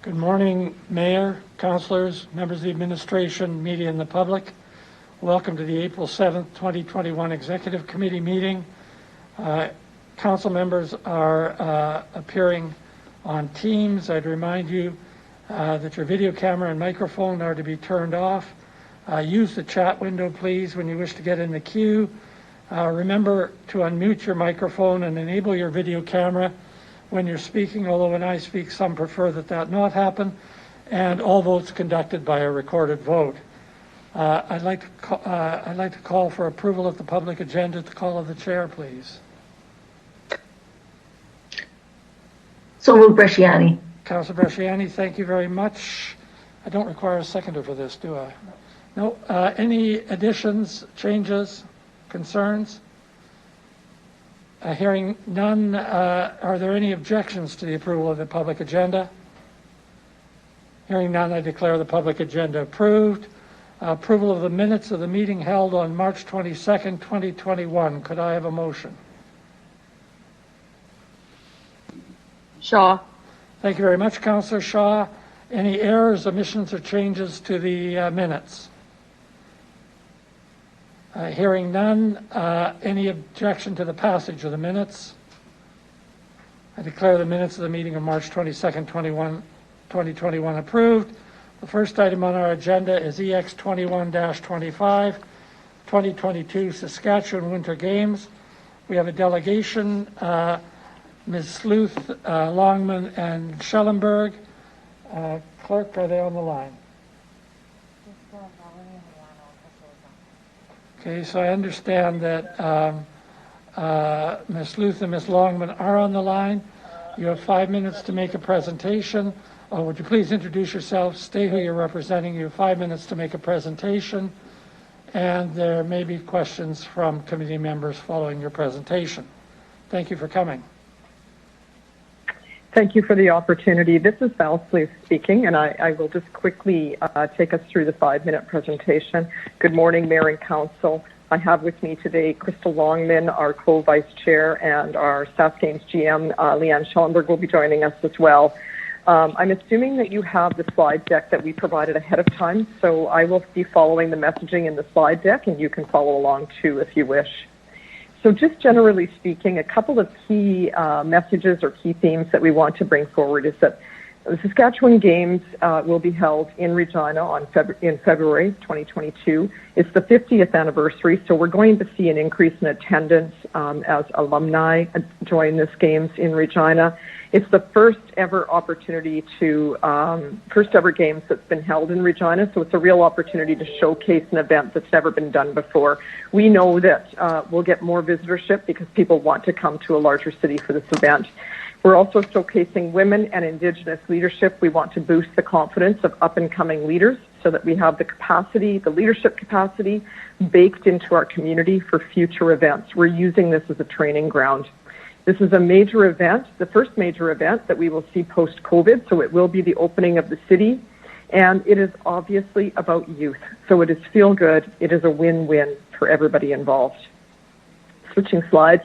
Good morning, Mayor, Councillors, members of the administration, media, and the public. Welcome to the April 7th, 2021 Executive Committee meeting. Council members are appearing on Teams. I'd remind you that your video camera and microphone are to be turned off. Use the chat window, please, when you wish to get in the queue. Remember to unmute your microphone and enable your video camera when you're speaking, although when I speak, some prefer that not happen, and all votes conducted by a recorded vote. I'd like to call for approval of the public agenda at the call of the chair, please. So moved, Bresciani. Councillor Bresciani, thank you very much. I don't require a seconder for this, do I? No. Any additions, changes, concerns? Hearing none, are there any objections to the approval of the public agenda? Hearing none, I declare the public agenda approved. Approval of the minutes of the meeting held on March 22nd, 2021. Could I have a motion? Shaw. Thank you very much, Councillor Shaw. Any errors, omissions, or changes to the minutes? Hearing none, any objection to the passage of the minutes? I declare the minutes of the meeting of March 22nd, 2021 approved. The first item on our agenda is EX 21-25, 2022 Saskatchewan Winter Games. We have a delegation, Ms. Sleuth, Longman, and Schellenberg. Clerk, are they on the line? Okay, so I understand that Ms. Sleuth and Ms. Longman are on the line. You have 5 minutes to make a presentation. Would you please introduce yourself, state who you're representing. You have 5 minutes to make a presentation, and there may be questions from committee members following your presentation. Thank you for coming. Thank you for the opportunity. This is Val Sleuth speaking, and I will just quickly take us through the 5-minute presentation. Good morning, Mayor and Council. I have with me today Crystal Longman, our co-vice chair, and our Sask Games GM, Leanne Schellenberg, will be joining us as well. I'm assuming that you have the slide deck that we provided ahead of time, so I will be following the messaging in the slide deck, and you can follow along too if you wish. So just generally speaking, a couple of key messages or key themes that we want to bring forward is that the Saskatchewan Games will be held in Regina in February 2022. It's the 50th anniversary, so we're going to see an increase in attendance as alumni join this Games in Regina. It's the first ever Games that's been held in Regina, so it's a real opportunity to showcase an event that's never been done before. We know that we'll get more visitorship because people want to come to a larger city for this event. We're also showcasing women and Indigenous leadership. We want to boost the confidence of up-and-coming leaders so that we have the capacity, the leadership capacity, baked into our community for future events. We're using this as a training ground. This is a major event, the first major event that we will see post-COVID, so it will be the opening of the city, and it is obviously about youth. So it is feel good, it is a win-win for everybody involved. Switching slides,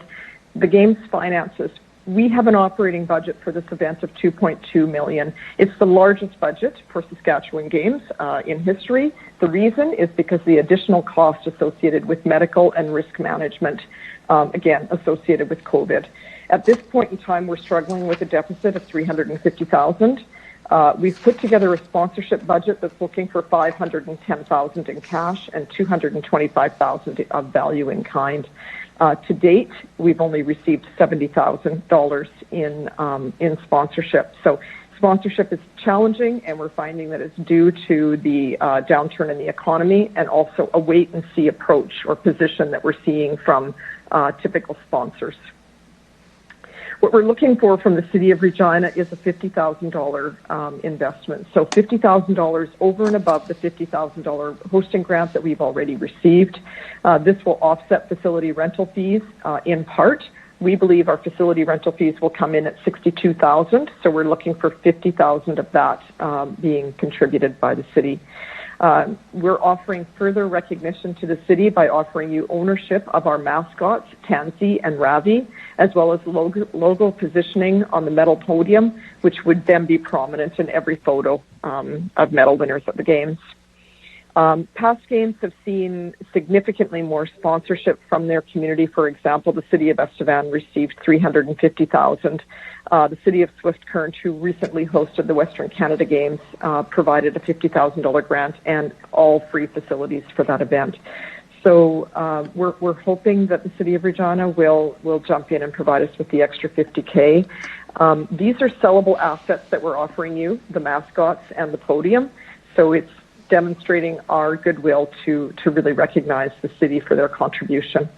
the Games finances. We have an operating budget for this event of $2.2 million. It's the largest budget for Saskatchewan Games in history. The reason is because the additional cost associated with medical and risk management, again, associated with COVID. At this point in time, we're struggling with a deficit of $350,000. We've put together a sponsorship budget that's looking for $510,000 in cash and $225,000 of value in kind. To date, we've only received $70,000 in sponsorship. So sponsorship is challenging, and we're finding that it's due to the downturn in the economy and also a wait-and-see approach or position that we're seeing from typical sponsors. What we're looking for from the City of Regina is a $50,000 investment. So $50,000 over and above the $50,000 hosting grant that we've already received. This will offset facility rental fees in part. We believe our facility rental fees will come in at $62,000, so we're looking for $50,000 of that being contributed by the city. We're offering further recognition to the city by offering you ownership of our mascots, Tansy and Ravi, as well as logo positioning on the medal podium, which would then be prominent in every photo of medal winners at the Games. Past games have seen significantly more sponsorship from their community. For example, the City of Estevan received $350,000. The City of Swift Current, who recently hosted the Western Canada Games, provided a $50,000 grant and all free facilities for that event. So we're hoping that the City of Regina will jump in and provide us with the extra $50K. These are sellable assets that we're offering you, the mascots and the podium. So it's demonstrating our goodwill to really recognize the city for their contribution.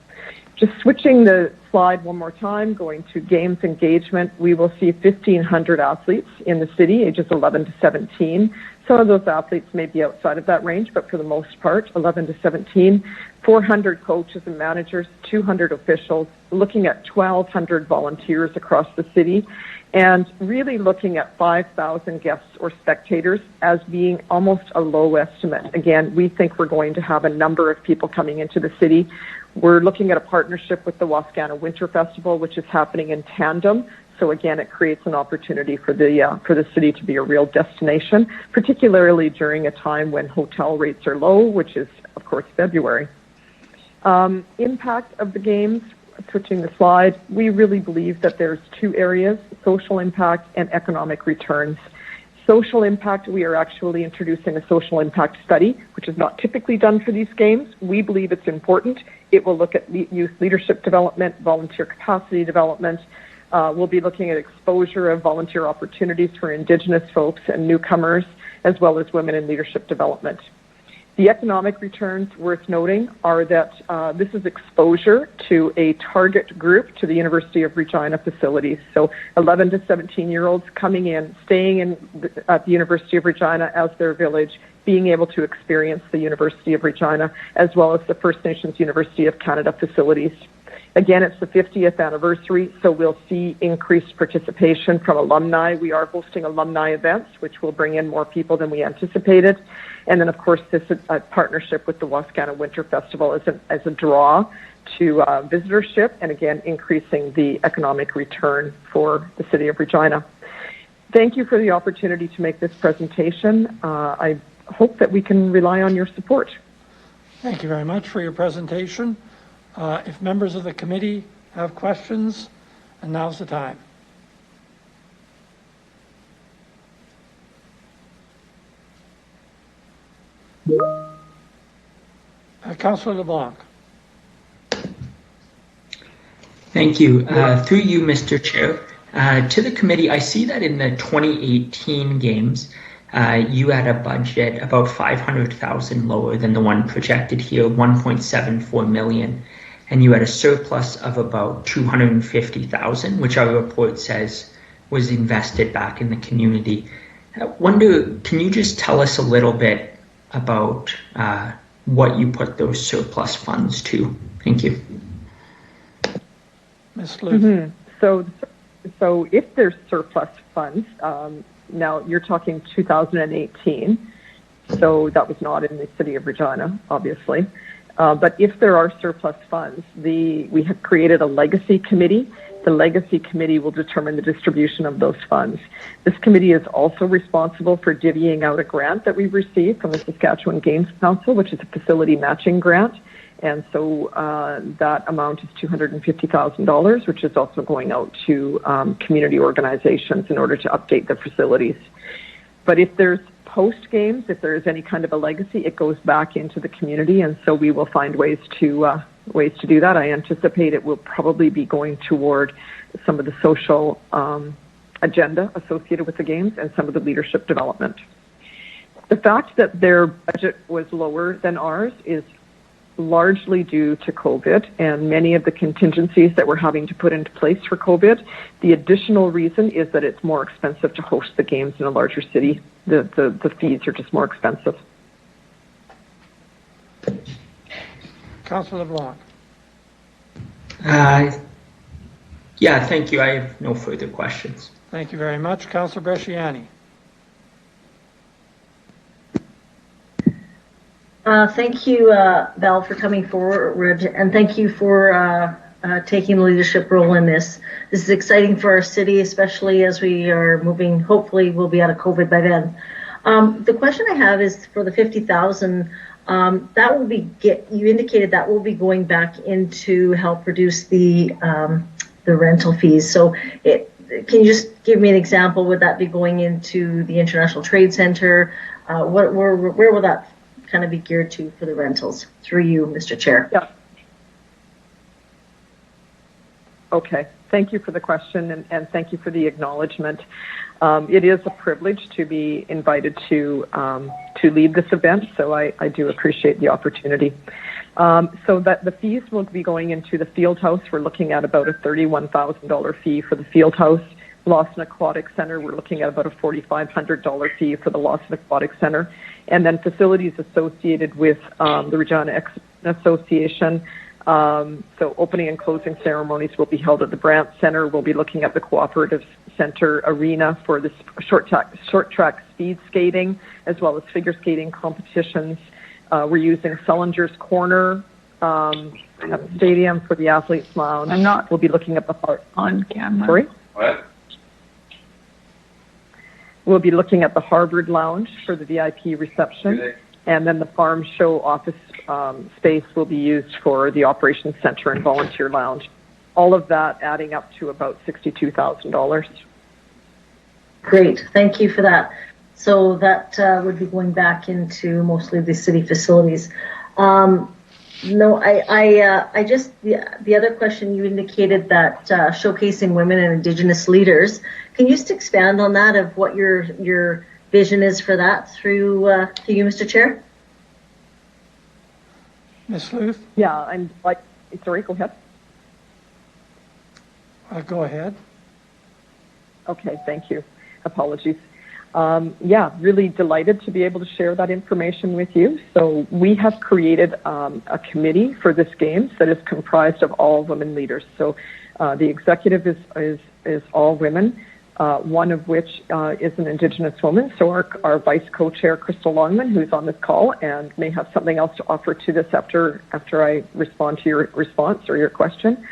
Just switching the slide one more time, going to games engagement, we will see 1,500 athletes in the city, ages 11 to 17. Some of those athletes may be outside of that range, but for the most part, 11 to 17. 400 coaches and managers, 200 officials, looking at 1,200 volunteers across the city, and really looking at 5,000 guests or spectators as being almost a low estimate. Again, we think we're going to have a number of people coming into the city. We're looking at a partnership with the Wascana Winter Festival, which is happening in tandem. So again, it creates an opportunity for the city to be a real destination, particularly during a time when hotel rates are low, which is, of course, February. Impact of the Games, switching the slide, we really believe that there's two areas, social impact and economic returns. Social impact, we are actually introducing a social impact study, which is not typically done for these games. We believe it's important. It will look at youth leadership development, volunteer capacity development. We'll be looking at exposure of volunteer opportunities for Indigenous folks and newcomers, as well as women in leadership development. The economic returns worth noting are that this is exposure to a target group to the University of Regina facilities. So 11 to 17-year-olds coming in, staying at the University of Regina as their village, being able to experience the University of Regina, as well as the First Nations University of Canada facilities. Again, it's the 50th anniversary, so we'll see increased participation from alumni. We are hosting alumni events, which will bring in more people than we anticipated. And then, of course, this is a partnership with the Wascana Winter Festival as a draw to visitorship, and again, increasing the economic return for the City of Regina. Thank you for the opportunity to make this presentation. I hope that we can rely on your support. Thank you very much for your presentation. If members of the committee have questions, and now's the time. Councillor LeBlanc. Thank you. Through you, Mr. Chair. To the committee, I see that in the 2018 games, you had a budget about $500,000 lower than the one projected here, $1.74 million. And you had a surplus of about $250,000, which our report says was invested back in the community. I wonder, can you just tell us a little bit about what you put those surplus funds to? Thank you. Ms. Luth. So if there's surplus funds, now you're talking 2018, so that was not in the City of Regina, obviously. But if there are surplus funds, we have created a legacy committee. The legacy committee will determine the distribution of those funds. This committee is also responsible for divvying out a grant that we received from the Saskatchewan Games Council, which is a facility matching grant. And so that amount is $250,000, which is also going out to community organizations in order to update the facilities. But if there's post games, if there is any kind of a legacy, it goes back into the community, and so we will find ways to do that. I anticipate it will probably be going toward some of the social agenda associated with the games and some of the leadership development. The fact that their budget was lower than ours is largely due to COVID and many of the contingencies that we're having to put into place for COVID. The additional reason is that it's more expensive to host the games in a larger city. The fees are just more expensive. Councillor LeBlanc. Yeah, thank you. I have no further questions. Thank you very much. Councillor Bresciani. Thank you, Val, for coming forward, and thank you for taking the leadership role in this. This is exciting for our city, especially as we are moving. Hopefully, we'll be out of COVID by then. The question I have is for the 50,000. That will be you indicated that will be going back into help reduce the rental fees. So, can you just give me an example? Would that be going into the International Trade Center? Where will that kind of be geared to for the rentals? Through you, Mr. Chair. Yeah. Okay. Thank you for the question, and thank you for the acknowledgement. It is a privilege to be invited to lead this event, so I do appreciate the opportunity. So that the fees will be going into the field house. We're looking at about a $31,000 fee for the field house. Lawson Aquatic Center, we're looking at about a $4,500 fee for the Lawson Aquatic Center. And then facilities associated with the Regina Association. So opening and closing ceremonies will be held at the Brant Center. We'll be looking at the Cooperative Center Arena for the short track speed skating, as well as figure skating competitions. We're using Sullinger's Corner at the stadium for the Athletes Lounge. We'll be looking at the on camera. Sorry? What? We'll be looking at the Harvard Lounge for the VIP reception. And then the Farm Show office space will be used for the Operations Center and Volunteer Lounge. All of that adding up to about $62,000. Great, thank you for that. So that would be going back into mostly the city facilities. No, I just, the other question, you indicated that showcasing women and Indigenous leaders. Can you just expand on that, of what your vision is for that through to you, Mr. Chair? Ms. Luth? Yeah, I'm like, sorry, go ahead. Go ahead. Okay, thank you. Apologies. Yeah, really delighted to be able to share that information with you. So we have created a committee for this Games that is comprised of all women leaders. So the executive is all women, one of which is an Indigenous woman. So our vice co-chair, Crystal Longman, who's on this call and may have something else to offer to this after I respond to your response or your question.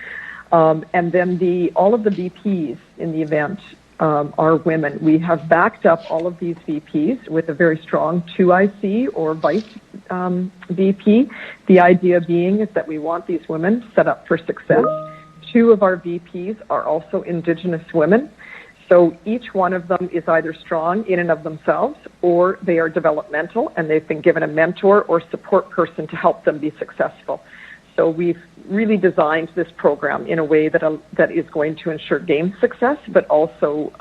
And then all of the VPs in the event are women. We have backed up all of these VPs with a very strong 2IC or vice VP. The idea being is that we want these women set up for success. Two of our VPs are also Indigenous women. So each one of them is either strong in and of themselves, or they are developmental and they've been given a mentor or support person to help them be successful. So we've really designed this program in a way that is going to ensure game success, but also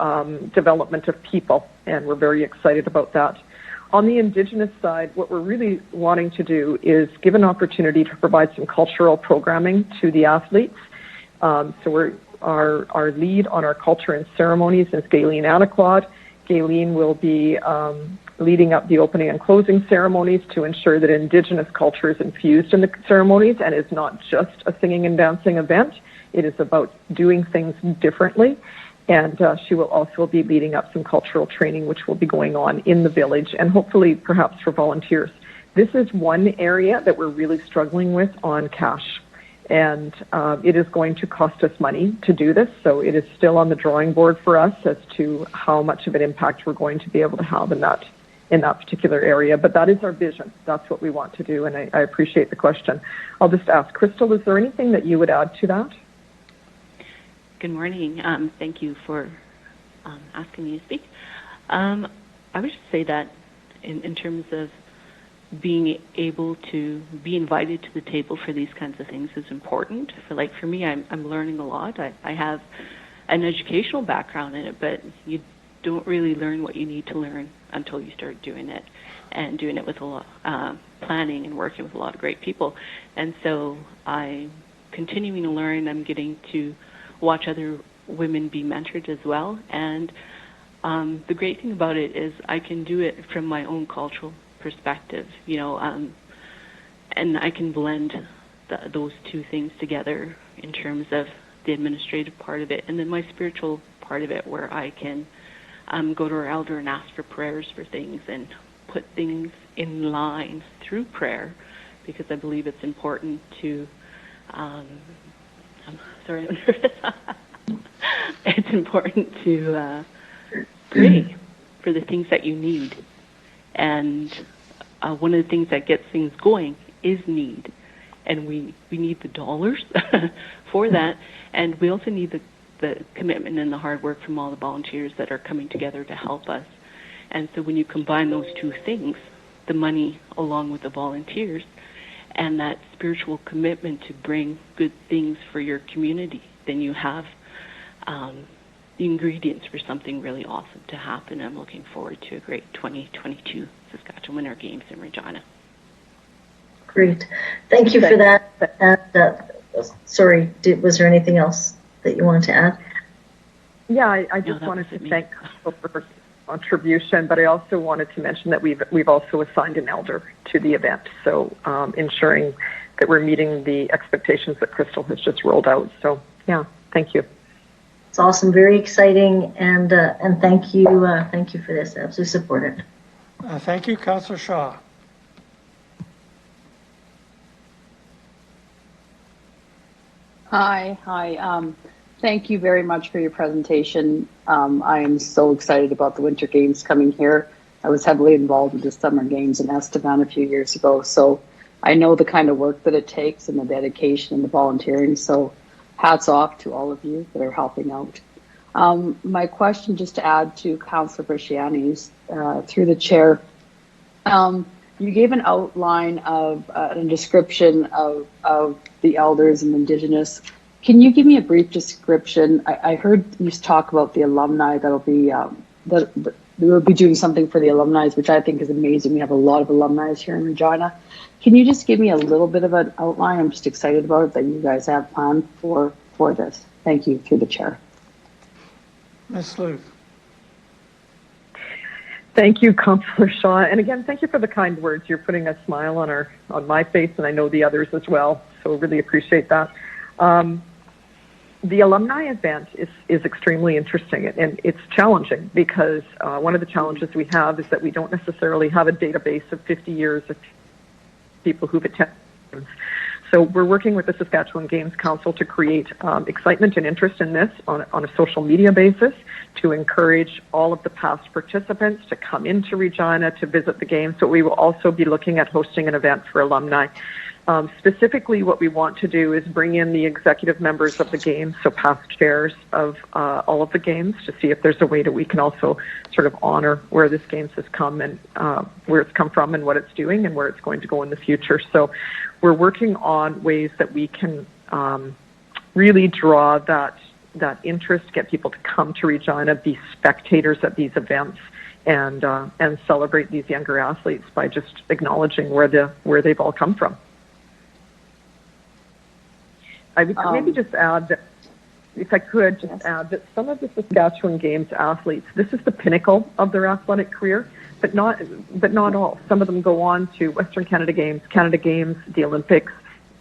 development of people, and we're very excited about that. On the Indigenous side, what we're really wanting to do is give an opportunity to provide some cultural programming to the athletes. So our lead on our culture and ceremonies is Gayleen Anaquad. Gayleen will be leading up the opening and closing ceremonies to ensure that Indigenous culture is infused in the ceremonies and is not just a singing and dancing event. It is about doing things differently. And she will also be leading up some cultural training, which will be going on in the village and hopefully perhaps for volunteers. This is one area that we're really struggling with on cash. And it is going to cost us money to do this, so it is still on the drawing board for us as to how much of an impact we're going to be able to have in that particular area. But that is our vision. That's what we want to do, and I appreciate the question. I'll just ask, Crystal, is there anything that you would add to that? Good morning. Thank you for asking me to speak. I would just say that in terms of being able to be invited to the table for these kinds of things is important. For me, I'm learning a lot. I have an educational background in it, but you don't really learn what you need to learn until you start doing it, and doing it with a lot planning and working with a lot of great people. And so I'm continuing to learn. I'm getting to watch other women be mentored as well. And the great thing about it is I can do it from my own cultural perspective, and I can blend those two things together in terms of the administrative part of it and then my spiritual part of it, where I can go to our elder and ask for prayers for things and put things in line through prayer, because I believe it's important to, I'm sorry, I'm nervous. It's important to pray for the things that you need. And one of the things that gets things going is need. And we need the dollars for that. And we also need the commitment and the hard work from all the volunteers that are coming together to help us. And so when you combine those two things, the money along with the volunteers and that spiritual commitment to bring good things for your community, then you have the ingredients for something really awesome to happen. I'm looking forward to a great 2022 Saskatchewan Winter Games in Regina. Great. Thank you for that. Sorry, was there anything else that you wanted to add? Yeah, I just wanted to thank Council for her contribution, but I also wanted to mention that we've also assigned an elder to the event, so ensuring that we're meeting the expectations that Crystal has just rolled out. So yeah, thank you. It's awesome, very exciting, and thank you for this. Absolutely support it. Thank you, Councillor Shaw. Hi. Thank you very much for your presentation. I am so excited about the Winter Games coming here. I was heavily involved with the Summer Games in Estevan a few years ago, so I know the kind of work that it takes and the dedication and the volunteering, so hats off to all of you that are helping out. My question, just to add to Councillor Bresciani's, through the chair, you gave an outline of a description of the elders and Indigenous. Can you give me a brief description? I heard you talk about the alumni that'll be that we'll be doing something for the alumni, which I think is amazing. We have a lot of alumni here in Regina. Can you just give me a little bit of an outline? I'm just excited about it that you guys have planned for this. Thank you, through the chair. Ms. Sleuth. Thank you, Councillor Shaw. And again, thank you for the kind words. You're putting a smile on my face, and I know the others as well. So really appreciate that. The alumni event is extremely interesting, and it's challenging because one of the challenges we have is that we don't necessarily have a database of 50 years of people who've attended. So we're working with the Saskatchewan Games Council to create excitement and interest in this on a social media basis, to encourage all of the past participants to come into Regina to visit the games. So we will also be looking at hosting an event for alumni. Specifically, what we want to do is bring in the executive members of the games, so past chairs of all of the games, to see if there's a way that we can also sort of honor where this games has come and where it's come from and what it's doing and where it's going to go in the future. So we're working on ways that we can really draw that interest, get people to come to Regina, be spectators at these events, and celebrate these younger athletes by just acknowledging where they've all come from. I would maybe just add that, if I could, just add that some of the Saskatchewan Games athletes, this is the pinnacle of their athletic career, but not all. Some of them go on to Western Canada Games, the Olympics,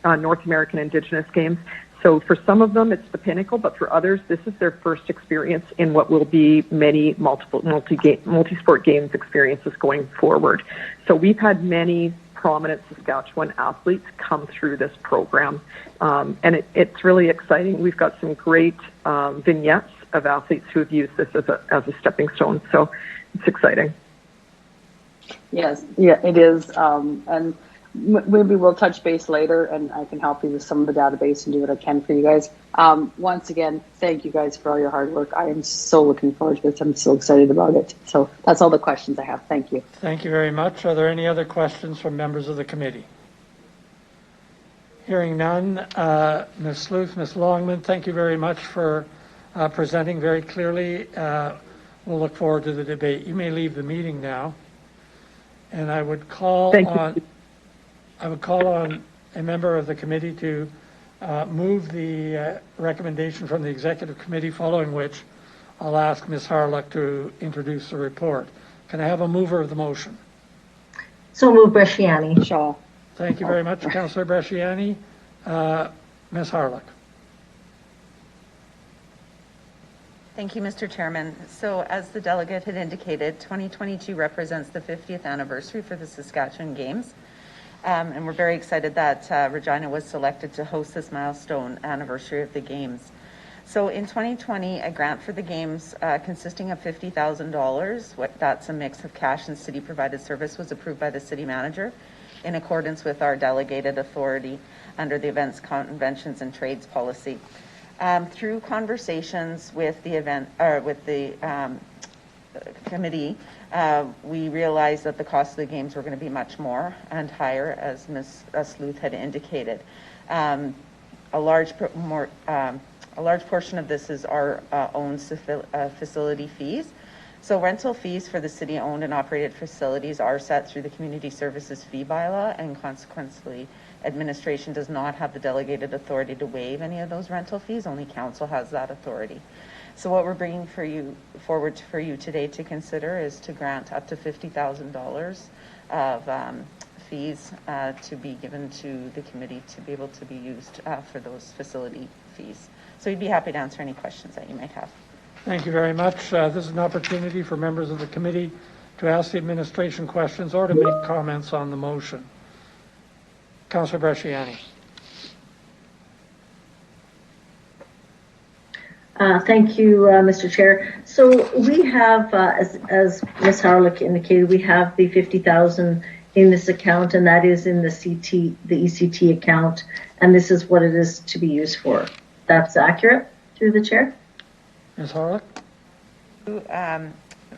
North American Indigenous Games. So for some of them, it's the pinnacle, but for others, this is their first experience in what will be many multi-sport games experiences going forward. So we've had many prominent Saskatchewan athletes come through this program, and it's really exciting. We've got some great vignettes of athletes who have used this as a stepping stone, so it's exciting. Yes, yeah, it is, and maybe we'll touch base later, and I can help you with some of the database and do what I can for you guys. Once again, thank you guys for all your hard work. I am so looking forward to this. I'm so excited about it. So that's all the questions I have. Thank you. Thank you very much. Are there any other questions from members of the committee? Hearing none, Ms. Sleuth, Ms. Longman, thank you very much for presenting very clearly. We'll look forward to the debate. You may leave the meeting now. And I would call on a member of the committee to move the recommendation from the Executive Committee, following which I'll ask Ms. Harlock to introduce the report. Can I have a mover of the motion? So move, Bresciani. Shaw. Thank you very much, Councillor Bresciani. Ms. Harlock. Thank you, Mr. Chairman. So as the delegate had indicated, 2022 represents the 50th anniversary for the Saskatchewan Games. And we're very excited that Regina was selected to host this milestone anniversary of the Games. So in 2020, a grant for the Games consisting of $50,000, that's a mix of cash and city-provided service, was approved by the city manager in accordance with our delegated authority under the Events, Conventions, and Trades policy. Through conversations with the committee, we realized that the cost of the games were going to be much more and higher, as Ms. Sleuth had indicated. A large portion of this is our own facility fees. So rental fees for the city-owned and operated facilities are set through the Community Services Fee Bylaw, and consequently, administration does not have the delegated authority to waive any of those rental fees. Only council has that authority. So what we're bringing forward for you today to consider is to grant up to $50,000 of fees to be given to the committee to be able to be used for those facility fees. So we'd be happy to answer any questions that you might have. Thank you very much. This is an opportunity for members of the committee to ask the administration questions or to make comments on the motion. Councillor Bresciani. Thank you, Mr. Chair. So we have, as Ms. Harlick indicated, we have the $50,000 in this account, and that is in the ECT account, and this is what it is to be used for. That's accurate, through the chair. Ms. Harlick.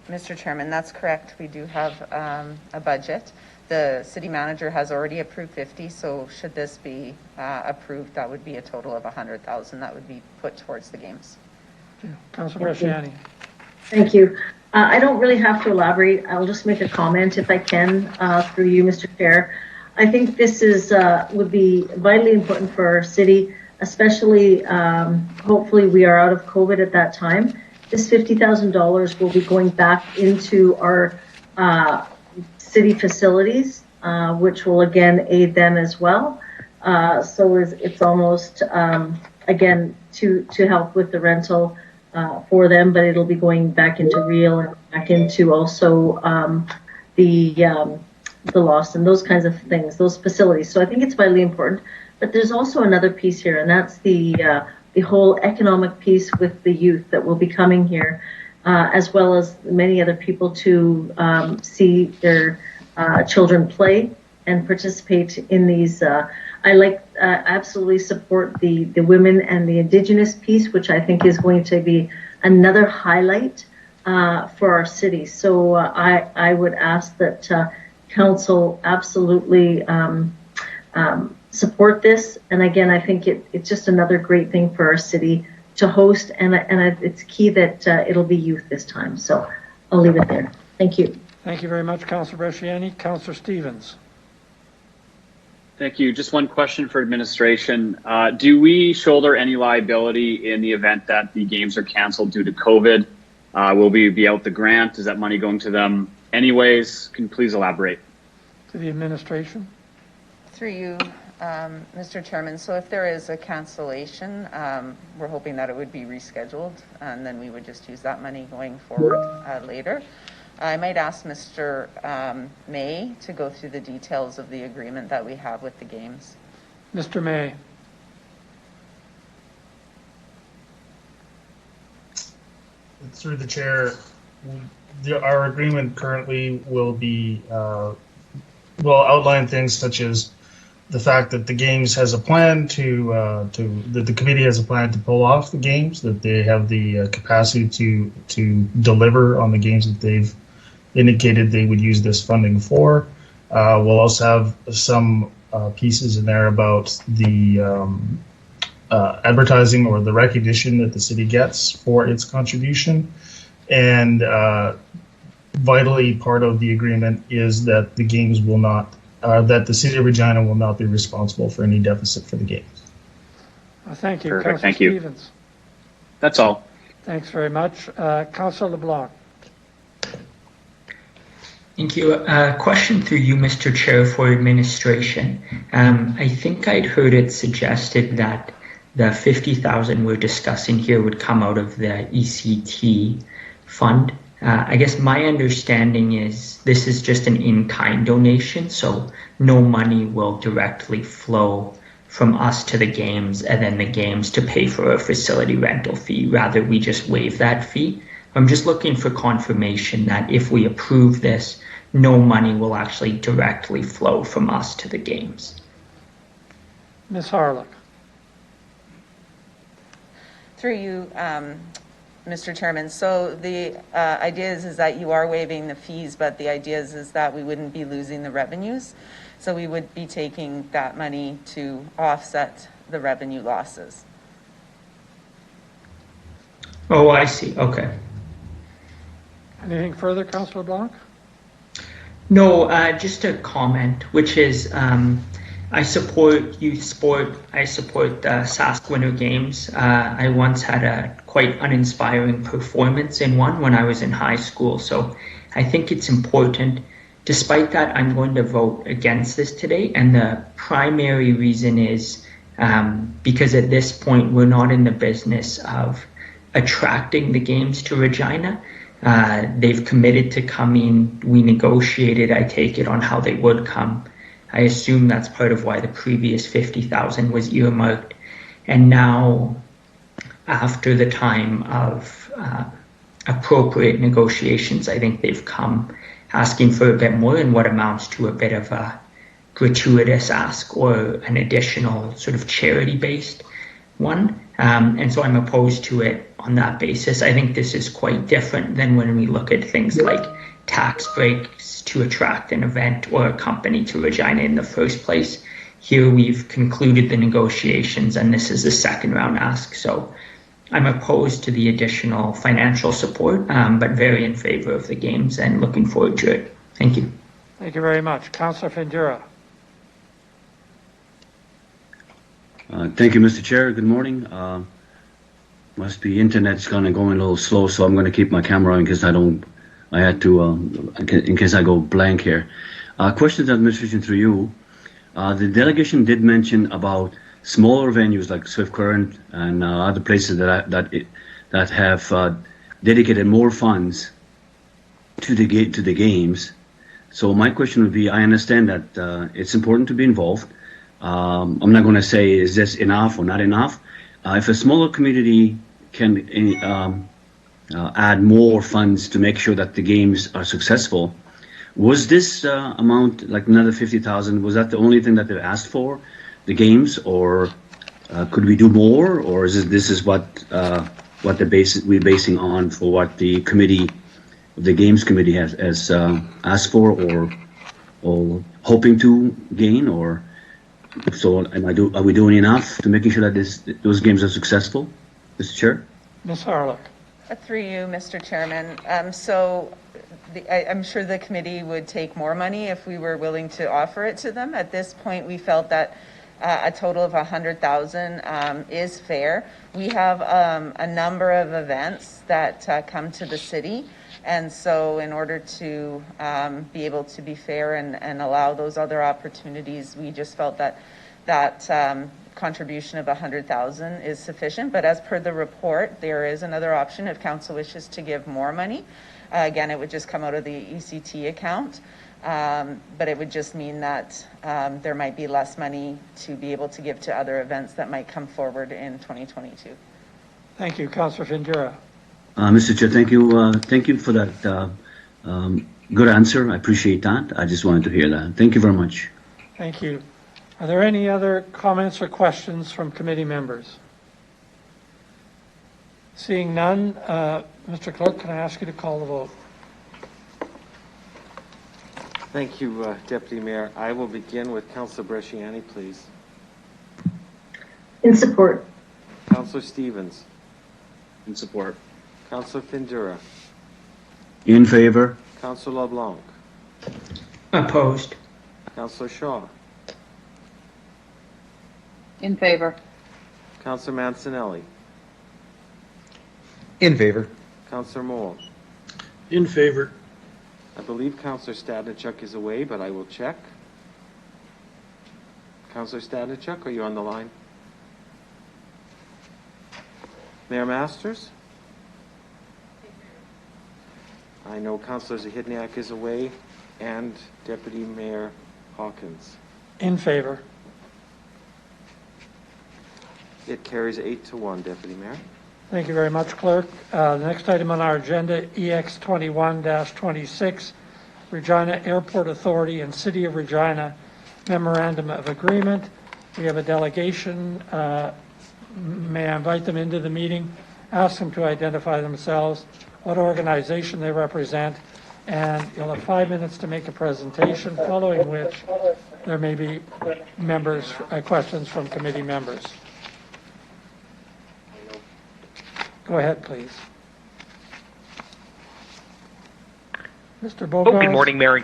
Mr. Chairman, that's correct. We do have a budget. The city manager has already approved 50, so should this be approved, that would be a total of 100,000 that would be put towards the games. Councillor Bresciani. Thank you. I don't really have to elaborate. I'll just make a comment if I can through you, Mr. Chair. I think this is would be vitally important for our city, especially hopefully we are out of COVID at that time. This $50,000 will be going back into our city facilities, which will again aid them as well. So it's almost again to help with the rental for them, but it'll be going back into real and back into also the loss and those kinds of things, those facilities. So I think it's vitally important. But there's also another piece here, and that's the whole economic piece with the youth that will be coming here, as well as many other people to see their children play and participate in these. I absolutely support the women and the Indigenous piece, which I think is going to be another highlight for our city. So I would ask that council absolutely support this. And again, I think it's just another great thing for our city to host, and it's key that it'll be youth this time. So I'll leave it there. Thank you. Thank you very much, Councillor Bresciani. Councillor Stevens. Thank you. Just one question for administration. Do we shoulder any liability in the event that the games are canceled due to COVID? Will we be out the grant? Is that money going to them anyways? Can you please elaborate? To the administration. Through you, Mr. Chairman. So if there is a cancellation, we're hoping that it would be rescheduled, and then we would just use that money going forward later. I might ask Mr. May to go through the details of the agreement that we have with the games. Mr. May. Through the chair, our agreement currently will outline things such as the fact that the games has a plan that the committee has a plan to pull off the games, that they have the capacity to deliver on the games that they've indicated they would use this funding for. We'll also have some pieces in there about the advertising or the recognition that the city gets for its contribution. And vitally, part of the agreement is that the games will not, that the city of Regina will not be responsible for any deficit for the games. Thank you. Perfect. Councillor Thank you. Stevens. That's all. Thanks very much. Councillor LeBlanc. Thank you. Question through you, Mr. Chair, for administration. I think I'd heard it suggested that the 50,000 we're discussing here would come out of the ECT fund. I guess my understanding is this is just an in-kind donation, so no money will directly flow from us to the games and then the games to pay for a facility rental fee. Rather, we just waive that fee. I'm just looking for confirmation that if we approve this, no money will actually directly flow from us to the games. Ms. Harlock. Through you, Mr. Chairman. So the idea is that you are waiving the fees, but the idea is that we wouldn't be losing the revenues. So we would be taking that money to offset the revenue losses. Oh, I see. Okay. Anything further, Councillor Blanc? No, just a comment, which is I support youth sport. I support the Sask Winter Games. I once had a quite uninspiring performance in one when I was in high school, so I think it's important. Despite that, I'm going to vote against this today, and the primary reason is because at this point, we're not in the business of attracting the games to Regina. They've committed to coming. We negotiated, I take it, on how they would come. I assume that's part of why the previous 50,000 was earmarked. And now, after the time of appropriate negotiations, I think they've come asking for a bit more in what amounts to a bit of a gratuitous ask or an additional sort of charity-based one. And so I'm opposed to it on that basis. I think this is quite different than when we look at things like tax breaks to attract an event or a company to Regina in the first place. Here we've concluded the negotiations and this is the second round ask. So I'm opposed to the additional financial support, but very in favor of the games and looking forward to it. Thank you. Thank you very much. Councillor Findura. Thank you, Mr. Chair. Good morning. Must be internet's kind of going a little slow, so I'm going to keep my camera on in case in case I go blank here. Questions, administration, through you. The delegation did mention about smaller venues like Swift Current and other places that have dedicated more funds to the games. So my question would be: I understand that it's important to be involved. I'm not going to say is this enough or not enough. If a smaller community can add more funds to make sure that the games are successful, was this amount, like another 50,000, was that the only thing that they've asked for, the games, or could we do more, or is this is what we're basing on for what the committee, the games committee has asked for or hoping to gain, or? So, are we doing enough to making sure that those games are successful, Mr. Chair? Ms. Harlock. Through you, Mr. Chairman. I'm sure the committee would take more money if we were willing to offer it to them. At this point, we felt that a total of 100,000 is fair. We have a number of events that come to the city. And so in order to be able to be fair and allow those other opportunities, we just felt that contribution of 100,000 is sufficient. But as per the report, there is another option if council wishes to give more money. Again, it would just come out of the ECT account. But it would just mean that there might be less money to be able to give to other events that might come forward in 2022. Thank you. Councillor Findura. Mr. Chair, thank you for that good answer. I appreciate that. I just wanted to hear that. Thank you very much. Thank you. Are there any other comments or questions from committee members? Seeing none, Mr. Clerk, can I ask you to call the vote? Thank you, Deputy Mayor. I will begin with Councillor Bresciani, please. In support. Councillor Stevens. In support. Councillor Findura. In favor. Councillor LeBlanc. Opposed. Councillor Shaw. In favor. Councillor Mancinelli. In favor. Councillor Moore. In favor. I believe Councillor Stadnichuk is away, but I will check. Councillor Stadnichuk, are you on the line? Mayor Masters? I know Councillor Zahidniak is away, and Deputy Mayor Hawkins. In favor. It carries 8-1, Deputy Mayor. Thank you very much, Clerk. The next item on our agenda, EX 21-26, Regina Airport Authority and City of Regina Memorandum of Agreement. We have a delegation. May I invite them into the meeting, ask them to identify themselves, what organization they represent, and you'll have 5 minutes to make a presentation, following which there may be questions from committee members. Go ahead, please. Mr. Bogos. Good morning, Mayor.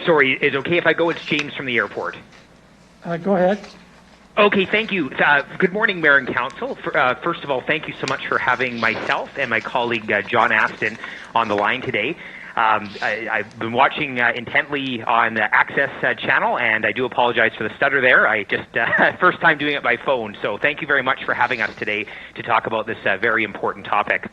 Sorry, is it okay if I go? It's James from the airport. Go ahead. Okay, thank you. Good morning, Mayor and Council. First of all, thank you so much for having myself and my colleague John Aston on the line today. I've been watching intently on the Access channel, and I do apologize for the stutter there. I just first time doing it by phone, so thank you very much for having us today to talk about this very important topic.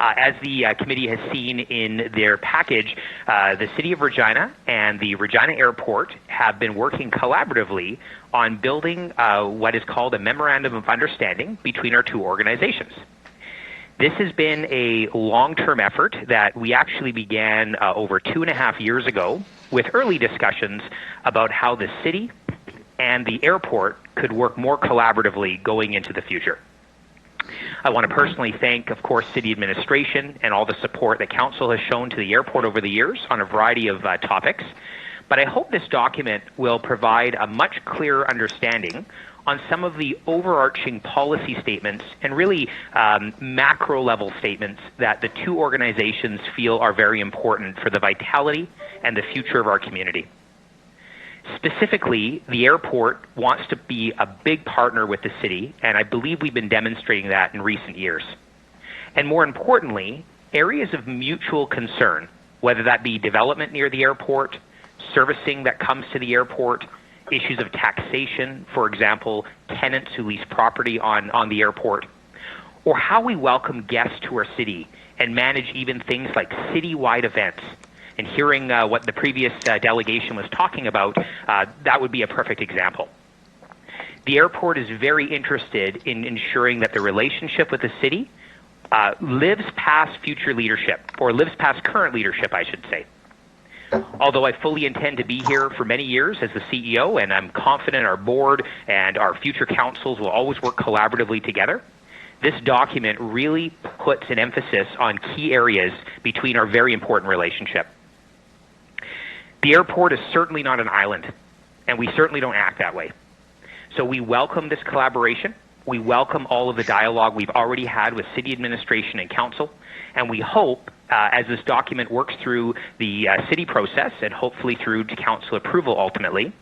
As the committee has seen in their package, the City of Regina and the Regina Airport have been working collaboratively on building what is called a Memorandum of Understanding between our two organizations. This has been a long-term effort that we actually began over 2.5 years ago with early discussions about how the city and the airport could work more collaboratively going into the future. I want to personally thank, of course, City Administration and all the support that Council has shown to the airport over the years on a variety of topics. But I hope this document will provide a much clearer understanding on some of the overarching policy statements and really macro level statements that the two organizations feel are very important for the vitality and the future of our community. Specifically, the airport wants to be a big partner with the city, and I believe we've been demonstrating that in recent years. And more importantly, areas of mutual concern, whether that be development near the airport, servicing that comes to the airport, issues of taxation, for example, tenants who lease property on the airport, or how we welcome guests to our city and manage even things like citywide events. And hearing what the previous delegation was talking about, that would be a perfect example. The airport is very interested in ensuring that the relationship with the city lives past future leadership, or lives past current leadership, I should say. Although I fully intend to be here for many years as the CEO, and I'm confident our board and our future councils will always work collaboratively together, this document really puts an emphasis on key areas between our very important relationship. The airport is certainly not an island, and we certainly don't act that way. So we welcome this collaboration. We welcome all of the dialogue we've already had with City Administration and Council, and we hope, as this document works through the city process and hopefully through to Council approval ultimately,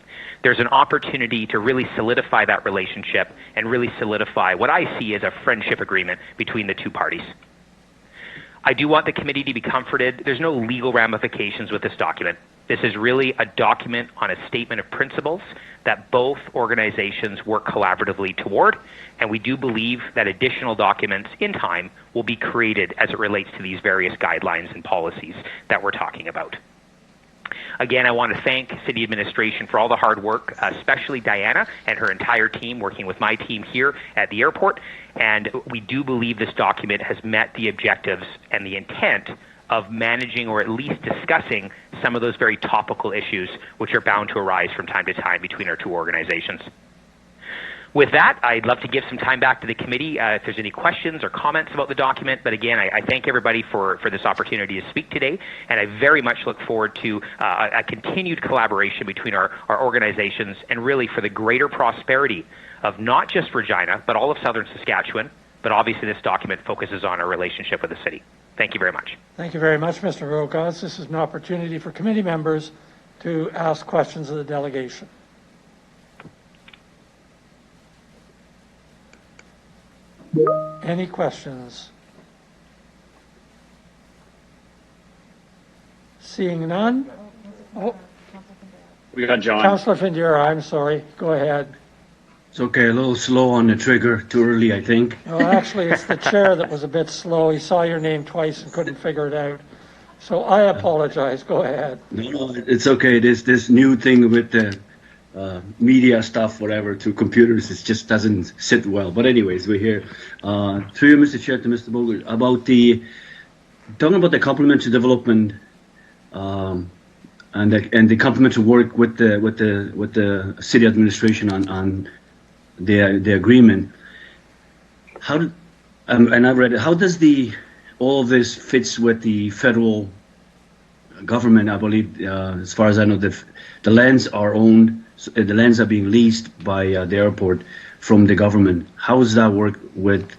there's an opportunity to really solidify that relationship and really solidify what I see as a friendship agreement between the two parties. I do want the committee to be comforted. There's no legal ramifications with this document. This is really a document on a statement of principles that both organizations work collaboratively toward, and we do believe that additional documents in time will be created as it relates to these various guidelines and policies that we're talking about. Again, I want to thank City Administration for all the hard work, especially Diana and her entire team working with my team here at the airport, and we do believe this document has met the objectives and the intent of managing or at least discussing some of those very topical issues which are bound to arise from time to time between our two organizations. With that, I'd love to give some time back to the committee if there's any questions or comments about the document. But again, I thank everybody for this opportunity to speak today, and I very much look forward to a continued collaboration between our organizations and really for the greater prosperity of not just Regina, but all of Southern Saskatchewan. But obviously this document focuses on our relationship with the city. Thank you very much. Thank you very much, Mr. Rokas. This is an opportunity for committee members to ask questions of the delegation. Any questions? Seeing none? Oh, We got John. Councillor Findura, I'm sorry. Go ahead. It's okay, a little slow on the trigger, too early, I think. No, actually, it's the chair that was a bit slow. He saw your name twice and couldn't figure it out. So I apologize. Go ahead. No, it's okay. This new thing with the media stuff, whatever, to computers, it just doesn't sit well. But anyways, we're here. Through you, Mr. Chair, to Mr. Boger, talking about the complementary development and the complementary work with the city administration on the agreement. And I read it. How does all of this fits with the federal government? I believe, as far as I know, the lands are owned. The lands are being leased by the airport from the government. How does that work with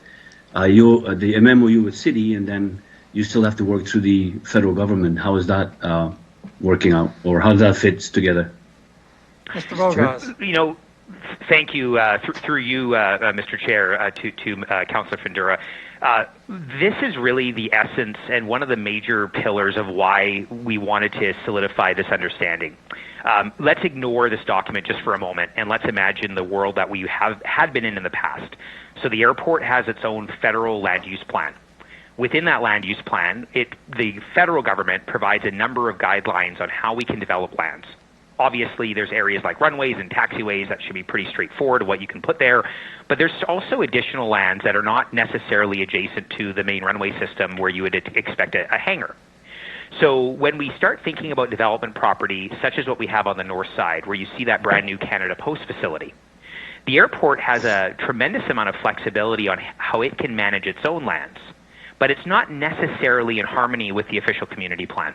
the MMOU with city, and then you still have to work through the federal government? How is that working out, or how does that fit together? Mr. Bogas. You know, thank you, through you, Mr. Chair, to Councillor Findura. This is really the essence and one of the major pillars of why we wanted to solidify this understanding. Let's ignore this document just for a moment, and let's imagine the world that we had been in the past. So the airport has its own federal land use plan. Within that land use plan, the federal government provides a number of guidelines on how we can develop lands. Obviously, there's areas like runways and taxiways that should be pretty straightforward what you can put there, but there's also additional lands that are not necessarily adjacent to the main runway system where you would expect a hangar. So when we start thinking about development property, such as what we have on the north side, where you see that brand new Canada Post facility, the airport has a tremendous amount of flexibility on how it can manage its own lands, but it's not necessarily in harmony with the official community plan.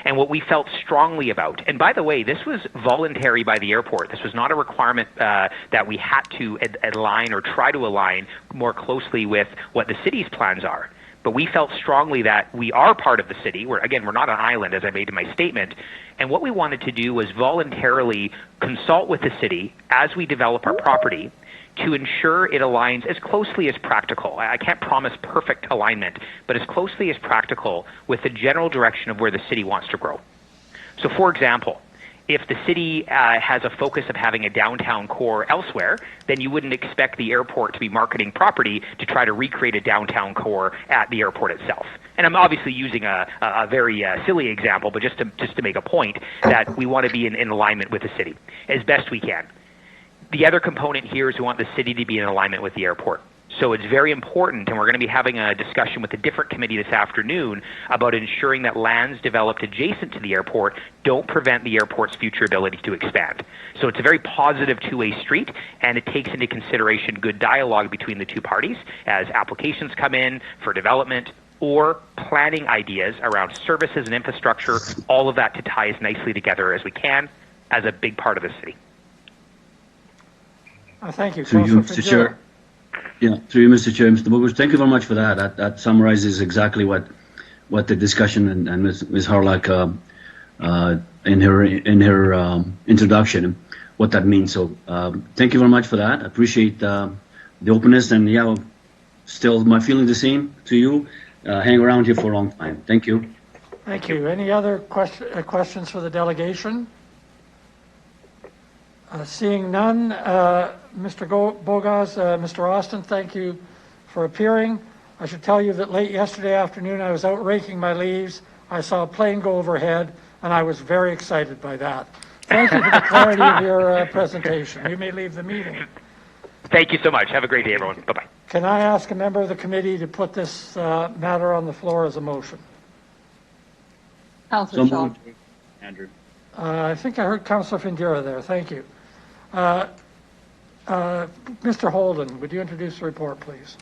And what we felt strongly about, and by the way, this was voluntary by the airport. This was not a requirement that we had to align or try to align more closely with what the city's plans are. But we felt strongly that we are part of the city. We're not an island, as I made in my statement. And what we wanted to do was voluntarily consult with the city as we develop our property to ensure it aligns as closely as practical. I can't promise perfect alignment, but as closely as practical with the general direction of where the city wants to grow. So for example, if the city has a focus of having a downtown core elsewhere, then you wouldn't expect the airport to be marketing property to try to recreate a downtown core at the airport itself. And I'm obviously using a very silly example, but just to make a point that we want to be in alignment with the city as best we can. The other component here is we want the city to be in alignment with the airport. So it's very important, and we're going to be having a discussion with a different committee this afternoon about ensuring that lands developed adjacent to the airport don't prevent the airport's future ability to expand. So it's a very positive two-way street, and it takes into consideration good dialogue between the two parties as applications come in for development or planning ideas around services and infrastructure, all of that to tie as nicely together as we can as a big part of the city. Thank you. Through you, Mr. Chair. Yeah, through you, Mr. Chair. Mr. Bogus, thank you very much for that. That summarizes exactly what the discussion and Ms. Harlack in her introduction, what that means. So thank you very much for that. I appreciate the openness, and yeah, still my feeling the same to you. Hang around here for a long time. Thank you. Thank you. Any other questions for the delegation? Seeing none, Mr. Bogas, Mr. Austin, thank you for appearing. I should tell you that late yesterday afternoon I was out raking my leaves. I saw a plane go overhead, and I was very excited by that. Thank you for the clarity of your presentation. You may leave the meeting. Thank you so much. Have a great day, everyone. Bye-bye. Can I ask a member of the committee to put this matter on the floor as a motion? Councillor Shaw. Andrew. I think I heard Councillor Findura there. Thank you. Mr. Holden, would you introduce the report, please?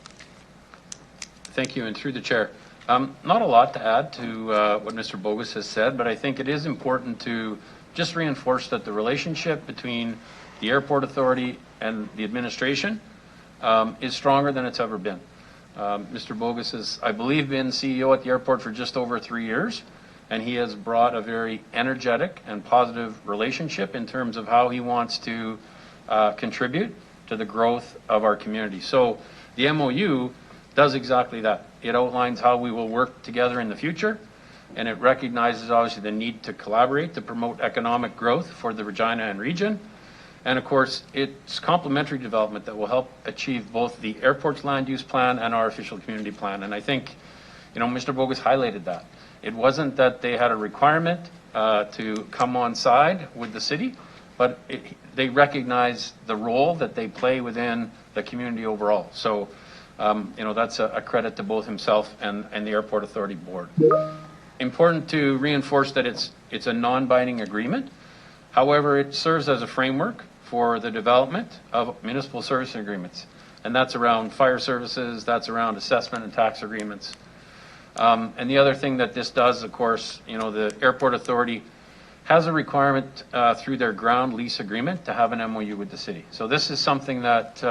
Thank you, and through the chair. Not a lot to add to what Mr. Bogus has said, but I think it is important to just reinforce that the relationship between the airport authority and the administration is stronger than it's ever been. Mr. Bogus has, I believe, been CEO at the airport for just over 3 years, and he has brought a very energetic and positive relationship in terms of how he wants to contribute to the growth of our community. So the MOU does exactly that. It outlines how we will work together in the future. and it recognizes obviously the need to collaborate to promote economic growth for the Regina and region. And of course, it's complementary development that will help achieve both the airport's land use plan and our official community plan. And I think, Mr. Bogus highlighted that. It wasn't that they had a requirement to come on side with the city, but they recognize the role that they play within the community overall. So, that's a credit to both himself and the Airport Authority Board. Important to reinforce that it's a non-binding agreement. However, it serves as a framework for the development of municipal service agreements. And that's around fire services, that's around assessment and tax agreements. And the other thing that this does, of course, the Airport Authority has a requirement through their ground lease agreement to have an MOU with the city. So this is something that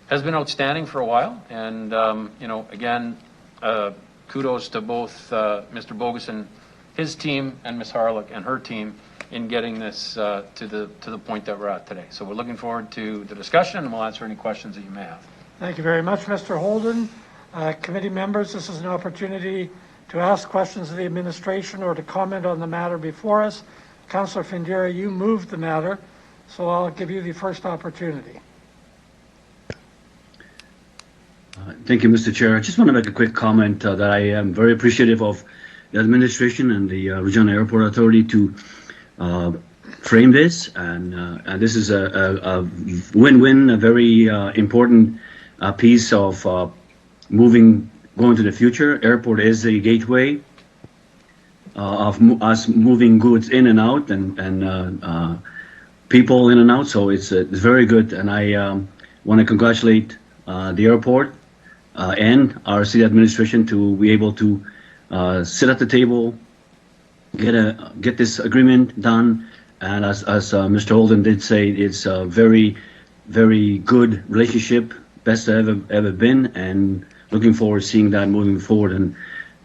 has been outstanding for a while. And, again, kudos to both Mr. Bogus and his team and Ms. Harlock and her team in getting this to the point that we're at today. So we're looking forward to the discussion, and we'll answer any questions that you may have. Thank you very much, Mr. Holden. Committee members, this is an opportunity to ask questions of the administration or to comment on the matter before us. Councillor Findera, you moved the matter, so I'll give you the first opportunity. Thank you, Mr. Chair. I just want to make a quick comment that I am very appreciative of the administration and the Regina Airport Authority to frame this, and this is a win-win, a very important piece of going to the future. Airport is a gateway of us moving goods in and out and people in and out, so it's very good, and I want to congratulate the airport and our city administration to be able to sit at the table, get this agreement done, and as Mr. Holden did say, it's a very, very good relationship, best ever been, and looking forward to seeing that moving forward,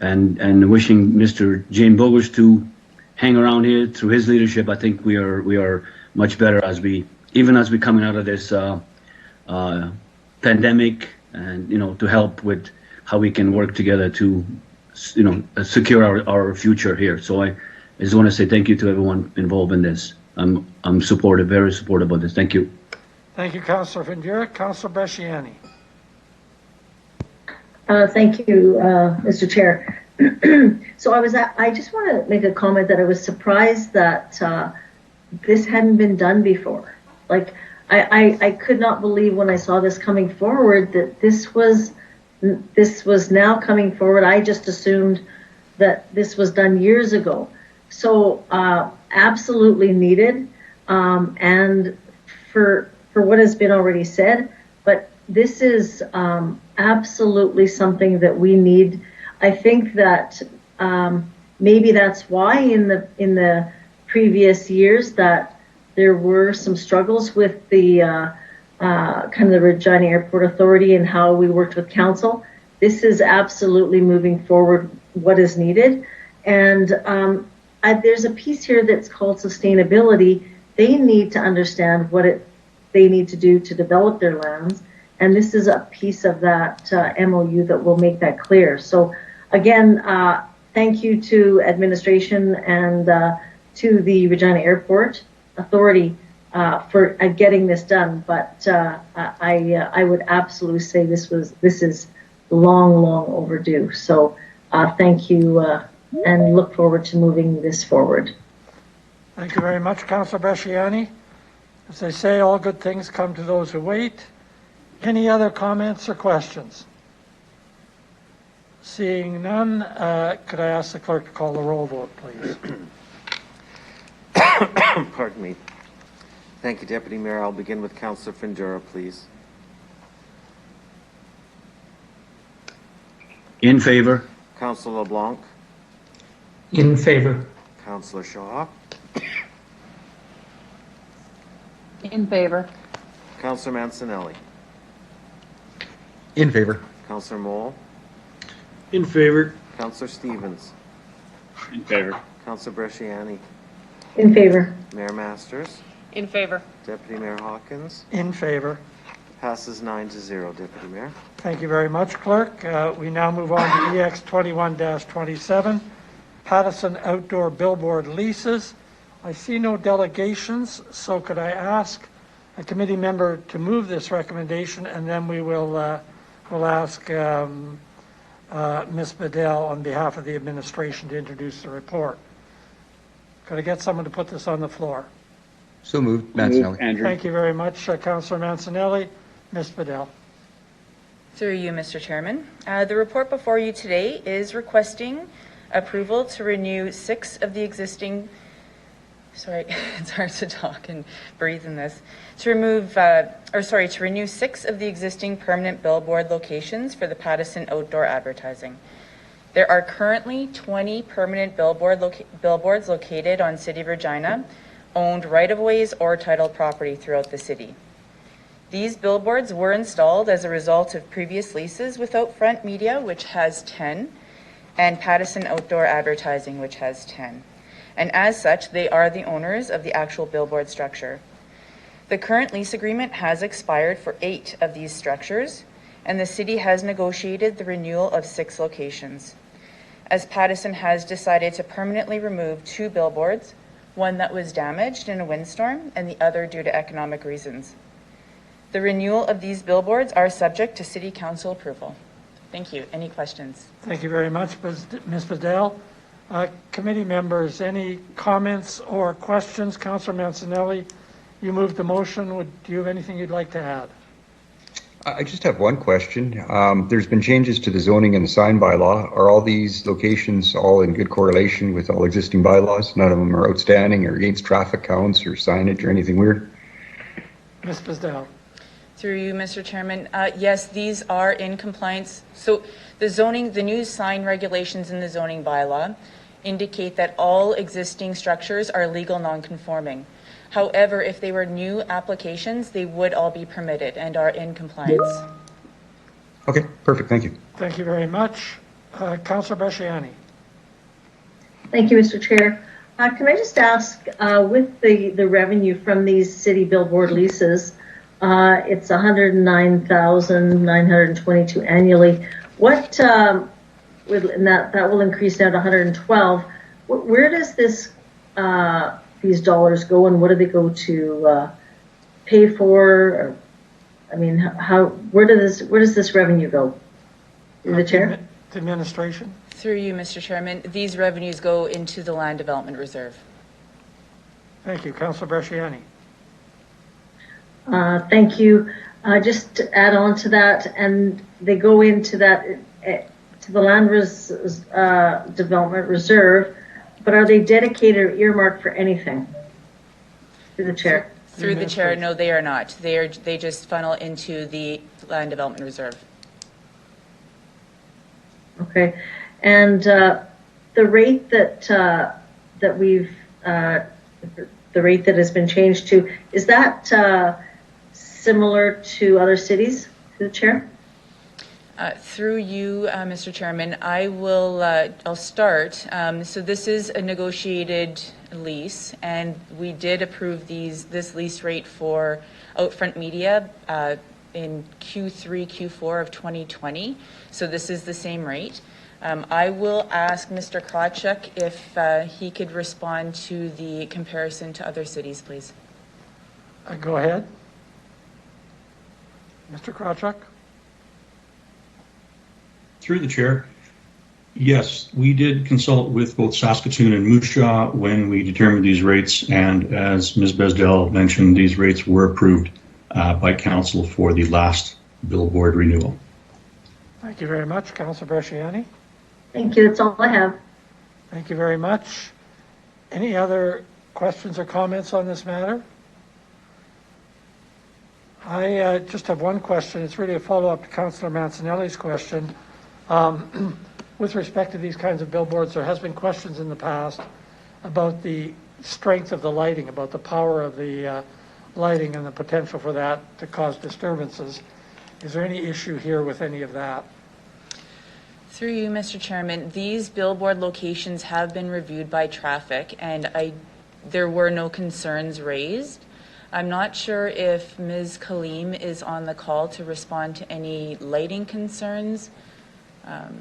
and wishing Mr. Jane Bogus to hang around here through his leadership. I think we are much better as we coming out of this pandemic, and to help with how we can work together to secure our future here. So I just want to say thank you to everyone involved in this. I'm supportive, very supportive of this. Thank you. Thank you, Councillor Findera. Councillor Bresciani. Thank you, Mr. Chair. So I just want to make a comment that I was surprised that this hadn't been done before. Like, I could not believe when I saw this coming forward that this was now coming forward. I just assumed that this was done years ago. So absolutely needed, and for what has been already said, but this is absolutely something that we need. I think that maybe that's why in the previous years that there were some struggles with the kind of the Regina Airport Authority and how we worked with council. This is absolutely moving forward what is needed. And there's a piece here that's called sustainability. They need to understand what they need to do to develop their lands. And this is a piece of that MOU that will make that clear. So again, thank you to administration and to the Regina Airport Authority for getting this done. But I would absolutely say this is long overdue. So thank you and look forward to moving this forward. Thank you very much, Councillor Bresciani. As they say, all good things come to those who wait. Any other comments or questions? Seeing none, could I ask the clerk to call the roll vote, please? Pardon me. Thank you, Deputy Mayor. I'll begin with Councillor Findera, please. In favor. Councillor LeBlanc. In favor. Councillor Shaw. In favor. Councillor Mancinelli. In favor. Councillor Moll. In favor. Councillor Stevens. In favor. Councillor Bresciani. In favor. Mayor Masters. In favor. Deputy Mayor Hawkins. In favor. Passes 9-0, Deputy Mayor. Thank you very much, Clerk. We now move on to EX 21-27, Pattison outdoor billboard leases. I see no delegations, so could I ask a committee member to move this recommendation, and then we'll ask Ms. Bedell on behalf of the administration to introduce the report. Could I get someone to put this on the floor? So moved, Mancinelli. Andrew. Thank you very much, Councillor Mancinelli. Ms. Bedell. Through you, Mr. Chairman. The report before you today is requesting approval to renew 6 of the existing, sorry, it's hard to talk and breathe in this, to renew 6 of the existing permanent billboard locations for the Pattison outdoor advertising. There are currently 20 permanent billboards located on City of Regina, owned right-of-ways or titled property throughout the city. These billboards were installed as a result of previous leases with Outfront Media, which has 10, and Pattison Outdoor Advertising, which has 10. And as such, they are the owners of the actual billboard structure. The current lease agreement has expired for 8 of these structures, and the city has negotiated the renewal of 6 locations. As Pattison has decided to permanently remove 2 billboards, one that was damaged in a windstorm and the other due to economic reasons. The renewal of these billboards are subject to City Council approval. Thank you. Any questions? Thank you very much, Ms. Bedell. Committee members, any comments or questions? Councillor Mancinelli, you moved the motion. Do you have anything you'd like to add? I just have one question. There's been changes to the zoning and the sign bylaw. Are all these locations all in good correlation with all existing bylaws? None of them are outstanding or against traffic counts or signage or anything weird? Ms. Bedell. Through you, Mr. Chairman. Yes, these are in compliance. So the new sign regulations in the zoning bylaw indicate that all existing structures are legal non-conforming. However, if they were new applications, they would all be permitted and are in compliance. Okay, perfect. Thank you. Thank you very much. Councillor Bresciani. Thank you, Mr. Chair. Can I just ask, with the revenue from these city billboard leases, it's $109,922 annually. What, and that will increase now to 112. Where does this these dollars go, and what do they go to pay for? I mean, where does this revenue go? Through the chair? To administration. Through you, Mr. Chairman. These revenues go into the Land Development Reserve. Thank you. Councillor Bresciani. Thank you. Just to add on to that, and they go into that to the Land Development Reserve, but are they dedicated or earmarked for anything? Through the chair. Through the chair, no, they are not. They just funnel into the Land Development Reserve. Okay, and the rate that we've the rate that has been changed to, is that similar to other cities? Through the chair. Through you, Mr. Chairman, I'll start. So this is a negotiated lease, and we did approve this lease rate for Outfront Media in Q3, Q4 of 2020. So this is the same rate. I will ask Mr. Krawchuk if he could respond to the comparison to other cities, please. Go ahead. Mr. Krawchuk. Through the chair, yes, we did consult with both Saskatoon and Moose Jaw when we determined these rates, and as Ms. Besdell mentioned, these rates were approved by council for the last billboard renewal. Thank you very much, Councillor Bresciani. Thank you. That's all I have. Thank you very much. Any other questions or comments on this matter? I just have one question. It's really a follow-up to Councillor Mancinelli's question. With respect to these kinds of billboards, there has been questions in the past about the strength of the lighting, about the power of the lighting and the potential for that to cause disturbances. Is there any issue here with any of that? Through you, Mr. Chairman, these billboard locations have been reviewed by traffic, and there were no concerns raised. I'm not sure if Ms. Kaleem is on the call to respond to any lighting concerns.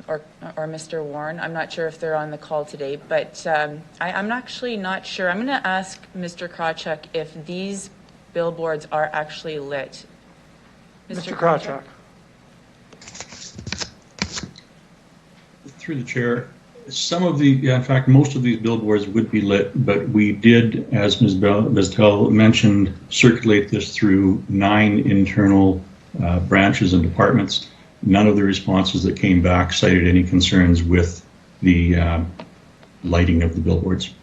or Mr. Warren. I'm not sure if they're on the call today, but I'm actually not sure. I'm going to ask Mr. Krawchuk if these billboards are actually lit. Mr. Krawchuk. Through the chair, some of the, in fact, most of these billboards would be lit, but we did, as Ms. Bestel mentioned, circulate this through 9 internal branches and departments. None of the responses that came back cited any concerns with the lighting of the billboards.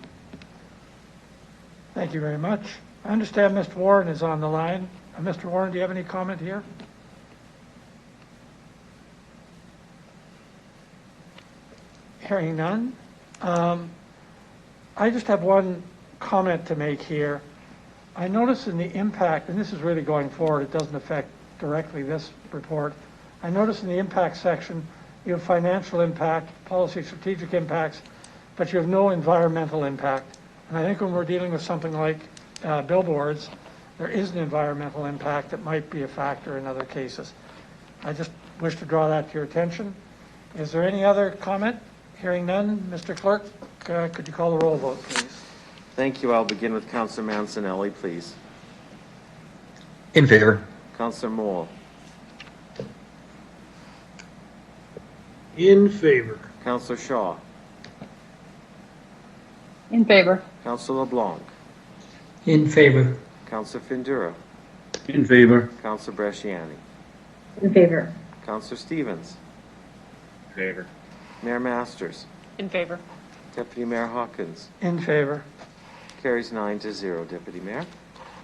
Thank you very much. I understand Mr. Warren is on the line. Mr. Warren, do you have any comment here? Hearing none. I just have one comment to make here. I notice in the impact, and this is really going forward, it doesn't affect directly this report. I notice in the impact section, you have financial impact, policy strategic impacts, but you have no environmental impact. And I think when we're dealing with something like billboards, there is an environmental impact that might be a factor in other cases. I just wish to draw that to your attention. Is there any other comment? Hearing none, Mr. Clerk, could you call the roll vote, please? Thank you. I'll begin with Councillor Mancinelli, please. In favor. Councillor Moore. In favor. Councillor Shaw. In favor. Councillor LeBlanc. In favor. Councillor Findura. In favor. Councillor Bresciani. In favor. Councillor Stevens. In favor. Mayor Masters. In favor. Deputy Mayor Hawkins. In favor. Carries 9-0, Deputy Mayor.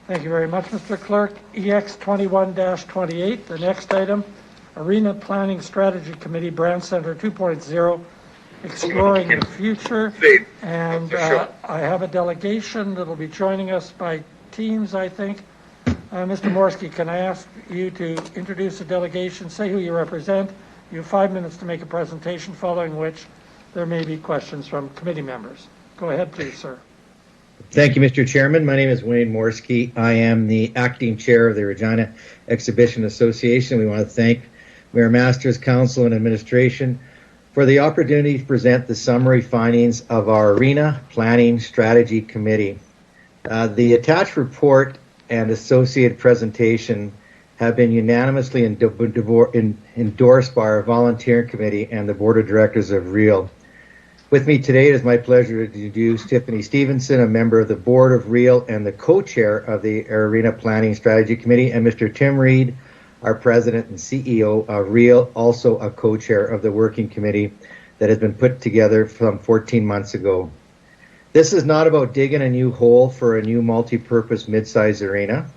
Thank you very much, Mr. Clerk. EX 21-28, the next item, Arena Planning Strategy Committee, Brand Center 2.0, exploring the future. And I have a delegation that will be joining us by teams, I think. Mr. Morski, can I ask you to introduce the delegation, say who you represent. You have 5 minutes to make a presentation, following which there may be questions from committee members. Go ahead, please, sir. Thank you, Mr. Chairman. My name is Wayne Morski. I am the acting chair of the Regina Exhibition Association. We want to thank Mayor Masters, Council, and Administration for the opportunity to present the summary findings of our Arena Planning Strategy Committee. The attached report and associated presentation have been unanimously endorsed by our volunteer committee and the board of directors of REAL. With me today, it is my pleasure to introduce Tiffany Stevenson, a member of the board of REAL and the co-chair of the Arena Planning Strategy Committee, and Mr. Tim Reed, our president and CEO of REAL, also a co-chair of the working committee that has been put together some 14 months ago. This is not about digging a new hole for a new multi-purpose mid-size arena.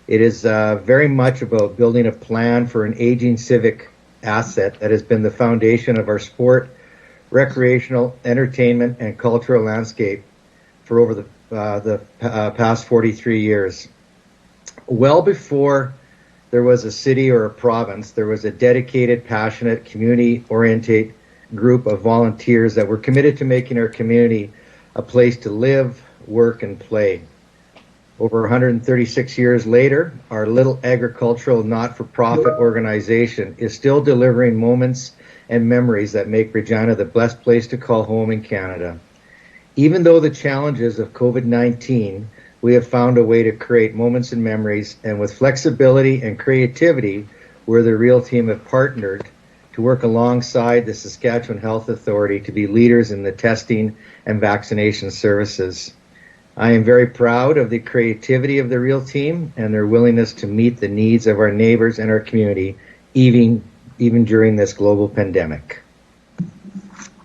It is very much about building a plan for an aging civic asset that has been the foundation of our sport, recreational, entertainment, and cultural landscape for over the past 43 years. Well before there was a city or a province, there was a dedicated, passionate, community-oriented group of volunteers that were committed to making our community a place to live, work, and play. Over 136 years later, our little agricultural not-for-profit organization is still delivering moments and memories that make Regina the best place to call home in Canada. Even though the challenges of COVID-19, we have found a way to create moments and memories, and with flexibility and creativity, where the REAL team have partnered to work alongside the Saskatchewan Health Authority to be leaders in the testing and vaccination services. I am very proud of the creativity of the REAL team and their willingness to meet the needs of our neighbors and our community, even during this global pandemic.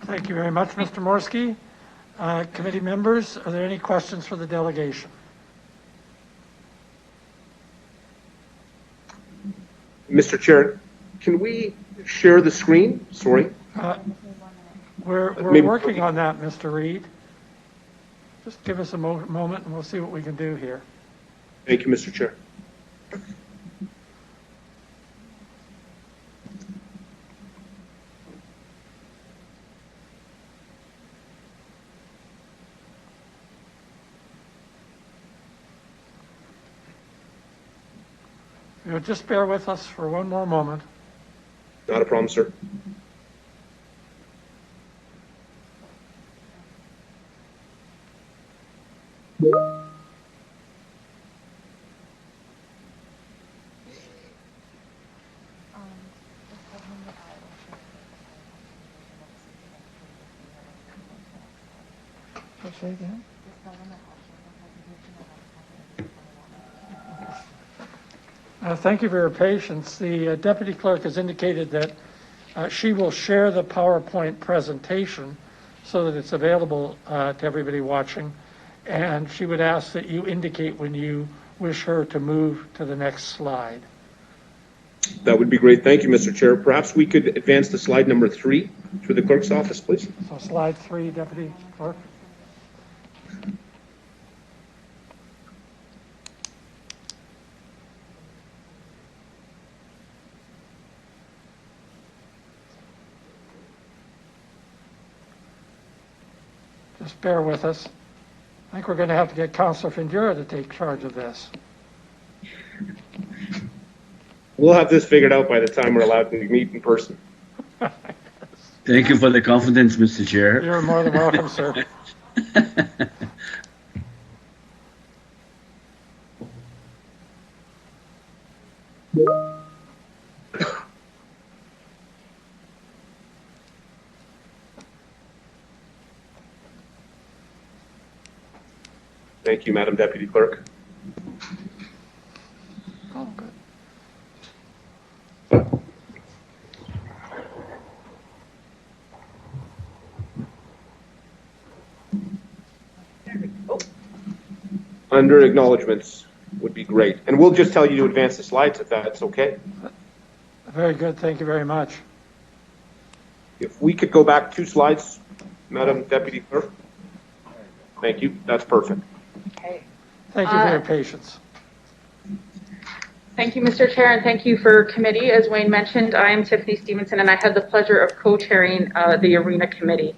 Thank you very much, Mr. Morski. Committee members, are there any questions for the delegation? Mr. Chair, can we share the screen? Sorry. We're working on that, Mr. Reed. Just give us a moment and we'll see what we can do here. Thank you, Mr. Chair. Just bear with us for one more moment. Not a problem, sir. Say again? Thank you for your patience. The deputy clerk has indicated that she will share the PowerPoint presentation so that it's available to everybody watching. And she would ask that you indicate when you wish her to move to the next slide. That would be great. Thank you, Mr. Chair. Perhaps we could advance to slide number 3 through the clerk's office, please. So slide 3, deputy clerk. Just bear with us. I think we're going to have to get Councillor Findura to take charge of this. We'll have this figured out by the time we're allowed to meet in person. Thank you for the confidence, Mr. Chair. You're more than welcome, sir. Thank you, Madam Deputy Clerk. Oh, good. Under acknowledgements would be great. And we'll just tell you to advance the slides if that's okay. Very good. Thank you very much. If we could go back 2 slides, Madam Deputy Clerk. Thank you. That's perfect. Okay. Thank you for your patience. Thank you, Mr. Chair, and thank you for committee. As Wayne mentioned, I am Tiffany Stevenson, and I had the pleasure of co-chairing the Arena Committee.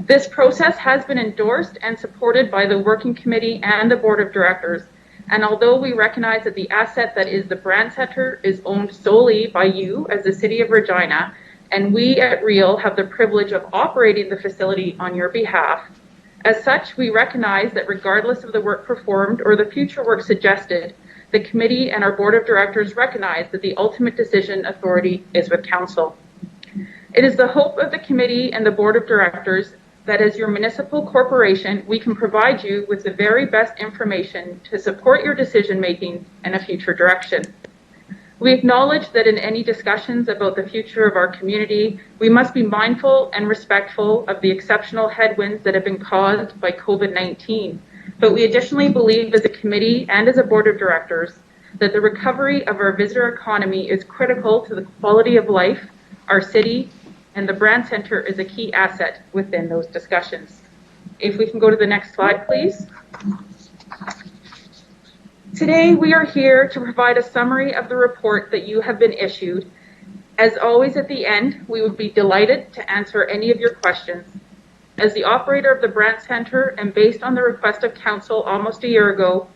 This process has been endorsed and supported by the Working Committee and the Board of Directors. And although we recognize that the asset that is the Brand Center is owned solely by you as the City of Regina, and we at REAL have the privilege of operating the facility on your behalf, as such, we recognize that regardless of the work performed or the future work suggested, the committee and our board of directors recognize that the ultimate decision authority is with council. It is the hope of the committee and the board of directors that as your municipal corporation, we can provide you with the very best information to support your decision making and a future direction. We acknowledge that in any discussions about the future of our community, we must be mindful and respectful of the exceptional headwinds that have been caused by COVID-19. But we additionally believe as a committee and as a board of directors that the recovery of our visitor economy is critical to the quality of life, our city, and the Brand Center is a key asset within those discussions. If we can go to the next slide, please. Today, we are here to provide a summary of the report that you have been issued. As always at the end, we would be delighted to answer any of your questions. As the operator of the Brand Center and based on the request of Council almost a year ago,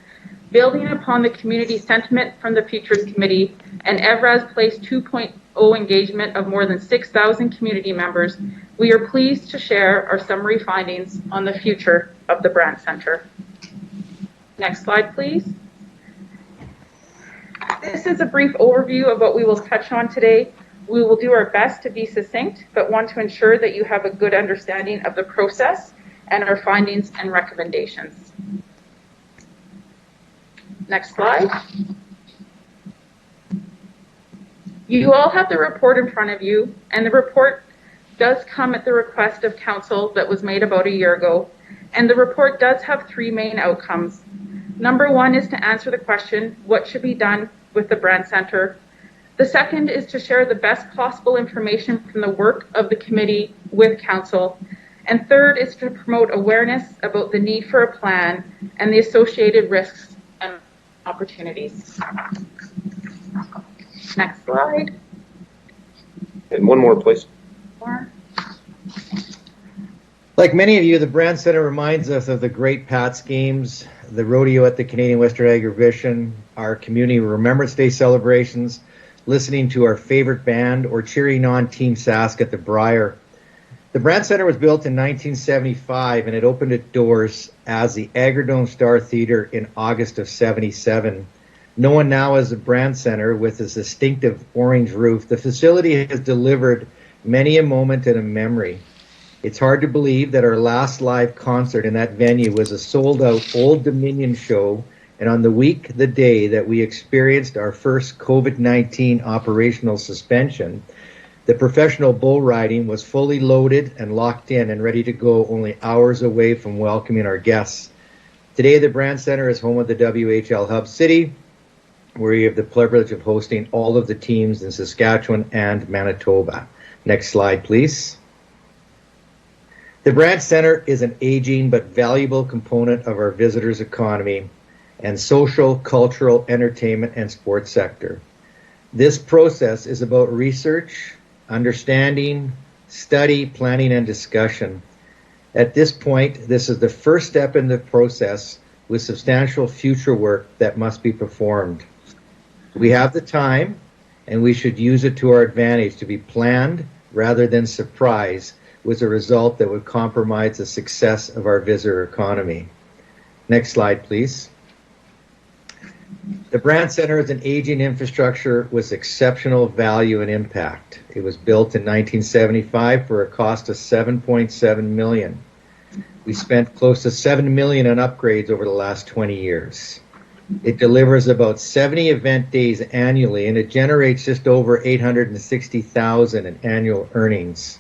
building upon the community sentiment from the Futures Committee and Evraz Place 2.0 engagement of more than 6,000 community members, we are pleased to share our summary findings on the future of the Brand Center. Next slide, please. This is a brief overview of what we will touch on today. We will do our best to be succinct, but want to ensure that you have a good understanding of the process and our findings and recommendations. Next slide. You all have the report in front of you, and the report does come at the request of Council that was made about a year ago, and the report does have 3 main outcomes. Number 1 is to answer the question, what should be done with the Brand Center? The second is to share the best possible information from the work of the committee with Council. And third is to promote awareness about the need for a plan and the associated risks and opportunities. Next slide. And one more, please. Like many of you, the Brand Center reminds us of the Great Pats games, the rodeo at the Canadian Western Agribition, our community Remembrance Day celebrations, listening to our favorite band, or cheering on Team Sask at the Briar. The Brandt Center was built in 1975 and it opened its doors as the Agrodome Star Theater in August of 77. Known now as the Brandt Center with its distinctive orange roof, the facility has delivered many a moment and a memory. It's hard to believe that our last live concert in that venue was a sold-out Old Dominion show, and on the day that we experienced our first COVID-19 operational suspension, the professional bull riding was fully loaded and locked in and ready to go only hours away from welcoming our guests. Today, the Brandt Center is home of the WHL Hub City, where you have the privilege of hosting all of the teams in Saskatchewan and Manitoba. Next slide, please. The Brandt Center is an aging but valuable component of our visitors' economy and social, cultural, entertainment, and sports sector. This process is about research, understanding, study, planning, and discussion. At this point, this is the first step in the process with substantial future work that must be performed. We have the time, and we should use it to our advantage to be planned rather than surprise with a result that would compromise the success of our visitor economy. Next slide, please. The Brandt Center is an aging infrastructure with exceptional value and impact. It was built in 1975 for a cost of $7.7 million. We spent close to $7 million on upgrades over the last 20 years. It delivers about 70 event days annually, and it generates just over $860,000 in annual earnings.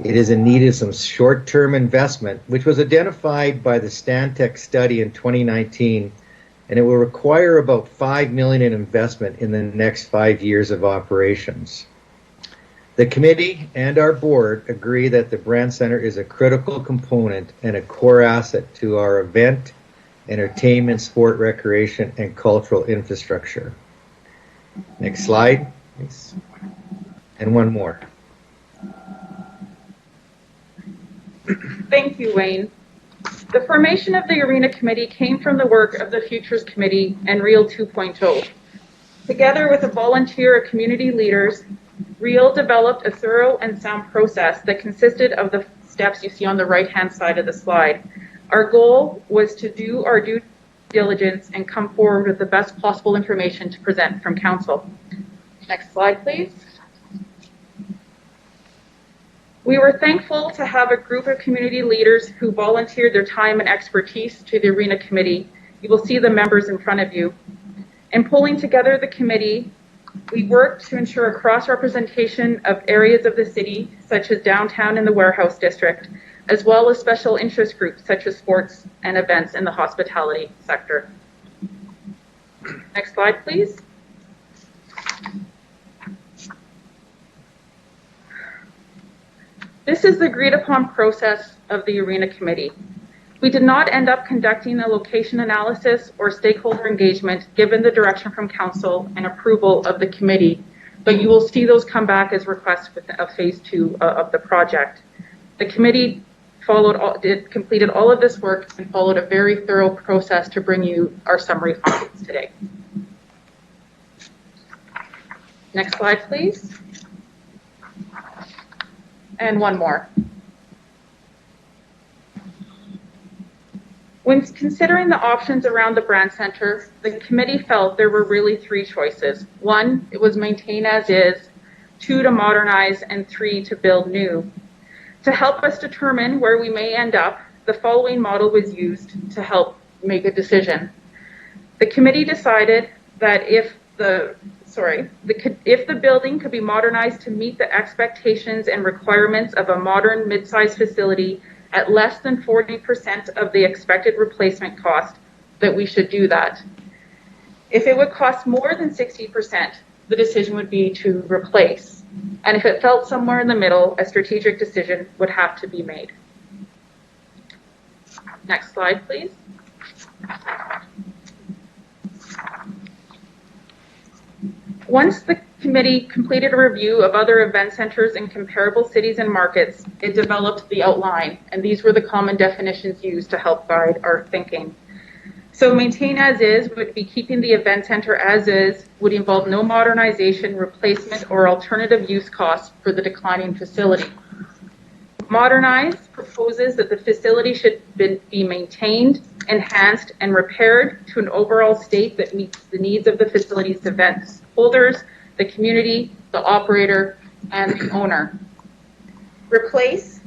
It is in need of some short-term investment, which was identified by the Stantec study in 2019, and it will require about $5 million in investment in the next 5 years of operations. The committee and our board agree that the Brandt Center is a critical component and a core asset to our event, entertainment, sport, recreation, and cultural infrastructure. Next slide, please. And one more. Thank you, Wayne. The formation of the Arena Committee came from the work of the Futures Committee and REAL 2.0. Together with a volunteer of community leaders, REAL developed a thorough and sound process that consisted of the steps you see on the right-hand side of the slide. Our goal was to do our due diligence and come forward with the best possible information to present from Council. Next slide, please. We were thankful to have a group of community leaders who volunteered their time and expertise to the Arena Committee. You will see the members in front of you. In pulling together the committee, we worked to ensure a cross-representation of areas of the city, such as downtown and the Warehouse District, as well as special interest groups such as sports and events in the hospitality sector. Next slide, please. This is the agreed upon process of the Arena Committee. We did not end up conducting a location analysis or stakeholder engagement given the direction from Council and approval of the committee, but you will see those come back as requests with phase 2 of the project. The committee completed all of this work and followed a very thorough process to bring you our summary findings today. Next slide, please. And one more. When considering the options around the Brandt Center, the committee felt there were really 3 choices. 1, it was maintain as is, 2, to modernize, and 3, to build new. To help us determine where we may end up, the following model was used to help make a decision. The committee decided that if the building could be modernized to meet the expectations and requirements of a modern mid-sized facility at less than 40% of the expected replacement cost, that we should do that. If it would cost more than 60%, the decision would be to replace. And if it fell somewhere in the middle, a strategic decision would have to be made. Next slide, please. Once the committee completed a review of other event centers in comparable cities and markets, it developed the outline, and these were the common definitions used to help guide our thinking. So maintain as is would be keeping the event center as is, would involve no modernization, replacement, or alternative use costs for the declining facility. Modernize proposes that the facility should be maintained, enhanced, and repaired to an overall state that meets the needs of the facility's event holders, the community, the operator, and the owner. Replace.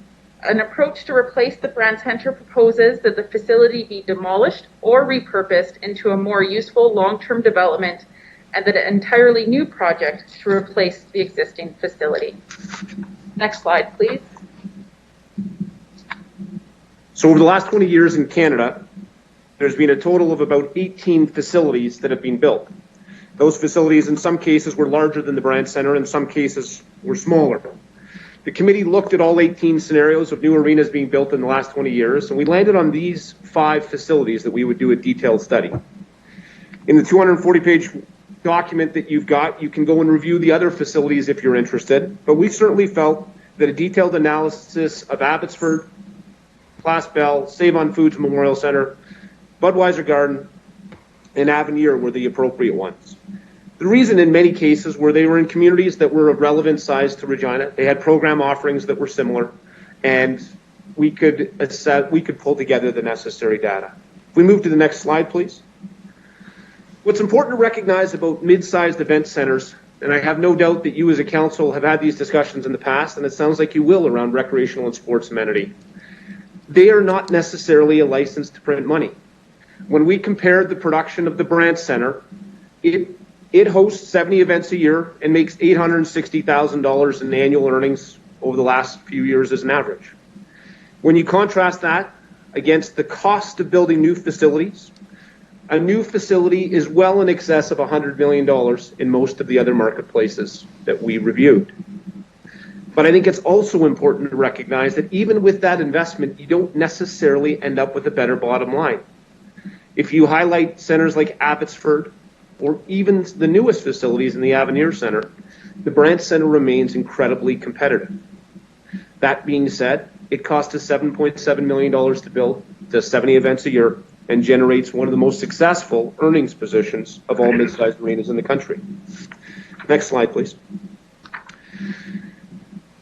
An approach to replace the Brand Center proposes that the facility be demolished or repurposed into a more useful long-term development, and that an entirely new project to replace the existing facility. Next slide, please. So over the last 20 years in Canada, there's been a total of about 18 facilities that have been built. Those facilities in some cases were larger than the Brand Center, in some cases were smaller. The committee looked at all 18 scenarios of new arenas being built in the last 20 years, and we landed on these 5 facilities that we would do a detailed study. In the 240-page document that you've got, you can go and review the other facilities if you're interested, but we certainly felt that a detailed analysis of Abbotsford, Place Bell, Save on Foods Memorial Centre, Budweiser Garden, and Avenir were the appropriate ones. The reason in many cases were they were in communities that were of relevant size to Regina. They had program offerings that were similar, and we could pull together the necessary data. If we move to the next slide, please. What's important to recognize about mid-sized event centers, and I have no doubt that you as a council have had these discussions in the past, and it sounds like you will around recreational and sports amenity. They are not necessarily a license to print money. When we compared the production of the Brand Center, it hosts 70 events a year and makes $860,000 in annual earnings over the last few years as an average. When you contrast that against the cost of building new facilities, a new facility is well in excess of $100 million in most of the other marketplaces that we reviewed. But I think it's also important to recognize that even with that investment, you don't necessarily end up with a better bottom line. If you highlight centers like Abbotsford, or even the newest facilities in the Avenir Center, the Brand Center remains incredibly competitive. That being said, it cost us $7.7 million to build, does 70 events a year, and generates one of the most successful earnings positions of all mid-sized arenas in the country. Next slide, please.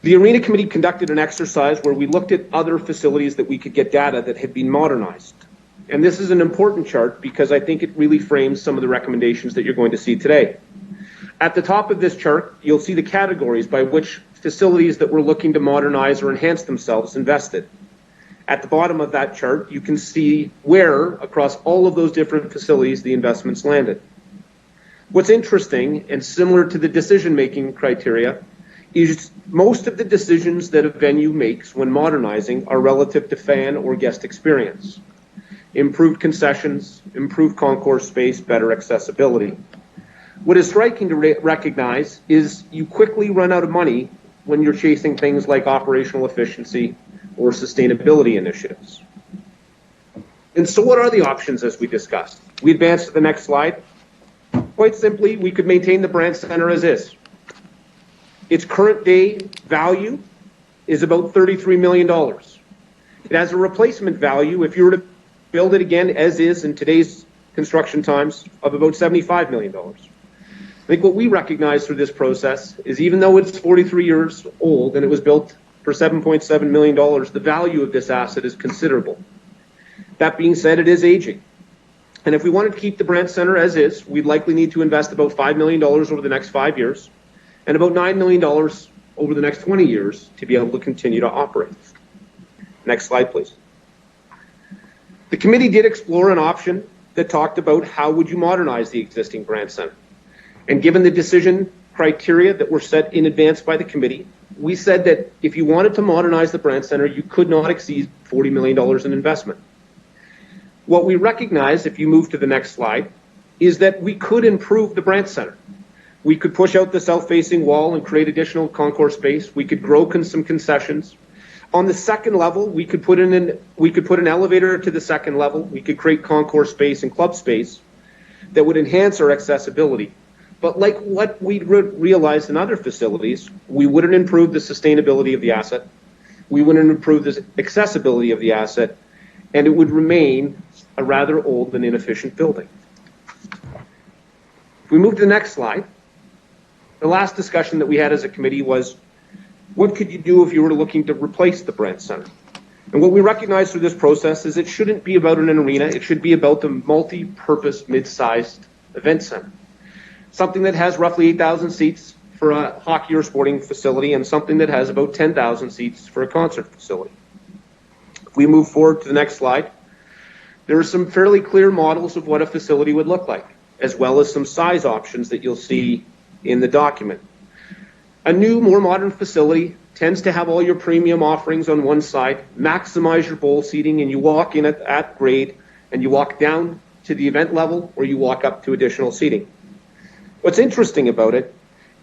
The Arena Committee conducted an exercise where we looked at other facilities that we could get data that had been modernized. And this is an important chart because I think it really frames some of the recommendations that you're going to see today. At the top of this chart, you'll see the categories by which facilities that were looking to modernize or enhance themselves invested. At the bottom of that chart, you can see where, across all of those different facilities, the investments landed. What's interesting, and similar to the decision-making criteria, is most of the decisions that a venue makes when modernizing are relative to fan or guest experience. Improved concessions, improved concourse space, better accessibility. What is striking to recognize is you quickly run out of money when you're chasing things like operational efficiency or sustainability initiatives. And so what are the options as we discussed? We advance to the next slide. Quite simply, we could maintain the Brand Center as is. Its current day value is about $33 million. It has a replacement value, if you were to build it again as is in today's construction times, of about $75 million. I think what we recognize through this process is even though it's 43 years old and it was built for $7.7 million, the value of this asset is considerable. That being said, it is aging. And if we wanted to keep the Brand Center as is, we'd likely need to invest about $5 million over the next 5 years and about $9 million over the next 20 years to be able to continue to operate. Next slide, please. The committee did explore an option that talked about how would you modernize the existing Brand Center. And given the decision criteria that were set in advance by the committee, we said that if you wanted to modernize the Brand Center, you could not exceed $40 million in investment. What we recognize, if you move to the next slide, is that we could improve the Brand Center. We could push out the south-facing wall and create additional concourse space. We could grow some concessions. On the second level, we could put an elevator to the second level. We could create concourse space and club space that would enhance our accessibility. But like what we realized in other facilities, we wouldn't improve the sustainability of the asset. We wouldn't improve the accessibility of the asset, and it would remain a rather old and inefficient building. If we move to the next slide, the last discussion that we had as a committee was, What could you do if you were looking to replace the Brandt Center? And what we recognize through this process is it shouldn't be about an arena, it should be about the multi-purpose mid-sized event center. Something that has roughly 8,000 seats for a hockey or sporting facility and something that has about 10,000 seats for a concert facility. If we move forward to the next slide, there are some fairly clear models of what a facility would look like, as well as some size options that you'll see in the document. A new, more modern facility tends to have all your premium offerings on one side, maximize your bowl seating, and you walk in at grade, and you walk down to the event level, or you walk up to additional seating. What's interesting about it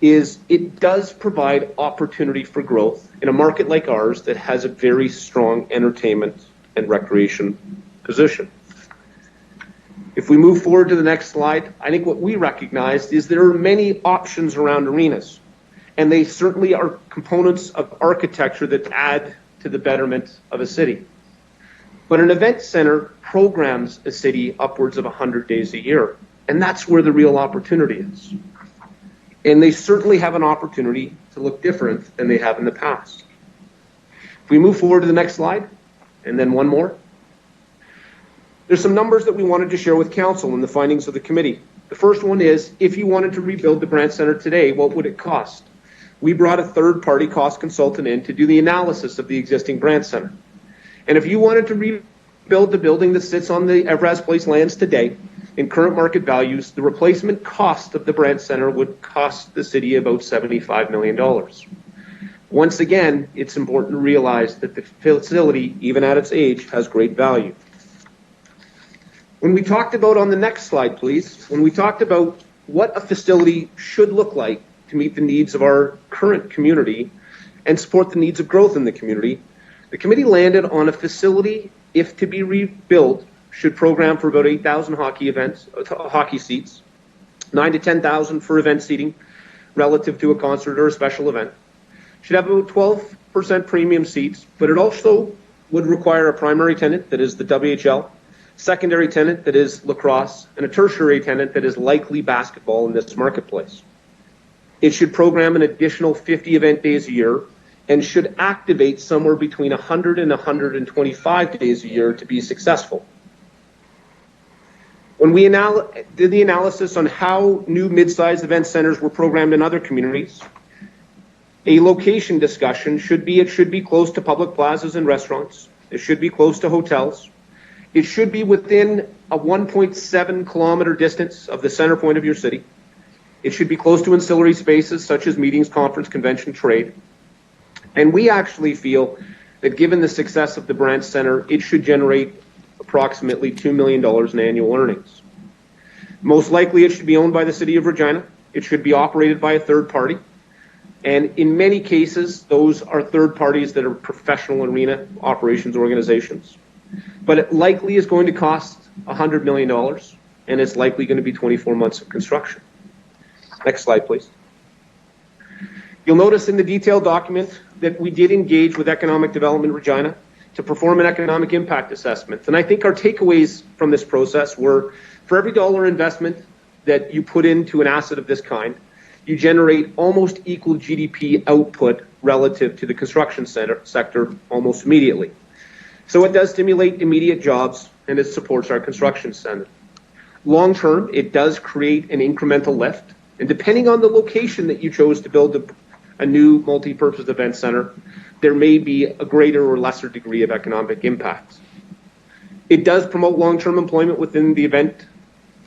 is it does provide opportunity for growth in a market like ours that has a very strong entertainment and recreation position. If we move forward to the next slide, I think what we recognized is there are many options around arenas, and they certainly are components of architecture that add to the betterment of a city. But an event center programs a city upwards of 100 days a year, and that's where the real opportunity is. And they certainly have an opportunity to look different than they have in the past. If we move forward to the next slide, and then one more. There's some numbers that we wanted to share with council and the findings of the committee. The first one is, if you wanted to rebuild the Brandt Center today, what would it cost? We brought a third-party cost consultant in to do the analysis of the existing Brandt Center. And if you wanted to rebuild the building that sits on the Evraz Place lands today, in current market values, the replacement cost of the Brandt Center would cost the city about $75 million. Once again, it's important to realize that the facility, even at its age, has great value. When we talked about, on the next slide, please, when we talked about what a facility should look like to meet the needs of our current community and support the needs of growth in the community, the committee landed on a facility, if to be rebuilt, should program for about 8,000 hockey seats, 9 to 10,000 for event seating relative to a concert or a special event. Should have about 12% premium seats, but it also would require a primary tenant, that is the WHL, secondary tenant, that is lacrosse, and a tertiary tenant, that is likely basketball in this marketplace. It should program an additional 50 event days a year and should activate somewhere between 100 and 125 days a year to be successful. When we did the analysis on how new mid-sized event centers were programmed in other communities, a location discussion should be, it should be close to public plazas and restaurants. It should be close to hotels. It should be within a 1.7 kilometer distance of the center point of your city. It should be close to ancillary spaces such as meetings, conference, convention, trade. And we actually feel that given the success of the Brandt Center, it should generate approximately $2 million in annual earnings. Most likely it should be owned by the City of Regina. It should be operated by a third party. And in many cases, those are third parties that are professional arena operations organizations. But it likely is going to cost $100 million, and it's likely going to be 24 months of construction. Next slide, please. You'll notice in the detailed document that we did engage with Economic Development Regina to perform an economic impact assessment. And I think our takeaways from this process were, for every dollar investment that you put into an asset of this kind, you generate almost equal GDP output relative to the construction sector almost immediately. So it does stimulate immediate jobs, and it supports our construction center. Long term, it does create an incremental lift, and depending on the location that you chose to build a new multi-purpose event center, there may be a greater or lesser degree of economic impact. It does promote long-term employment within the event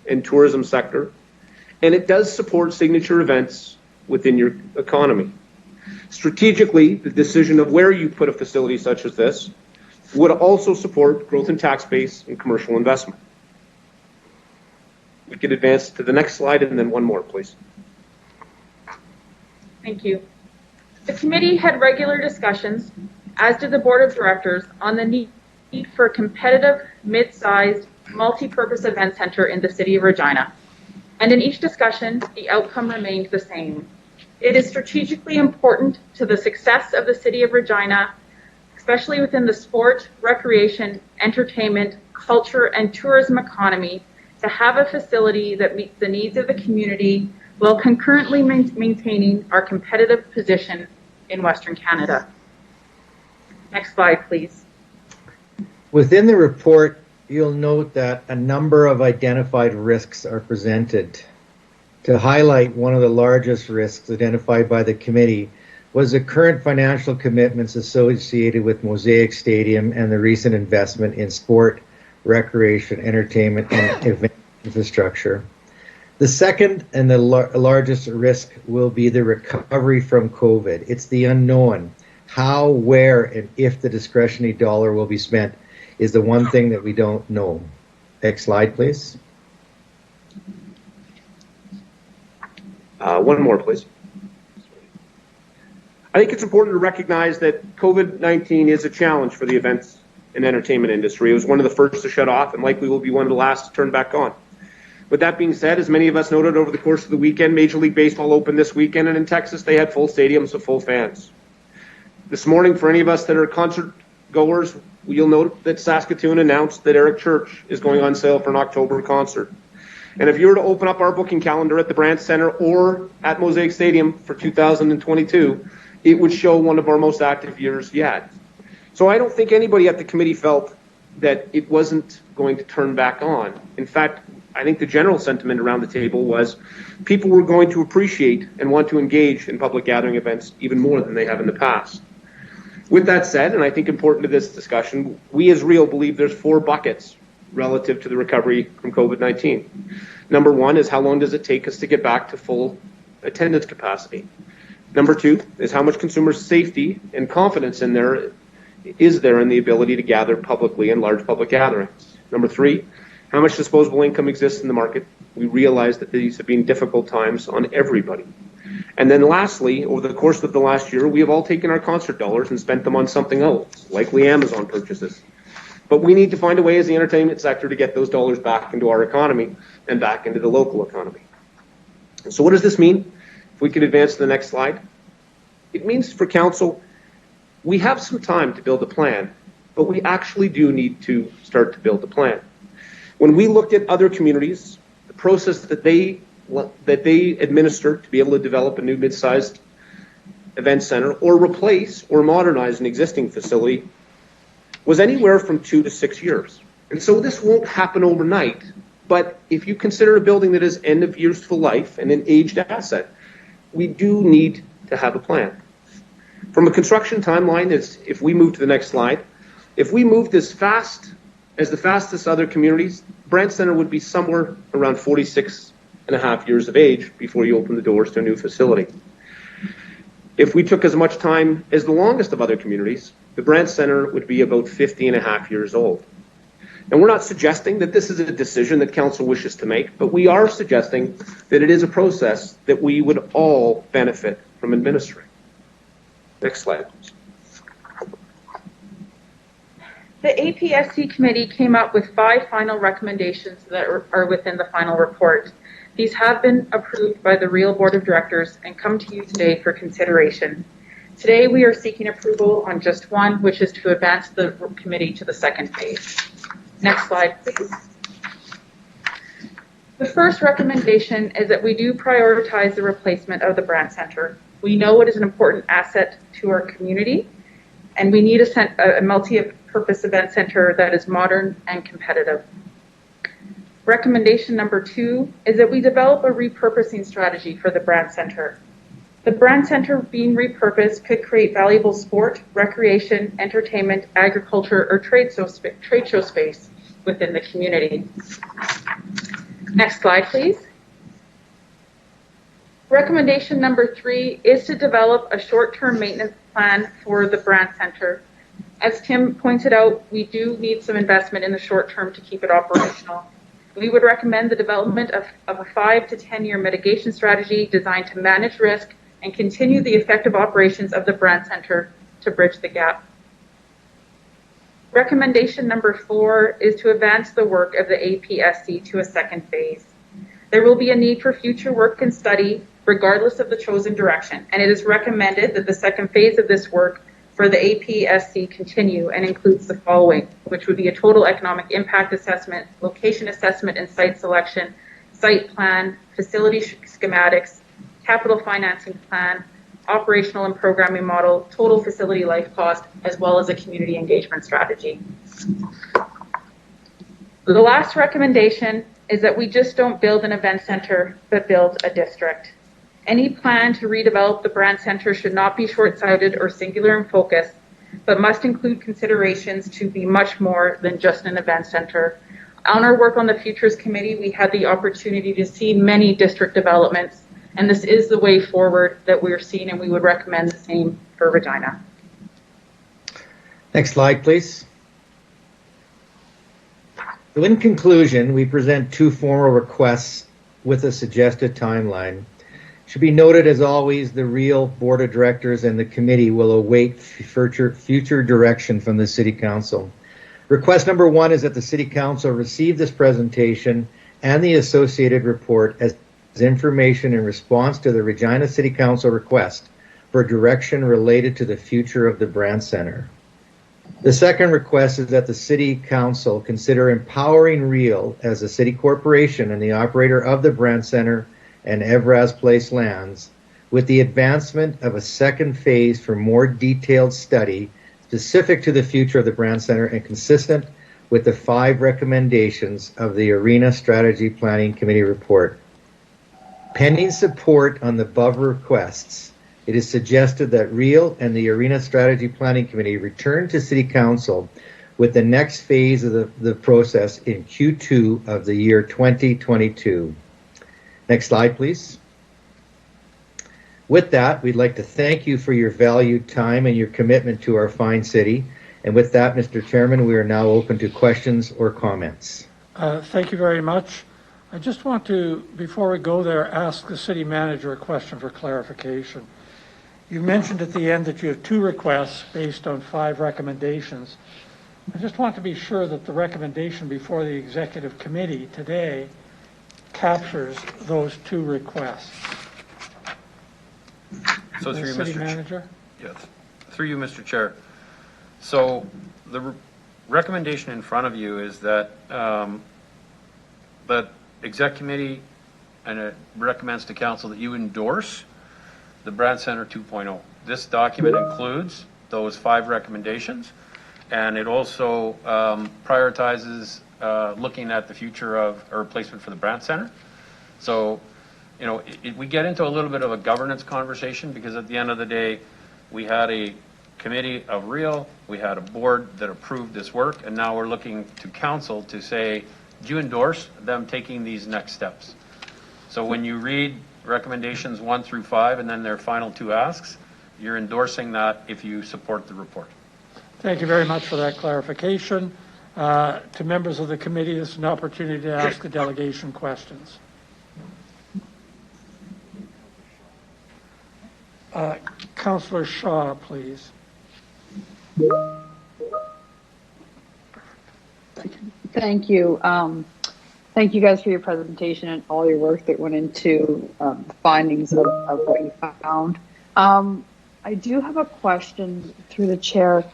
and tourism sector, and it does support signature events within your economy. Strategically, the decision of where you put a facility such as this would also support growth in tax base and commercial investment. We could advance to the next slide and then one more, please. Thank you. The committee had regular discussions, as did the board of directors, on the need for a competitive, mid-sized, multi-purpose event center in the city of Regina. And in each discussion, the outcome remained the same. It is strategically important to the success of the city of Regina, especially within the sport, recreation, entertainment, culture, and tourism economy, to have a facility that meets the needs of the community while concurrently maintaining our competitive position in Western Canada. Next slide, please. Within the report, you'll note that a number of identified risks are presented. To highlight one of the largest risks identified by the committee was the current financial commitments associated with Mosaic Stadium and the recent investment in sport, recreation, entertainment, and event infrastructure. The second and the largest risk will be the recovery from COVID. It's the unknown. How, where, and if the discretionary dollar will be spent is the one thing that we don't know. Next slide, please. One more, please. I think it's important to recognize that COVID-19 is a challenge for the events and entertainment industry. It was one of the first to shut off and likely will be one of the last to turn back on. With that being said, as many of us noted over the course of the weekend, Major League Baseball opened this weekend, and in Texas they had full stadiums with full fans. This morning, for any of us that are concert goers, you'll note that Saskatoon announced that Eric Church is going on sale for an October concert. And if you were to open up our booking calendar at the Brandt Center or at Mosaic Stadium for 2022, it would show one of our most active years yet. So I don't think anybody at the committee felt that it wasn't going to turn back on. In fact, I think the general sentiment around the table was people were going to appreciate and want to engage in public gathering events even more than they have in the past. With that said, and I think important to this discussion, we as REAL believe there's 4 buckets relative to the recovery from COVID-19. Number 1 is how long does it take us to get back to full attendance capacity? Number 2 is how much consumer safety and confidence is there in the ability to gather publicly in large public gatherings? Number 3, how much disposable income exists in the market? We realize that these have been difficult times on everybody. And then lastly, over the course of the last year, we have all taken our concert dollars and spent them on something else, likely Amazon purchases. But we need to find a way as the entertainment sector to get those dollars back into our economy and back into the local economy. So what does this mean? If we could advance to the next slide. It means for council, we have some time to build a plan, but we actually do need to start to build a plan. When we looked at other communities, the process that they administer to be able to develop a new mid-sized event center or replace or modernize an existing facility was anywhere from 2 to 6 years. And so this won't happen overnight, but if you consider a building that is end of useful life and an aged asset, we do need to have a plan. From a construction timeline, if we move to the next slide, if we moved as fast as the fastest other communities, Brandt Center would be somewhere around 46 and a half years of age before you open the doors to a new facility. If we took as much time as the longest of other communities, the Brandt Center would be about 50 and a half years old. And we're not suggesting that this is a decision that council wishes to make, but we are suggesting that it is a process that we would all benefit from administering. Next slide, please. The APSC committee came up with 5 final recommendations that are within the final report. These have been approved by the REAL Board of Directors and come to you today for consideration. Today we are seeking approval on just one, which is to advance the committee to the second phase. Next slide, please. The first recommendation is that we do prioritize the replacement of the Brandt Center. We know it is an important asset to our community, and we need a multi-purpose event center that is modern and competitive. Recommendation number 2 is that we develop a repurposing strategy for the Brandt Center. The Brandt Center being repurposed could create valuable sport, recreation, entertainment, agriculture, or trade show space within the community. Next slide, please. Recommendation number 3 is to develop a short-term maintenance plan for the Brandt Center. As Tim pointed out, we do need some investment in the short term to keep it operational. We would recommend the development of a 5 to 10 year mitigation strategy designed to manage risk and continue the effective operations of the Brandt Center to bridge the gap. Recommendation number 4 is to advance the work of the APSC to a second phase. There will be a need for future work and study regardless of the chosen direction, and it is recommended that the second phase of this work for the APSC continue and includes the following, which would be a total economic impact assessment, location assessment and site selection, site plan, facility schematics, capital financing plan, operational and programming model, total facility life cost, as well as a community engagement strategy. The last recommendation is that we just don't build an event center, but build a district. Any plan to redevelop the Brand Center should not be short-sighted or singular in focus, but must include considerations to be much more than just an event center. On our work on the Futures Committee, we had the opportunity to see many district developments, and this is the way forward that we're seeing, and we would recommend the same for Regina. Next slide, please. So in conclusion, we present two formal requests with a suggested timeline. It should be noted, as always, the real board of directors and the committee will await future direction from the City Council. Request number one is that the City Council receive this presentation and the associated report as information in response to the Regina City Council request for direction related to the future of the Brand Center. The second request is that the City Council consider empowering Real as a city corporation and the operator of the Brand Center and Evraz Place lands with the advancement of a second phase for more detailed study specific to the future of the Brand Center and consistent with the 5 recommendations of the Arena Strategy Planning Committee report. Pending support on the above requests, it is suggested that Real and the Arena Strategy Planning Committee return to City Council with the next phase of the process in Q2 of the year 2022. Next slide, please. With that, we'd like to thank you for your valued time and your commitment to our fine city. And with that, Mr. Chairman, we are now open to questions or comments. Thank you very much. I just want to, before we go there, ask the city manager a question for clarification. You mentioned at the end that you have 2 requests based on 5 recommendations. I just want to be sure that the recommendation before the executive committee today captures those 2 requests. So through you, City Mr. Manager? Yes, through you, Mr. Chair. So the recommendation in front of you is that the exec committee and it recommends to council that you endorse the Brand Center 2.0. This document includes those 5 recommendations, and it also prioritizes looking at the future of a replacement for the Brand Center. So, you know, we get into a little bit of a governance conversation because at the end of the day, we had a committee of Real, we had a board that approved this work, and now we're looking to council to say, do you endorse them taking these next steps? So when you read recommendations 1 through 5 and then their final 2 asks, you're endorsing that if you support the report. Thank you very much for that clarification. To members of the committee, this is an opportunity to ask the delegation questions. Councillor Shaw, please. Thank you. Thank you guys for your presentation and all your work that went into the findings of what you found. I do have a question through the chair.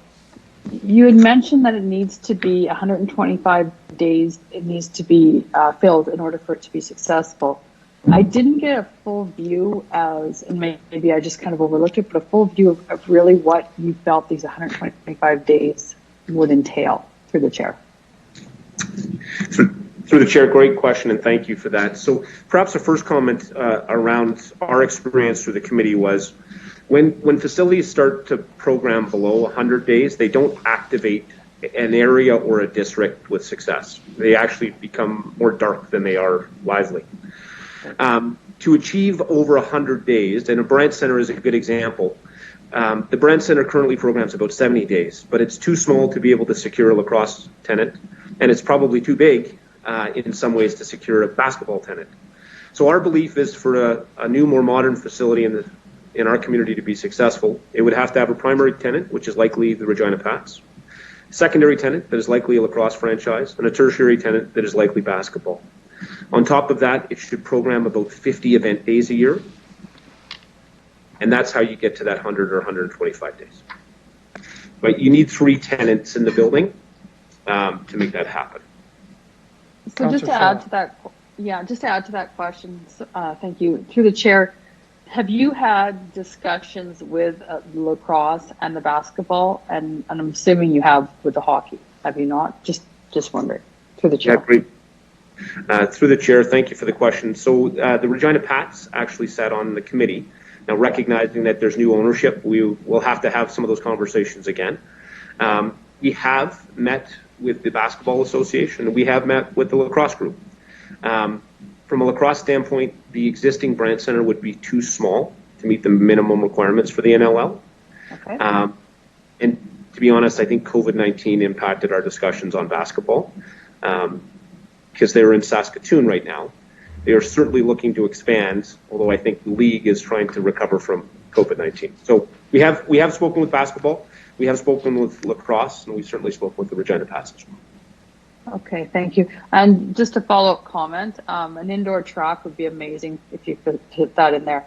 You had mentioned that it needs to be 125 days, it needs to be filled in order for it to be successful. I didn't get a full view as, and maybe I just kind of overlooked it, but a full view of really what you felt these 125 days would entail through the chair. Through the chair, great question, and thank you for that. So perhaps the first comment around our experience through the committee was when facilities start to program below 100 days, they don't activate an area or a district with success. They actually become more dark than they are lively. To achieve over 100 days, and a Brand Center is a good example, the Brand Center currently programs about 70 days, but it's too small to be able to secure a lacrosse tenant, and it's probably too big in some ways to secure a basketball tenant. So our belief is for a new, more modern facility in our community to be successful, it would have to have a primary tenant, which is likely the Regina Pats, secondary tenant that is likely a lacrosse franchise, and a tertiary tenant that is likely basketball. On top of that, it should program about 50 event days a year, and that's how you get to that 100 or 125 days. But you need 3 tenants in the building to make that happen. So just to add to that, just to add to that question, thank you. Through the chair, Have you had discussions with lacrosse and the basketball? And I'm assuming you have with the hockey. Have you not? Just wondering. Through the chair. Yeah, great. Through the chair, thank you for the question. So the Regina Pats actually sat on the committee. Now, recognizing that there's new ownership, we will have to have some of those conversations again. We have met with the Basketball Association, and we have met with the lacrosse group. From a lacrosse standpoint, the existing brand center would be too small to meet the minimum requirements for the NLL. Okay. And to be honest, I think COVID-19 impacted our discussions on basketball because they're in Saskatoon right now. They are certainly looking to expand, although I think the league is trying to recover from COVID-19. So we have spoken with basketball, we have spoken with lacrosse, and we certainly spoke with the Regina Pats as well. Okay, thank you. And just a follow-up comment, an indoor track would be amazing if you could put that in there.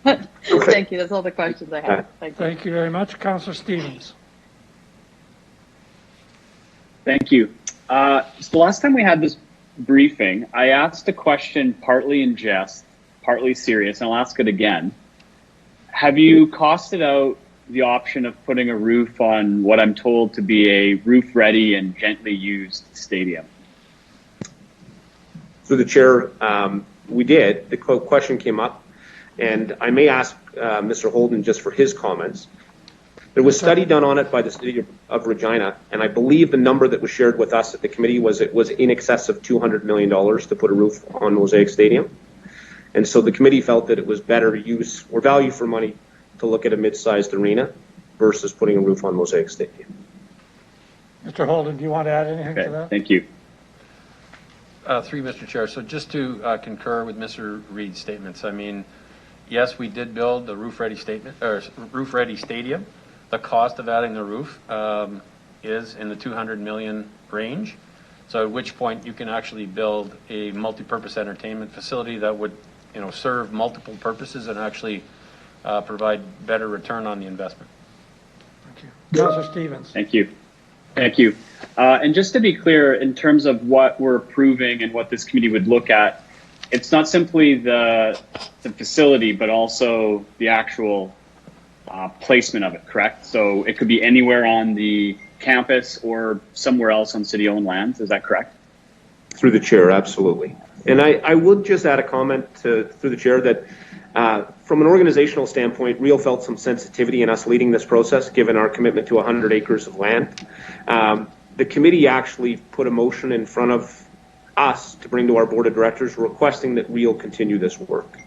Thank you. That's all the questions I have. Thank you very much. Councillor Stevens. Thank you. So the last time we had this briefing, I asked a question partly in jest, partly serious, and I'll ask it again. Have you costed out the option of putting a roof on what I'm told to be a roof-ready and gently used stadium? Through the chair, we did. The question came up, and I may ask Mr. Holden just for his comments. There was a study done on it by the city of Regina, and I believe the number that was shared with us at the committee was it was in excess of $200 million to put a roof on Mosaic Stadium. And so the committee felt that it was better use or value for money to look at a mid-sized arena versus putting a roof on Mosaic Stadium. Mr. Holden, do you want to add anything to that? Thank you. Through you, Mr. Chair. So just to concur with Mr. Reid's statements, I mean, yes, we did build the roof-ready stadium. The cost of adding the roof is in the $200 million range. So at which point you can actually build a multi-purpose entertainment facility that would, serve multiple purposes and actually provide better return on the investment. Thank you. Councillor Stevens. Thank you. Thank you. And just to be clear, in terms of what we're approving and what this committee would look at, it's not simply the facility, but also the actual placement of it, correct? So it could be anywhere on the campus or somewhere else on city-owned lands. Is that correct? Through the chair, absolutely. And I would just add a comment through the chair that from an organizational standpoint, Real felt some sensitivity in us leading this process, given our commitment to 100 acres of land. The committee actually put a motion in front of us to bring to our board of directors requesting that Real continue this work.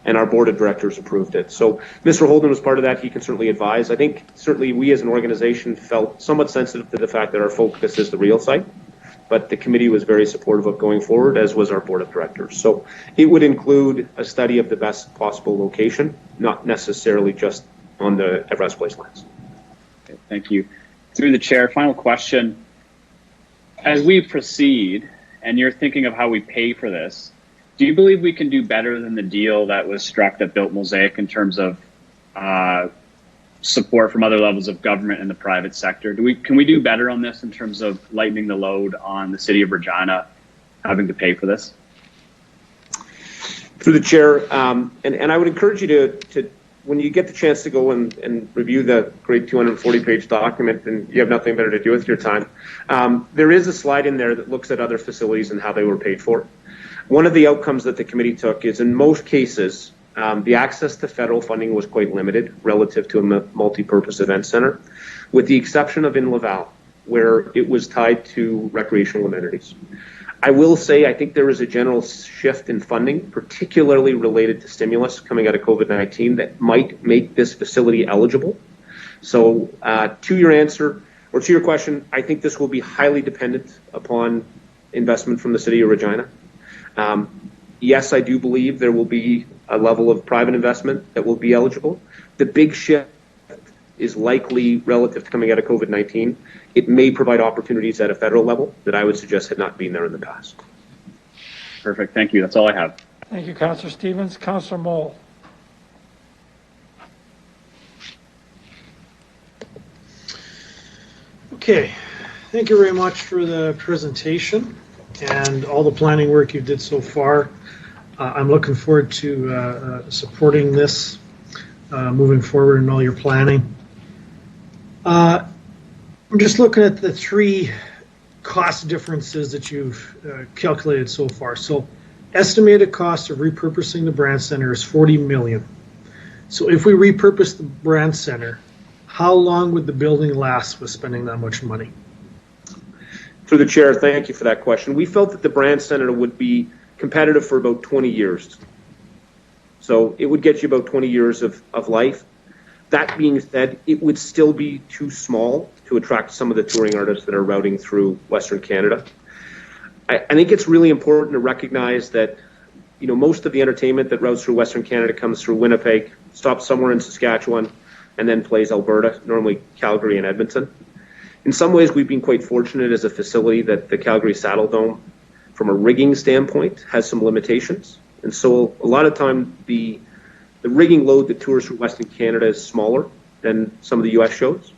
And our board of directors approved it. So Mr. Holden was part of that. He can certainly advise. I think certainly we as an organization felt somewhat sensitive to the fact that our focus is the Real site. But the committee was very supportive of going forward, as was our board of directors. So it would include a study of the best possible location, not necessarily just on the Everest Place lands. Okay, thank you. Through the chair, final question. As we proceed, and you're thinking of how we pay for this, do you believe we can do better than the deal that was struck that built Mosaic in terms of support from other levels of government and the private sector? Can we do better on this in terms of lightening the load on the city of Regina having to pay for this? Through the chair, and I would encourage you to when you get the chance to go and review the great 240-page document and you have nothing better to do with your time, there is a slide in there that looks at other facilities and how they were paid for. One of the outcomes that the committee took is in most cases, the access to federal funding was quite limited relative to a multi-purpose event center, with the exception of in Laval, where it was tied to recreational amenities. I will say I think there is a general shift in funding, particularly related to stimulus coming out of COVID-19, that might make this facility eligible. So to your answer, or to your question, I think this will be highly dependent upon investment from the city of Regina. Yes, I do believe there will be a level of private investment that will be eligible. The big shift is likely relative to coming out of COVID-19. It may provide opportunities at a federal level that I would suggest had not been there in the past. Perfect. Thank you. That's all I have. Thank you, Councillor Stevens. Councillor Moll. Okay. Thank you very much for the presentation and all the planning work you did so far. I'm looking forward to supporting this moving forward in all your planning. I'm just looking at the three cost differences that you've calculated so far. So estimated cost of repurposing the Brand Center is $40 million. So if we repurpose the Brand Center, how long would the building last with spending that much money? Through the chair, thank you for that question. We felt that the Brand Center would be competitive for about 20 years. So it would get you about 20 years of life. That being said, it would still be too small to attract some of the touring artists that are routing through Western Canada. I think it's really important to recognize that, you know, most of the entertainment that routes through Western Canada comes through Winnipeg, stops somewhere in Saskatchewan, and then plays Alberta, normally Calgary and Edmonton. In some ways, we've been quite fortunate as a facility that the Calgary Saddle Dome, from a rigging standpoint, has some limitations. And so a lot of time, the rigging load that tours through Western Canada is smaller than some of the U.S. shows.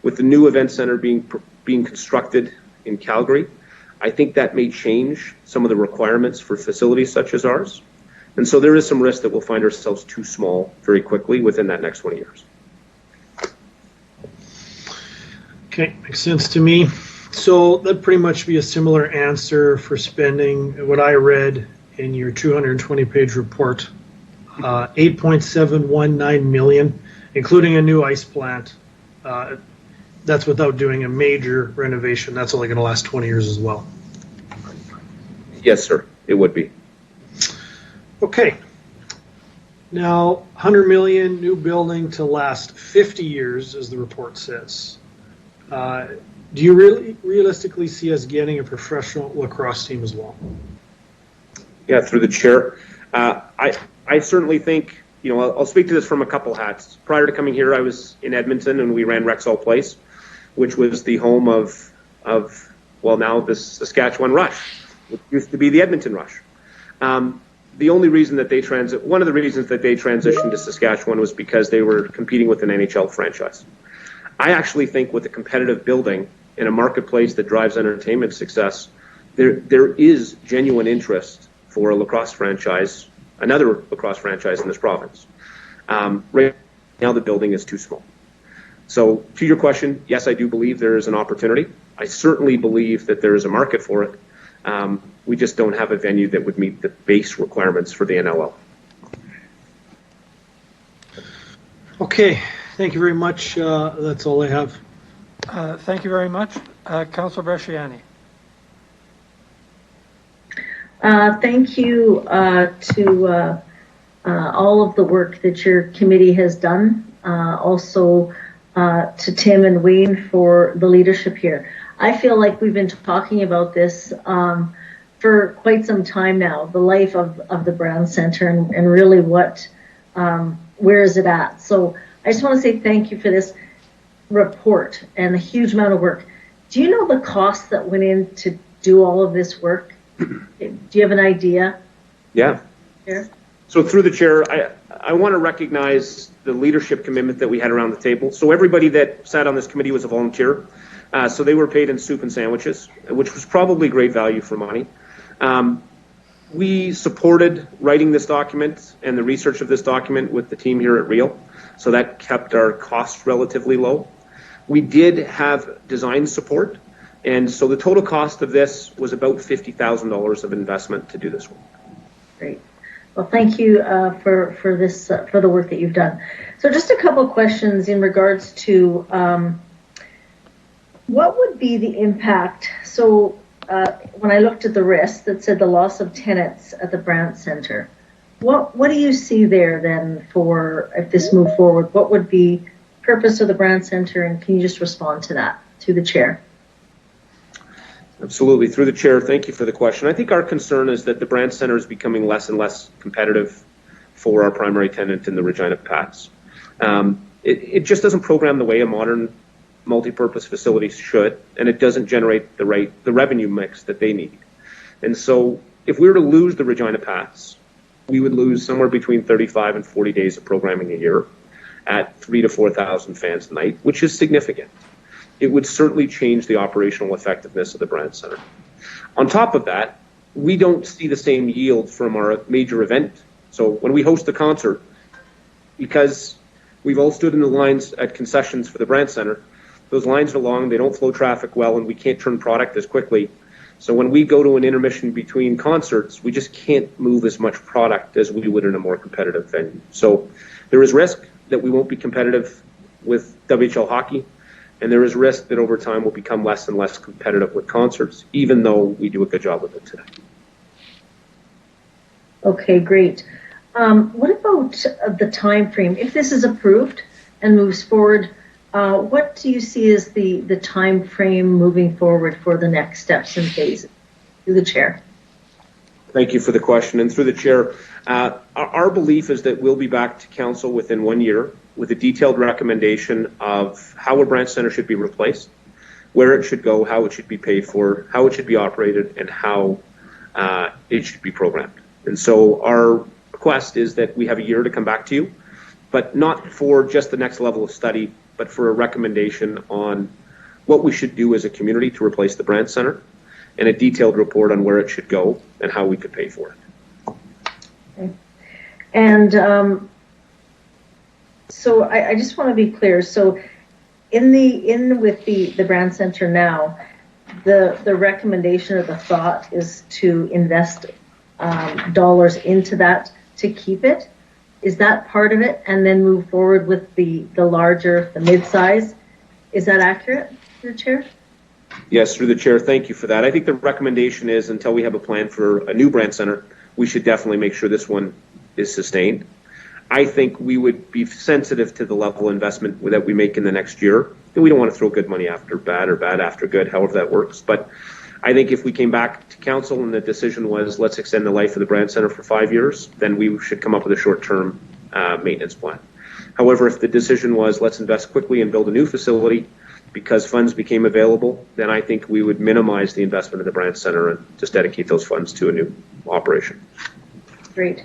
With the new event center being constructed in Calgary, I think that may change some of the requirements for facilities such as ours. And so there is some risk that we'll find ourselves too small very quickly within that next 20 years. Okay, makes sense to me. So that'd pretty much be a similar answer for spending what I read in your 220-page report. $8.719 million, including a new ice plant. That's without doing a major renovation. That's only going to last 20 years as well. Yes, sir, it would be. Okay. Now, $100 million new building to last 50 years, as the report says. Do you really realistically see us getting a professional lacrosse team as well? Yeah, through the chair. I certainly think, you know, I'll speak to this from a couple hats. Prior to coming here, I was in Edmonton and we ran Rexall Place, which was the home of well, now the Saskatchewan Rush, which used to be the Edmonton Rush. The only reason that one of the reasons that they transitioned to Saskatchewan was because they were competing with an NHL franchise. I actually think with a competitive building in a marketplace that drives entertainment success, there is genuine interest for a lacrosse franchise, another lacrosse franchise in this province. Right now, the building is too small. So to your question, yes, I do believe there is an opportunity. I certainly believe that there is a market for it. We just don't have a venue that would meet the base requirements for the NLL. Okay, thank you very much. That's all I have. Thank you very much. Councilor Bresciani. Thank you to all of the work that your committee has done. Also to Tim and Wayne for the leadership here. I feel like we've been talking about this for quite some time now, the life of the Brand Center and really what, where is it at? So I just want to say thank you for this report and a huge amount of work. Do you know the cost that went in to do all of this work? Do you have an idea? Yeah. Here? So through the chair, I want to recognize the leadership commitment that we had around the table. So everybody that sat on this committee was a volunteer. So they were paid in soup and sandwiches, which was probably great value for money. We supported writing this document and the research of this document with the team here at Real. So that kept our costs relatively low. We did have design support. And so the total cost of this was about $50,000 of investment to do this work. Great. Well, thank you for this for the work that you've done. So just a couple of questions in regards to what would be the impact. So when I looked at the risk that said the loss of tenants at the Brand Center, what do you see there then for if this moved forward? What would be purpose of the Brand Center, and can you just respond to that to the chair? Absolutely. Through the chair, thank you for the question. I think our concern is that the Brand Center is becoming less and less competitive for our primary tenant in the Regina Pats. It just doesn't program the way a modern multi-purpose facility should, and it doesn't generate the revenue mix that they need. And so if we were to lose the Regina Pats, we would lose somewhere between 35 and 40 days of programming a year at 3,000 to 4,000 fans a night, which is significant. It would certainly change the operational effectiveness of the Brand Center. On top of that, we don't see the same yield from our major event. So when we host a concert, because we've all stood in the lines at concessions for the Brandt Center, those lines are long, they don't flow traffic well, and we can't turn product as quickly. So when we go to an intermission between concerts, we just can't move as much product as we would in a more competitive venue. So there is risk that we won't be competitive with WHL hockey, and there is risk that over time we'll become less and less competitive with concerts, even though we do a good job with it today. Okay, great. What about the time frame? If this is approved and moves forward, what do you see as the time frame moving forward for the next steps and phases? Through the chair. Thank you for the question. And through the chair, our belief is that we'll be back to council within 1 year with a detailed recommendation of how a Brandt Center should be replaced, where it should go, how it should be paid for, how it should be operated, and how it should be programmed. And so our request is that we have a year to come back to you, but not for just the next level of study, but for a recommendation on what we should do as a community to replace the Brandt Center, and a detailed report on where it should go and how we could pay for it. Okay. And so I just want to be clear. So with the Brandt Center now, the recommendation or the thought is to invest dollars into that to keep it. Is that part of it? And then move forward with the larger, the mid-size. Is that accurate, through the chair? Yes, through the chair. Thank you for that. I think the recommendation is until we have a plan for a new Brandt Center, we should definitely make sure this one is sustained. I think we would be sensitive to the level of investment that we make in the next year. And we don't want to throw good money after bad or bad after good, however that works. But I think if we came back to council and the decision was let's extend the life of the Brandt Center for 5 years, then we should come up with a short-term maintenance plan. However, if the decision was let's invest quickly and build a new facility because funds became available, then I think we would minimize the investment in the Brandt Center and just dedicate those funds to a new operation. Great.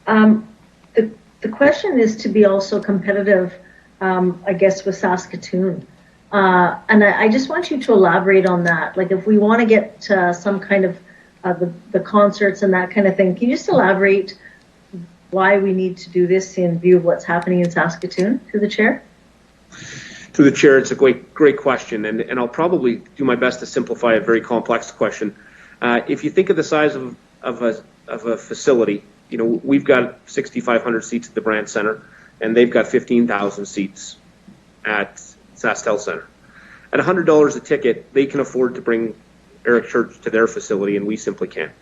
The question is to be also competitive, I guess, with Saskatoon. And I just want you to elaborate on that. Like if we want to get some kind of the concerts and that kind of thing, can you just elaborate why we need to do this in view of what's happening in Saskatoon? Through the chair. Through the chair, it's a great question, and I'll probably do my best to simplify a very complex question. If you think of the size of a facility, you know, we've got 6,500 seats at the Brandt Center, and they've got 15,000 seats at SaskTel Center. At $100 a ticket, they can afford to bring Eric Church to their facility, and we simply can't.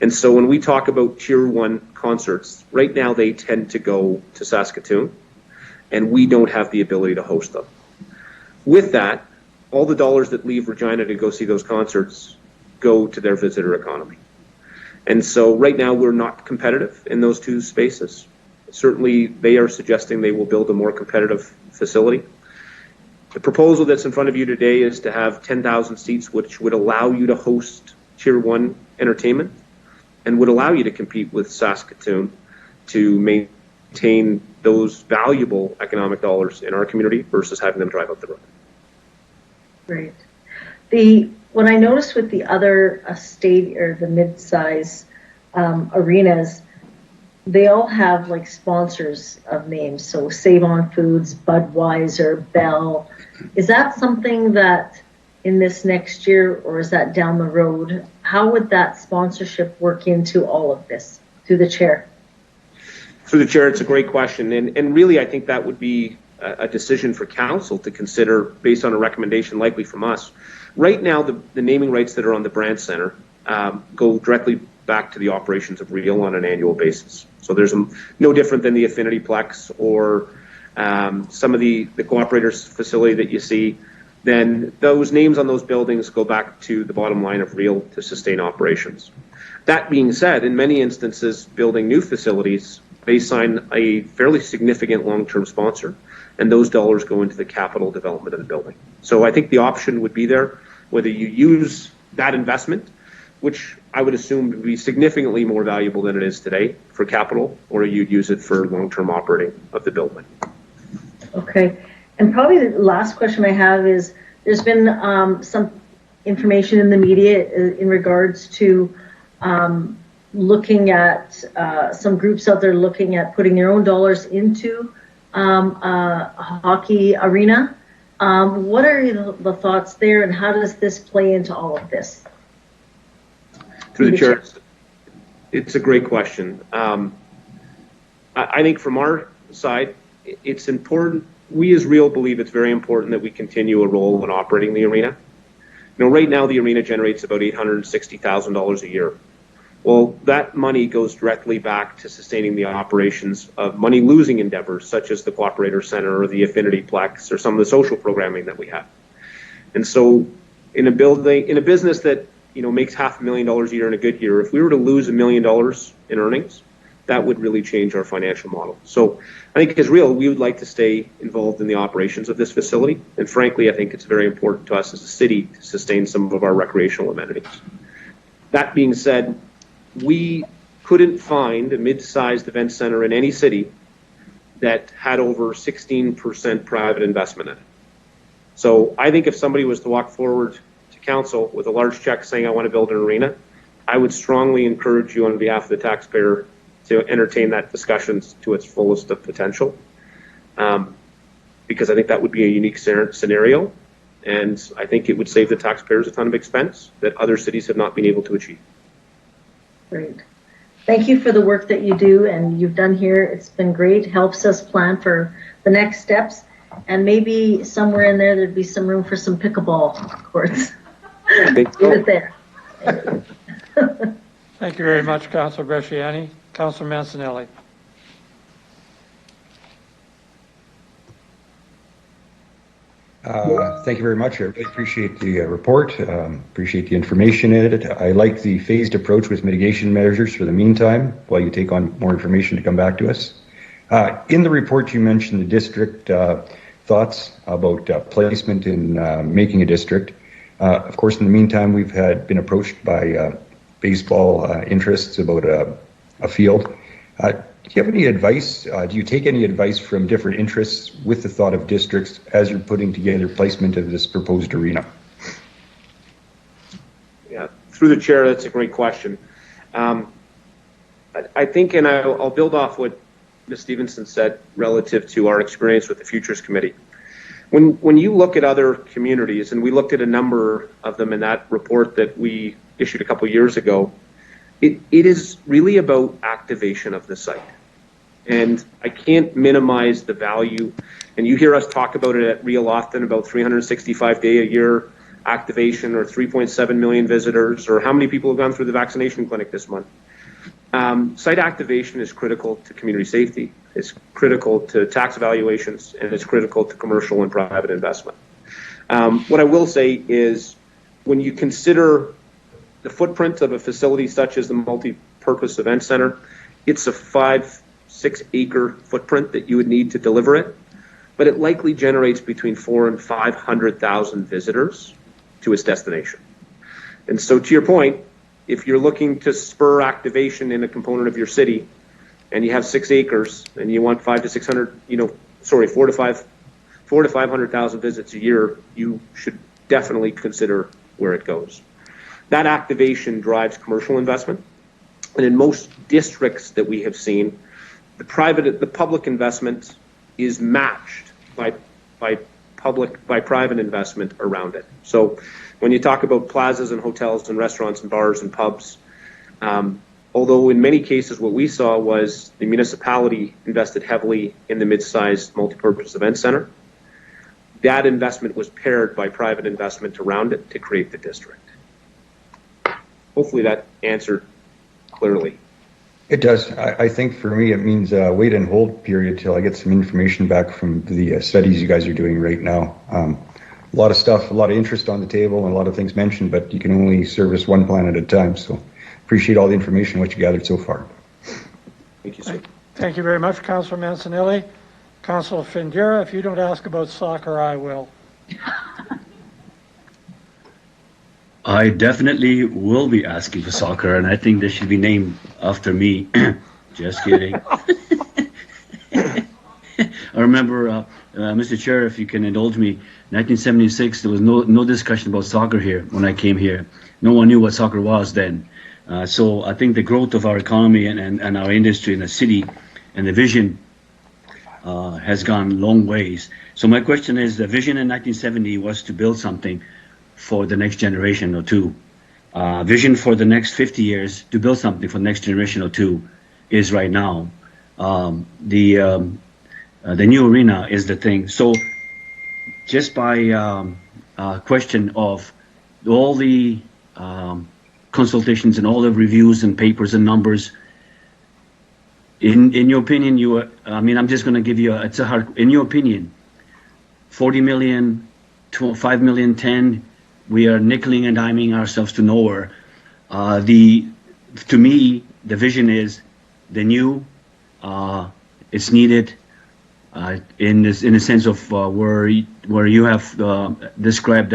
And so when we talk about Tier 1 concerts, right now they tend to go to Saskatoon, and we don't have the ability to host them. With that, all the dollars that leave Regina to go see those concerts go to their visitor economy. And so right now we're not competitive in those two spaces. Certainly they are suggesting they will build a more competitive facility. The proposal that's in front of you today is to have 10,000 seats, which would allow you to host Tier 1 entertainment and would allow you to compete with Saskatoon to maintain those valuable economic dollars in our community versus having them drive up the road. Great. What I noticed with the other state or the mid-size arenas, they all have like sponsors of names. So Save On Foods, Budweiser, Bell. Is that something that in this next year, or is that down the road? How would that sponsorship work into all of this? Through the chair. Through the chair, it's a great question. And really, I think that would be a decision for council to consider based on a recommendation likely from us. Right now, the naming rights that are on the Brandt Center go directly back to the operations of Real on an annual basis. So there's no different than the Affinity Plex or some of the Cooperators facility that you see. Then those names on those buildings go back to the bottom line of Real to sustain operations. That being said, in many instances, building new facilities, they sign a fairly significant long-term sponsor, and those dollars go into the capital development of the building. So I think the option would be there, whether you use that investment, which I would assume would be significantly more valuable than it is today for capital, or you'd use it for long-term operating of the building. Okay. And probably the last question I have is, there's been some information in the media in regards to looking at some groups out there looking at putting their own dollars into a hockey arena. What are the thoughts there, and how does this play into all of this? Through the chair, it's a great question. I think from our side, it's important. We as Real believe it's very important that we continue a role in operating the arena. Right now the arena generates about $860,000 a year. Well, that money goes directly back to sustaining the operations of money-losing endeavors, such as the Cooperator Center or the Affinity Plex or some of the social programming that we have. And so, in a business that makes $500,000 a year in a good year, if we were to lose $1 million in earnings, that would really change our financial model. So, I think as Real, we would like to stay involved in the operations of this facility, and frankly, I think it's very important to us as a city to sustain some of our recreational amenities. That being said, we couldn't find a mid-sized event center in any city that had over 16% private investment in it. So I think if somebody was to walk forward to council with a large check saying, I want to build an arena, I would strongly encourage you on behalf of the taxpayer to entertain that discussion to its fullest of potential. Because I think that would be a unique scenario, and I think it would save the taxpayers a ton of expense that other cities have not been able to achieve. Great. Thank you for the work that you do and you've done here. It's been great. Helps us plan for the next steps. And maybe somewhere in there'd be some room for some pickleball courts. Leave it there. Thank you very much, Councillor Bresciani. Councillor Mancinelli. Thank you very much. I really appreciate the report, appreciate the information in it. I like the phased approach with mitigation measures for the meantime while you take on more information to come back to us. In the report, you mentioned the district thoughts about placement in making a district. Of course, in the meantime, we've been approached by baseball interests about a field. Do you have any advice? Do you take any advice from different interests with the thought of districts as you're putting together placement of this proposed arena? Yeah, through the chair, that's a great question. I think, and I'll build off what Ms. Stevenson said relative to our experience with the Futures Committee. When you look at other communities, and we looked at a number of them in that report that we issued a couple years ago, it is really about activation of the site. And I can't minimize the value, and you hear us talk about it at Real often, about 365-day-a-year activation or 3.7 million visitors, or how many people have gone through the vaccination clinic this month. Site activation is critical to community safety, it's critical to tax evaluations, and it's critical to commercial and private investment. What I will say is, when you consider the footprint of a facility such as the multi-purpose event center, it's a 5-6 acre footprint that you would need to deliver it, but it likely generates between 400,000 and 500,000 visitors to its destination. And so, to your point, if you're looking to spur activation in a component of your city, and you have 6 acres, and you want 400,000 to 500,000 visits a year, you should definitely consider where it goes. That activation drives commercial investment, and in most districts that we have seen, the public investment is matched by private investment around it. So when you talk about plazas and hotels and restaurants and bars and pubs, although in many cases what we saw was the municipality invested heavily in the mid-sized multipurpose event center, that investment was paired by private investment around it to create the district. Hopefully that answered clearly. It does. I think for me it means a wait and hold period till I get some information back from the studies you guys are doing right now. A lot of stuff, a lot of interest on the table, and a lot of things mentioned, but you can only service one plan at a time. So appreciate all the information, what you gathered so far. Thank you, sir. Thank you very much, Councillor Mancinelli. Councillor Findera, if you don't ask about soccer, I will. I definitely will be asking for soccer, and I think they should be named after me. Just kidding. I remember, Mr. Chair, if you can indulge me, 1976, there was no discussion about soccer here when I came here. No one knew what soccer was then. So I think the growth of our economy and our industry in the city and the vision has gone long ways. So my question is, the vision in 1970 was to build something for the next generation or two. Vision for the next 50 years to build something for the next generation or two is right now. The new arena is the thing. So just by question of all the consultations and all the reviews and papers and numbers, in your opinion, I'm just going to give you it's a hard, in your opinion, 40 million, 5 million, 10, we are nickeling and diming ourselves to nowhere. To me, the vision is the new, it's needed, in the sense of where you have described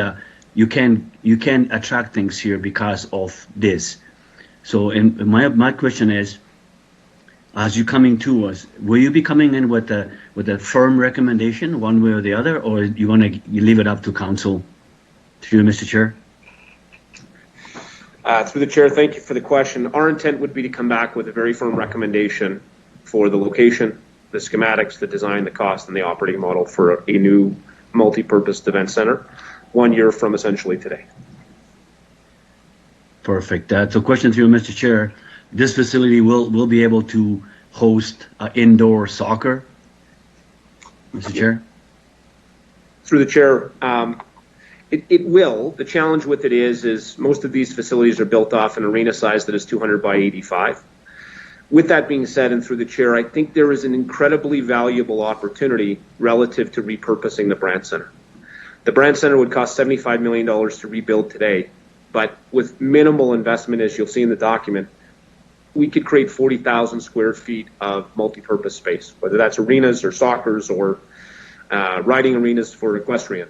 you can attract things here because of this. So, my question is, as you coming to us, will you be coming in with a firm recommendation, one way or the other, or you leave it up to council? To you, Mr. Chair. Through the chair, thank you for the question. Our intent would be to come back with a very firm recommendation for the location, the schematics, the design, the cost, and the operating model for a new multi-purpose event center 1 year from essentially today. Perfect. So question to you, Mr. Chair. This facility will be able to host indoor soccer, Mr. Chair? Through the chair, it will. The challenge with it is most of these facilities are built off an arena size that is 200 by 85. With that being said, and through the chair, I think there is an incredibly valuable opportunity relative to repurposing the Brand Center. The Brand Center would cost $75 million to rebuild today, but with minimal investment, as you'll see in the document, we could create 40,000 square feet of multi-purpose space, whether that's arenas or soccers or riding arenas for equestrian.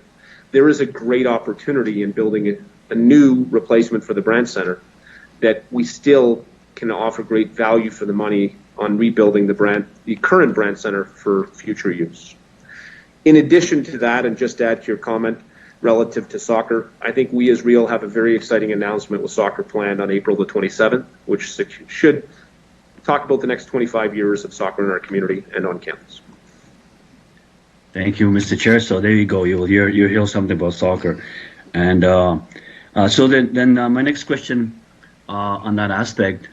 There is a great opportunity in building a new replacement for the Brand Center that we still can offer great value for the money on rebuilding the current Brand Center for future use. In addition to that, and just to add to your comment relative to soccer, I think we as Real have a very exciting announcement with soccer planned on April the 27th, which should talk about the next 25 years of soccer in our community and on campus. Thank you, Mr. Chair. So there you go. You'll hear something about soccer, and so then my next question on that aspect.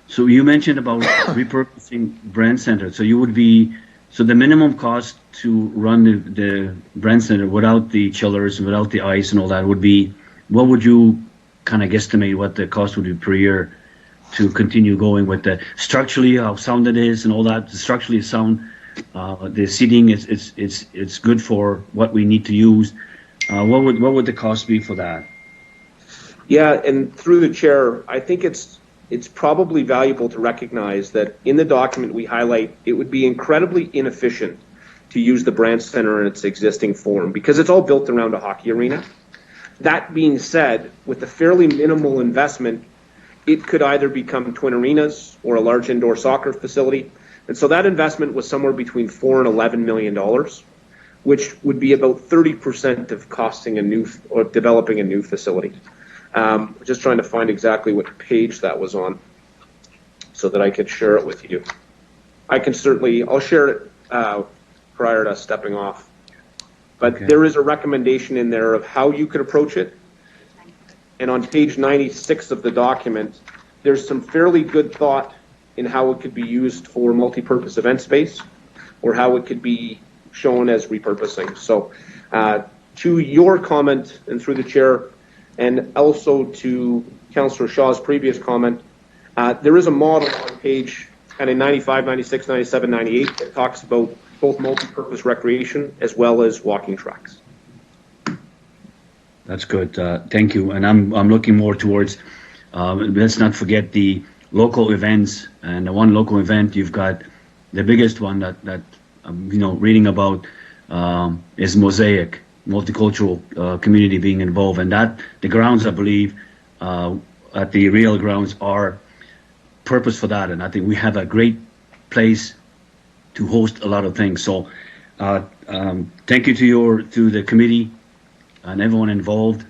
So you mentioned about repurposing Brand Center. So the minimum cost to run the Brand Center without the chillers, without the ice and all that would be, what would you kind of guesstimate what the cost would be per year to continue going with the structurally how sound it is and all that? Structurally sound. The seating it's good for what we need to use. What would the cost be for that? Yeah, and through the chair, I think it's probably valuable to recognize that in the document we highlight it would be incredibly inefficient to use the Brand Center in its existing form because it's all built around a hockey arena. That being said, with a fairly minimal investment, it could either become twin arenas or a large indoor soccer facility. And so that investment was somewhere between $4 and $11 million, which would be about 30% of costing developing a new facility. Just trying to find exactly what page that was on so that I could share it with you. I'll share it prior to stepping off. But okay. There is a recommendation in there of how you could approach it. And on page 96 of the document, there's some fairly good thought in how it could be used for multi-purpose event space or how it could be shown as repurposing. So to your comment and through the chair, and also to Councillor Shaw's previous comment, there is a model on page kind of 95, 96, 97, 98 that talks about both multi-purpose recreation as well as walking tracks. That's good. Thank you. And I'm looking more towards, let's not forget the local events. And the one local event you've got, the biggest one that reading about is Mosaic. Multicultural community being involved, and that the grounds I believe at the Real grounds are purpose for that, and I think we have a great place to host a lot of things. So thank you to the committee and everyone involved.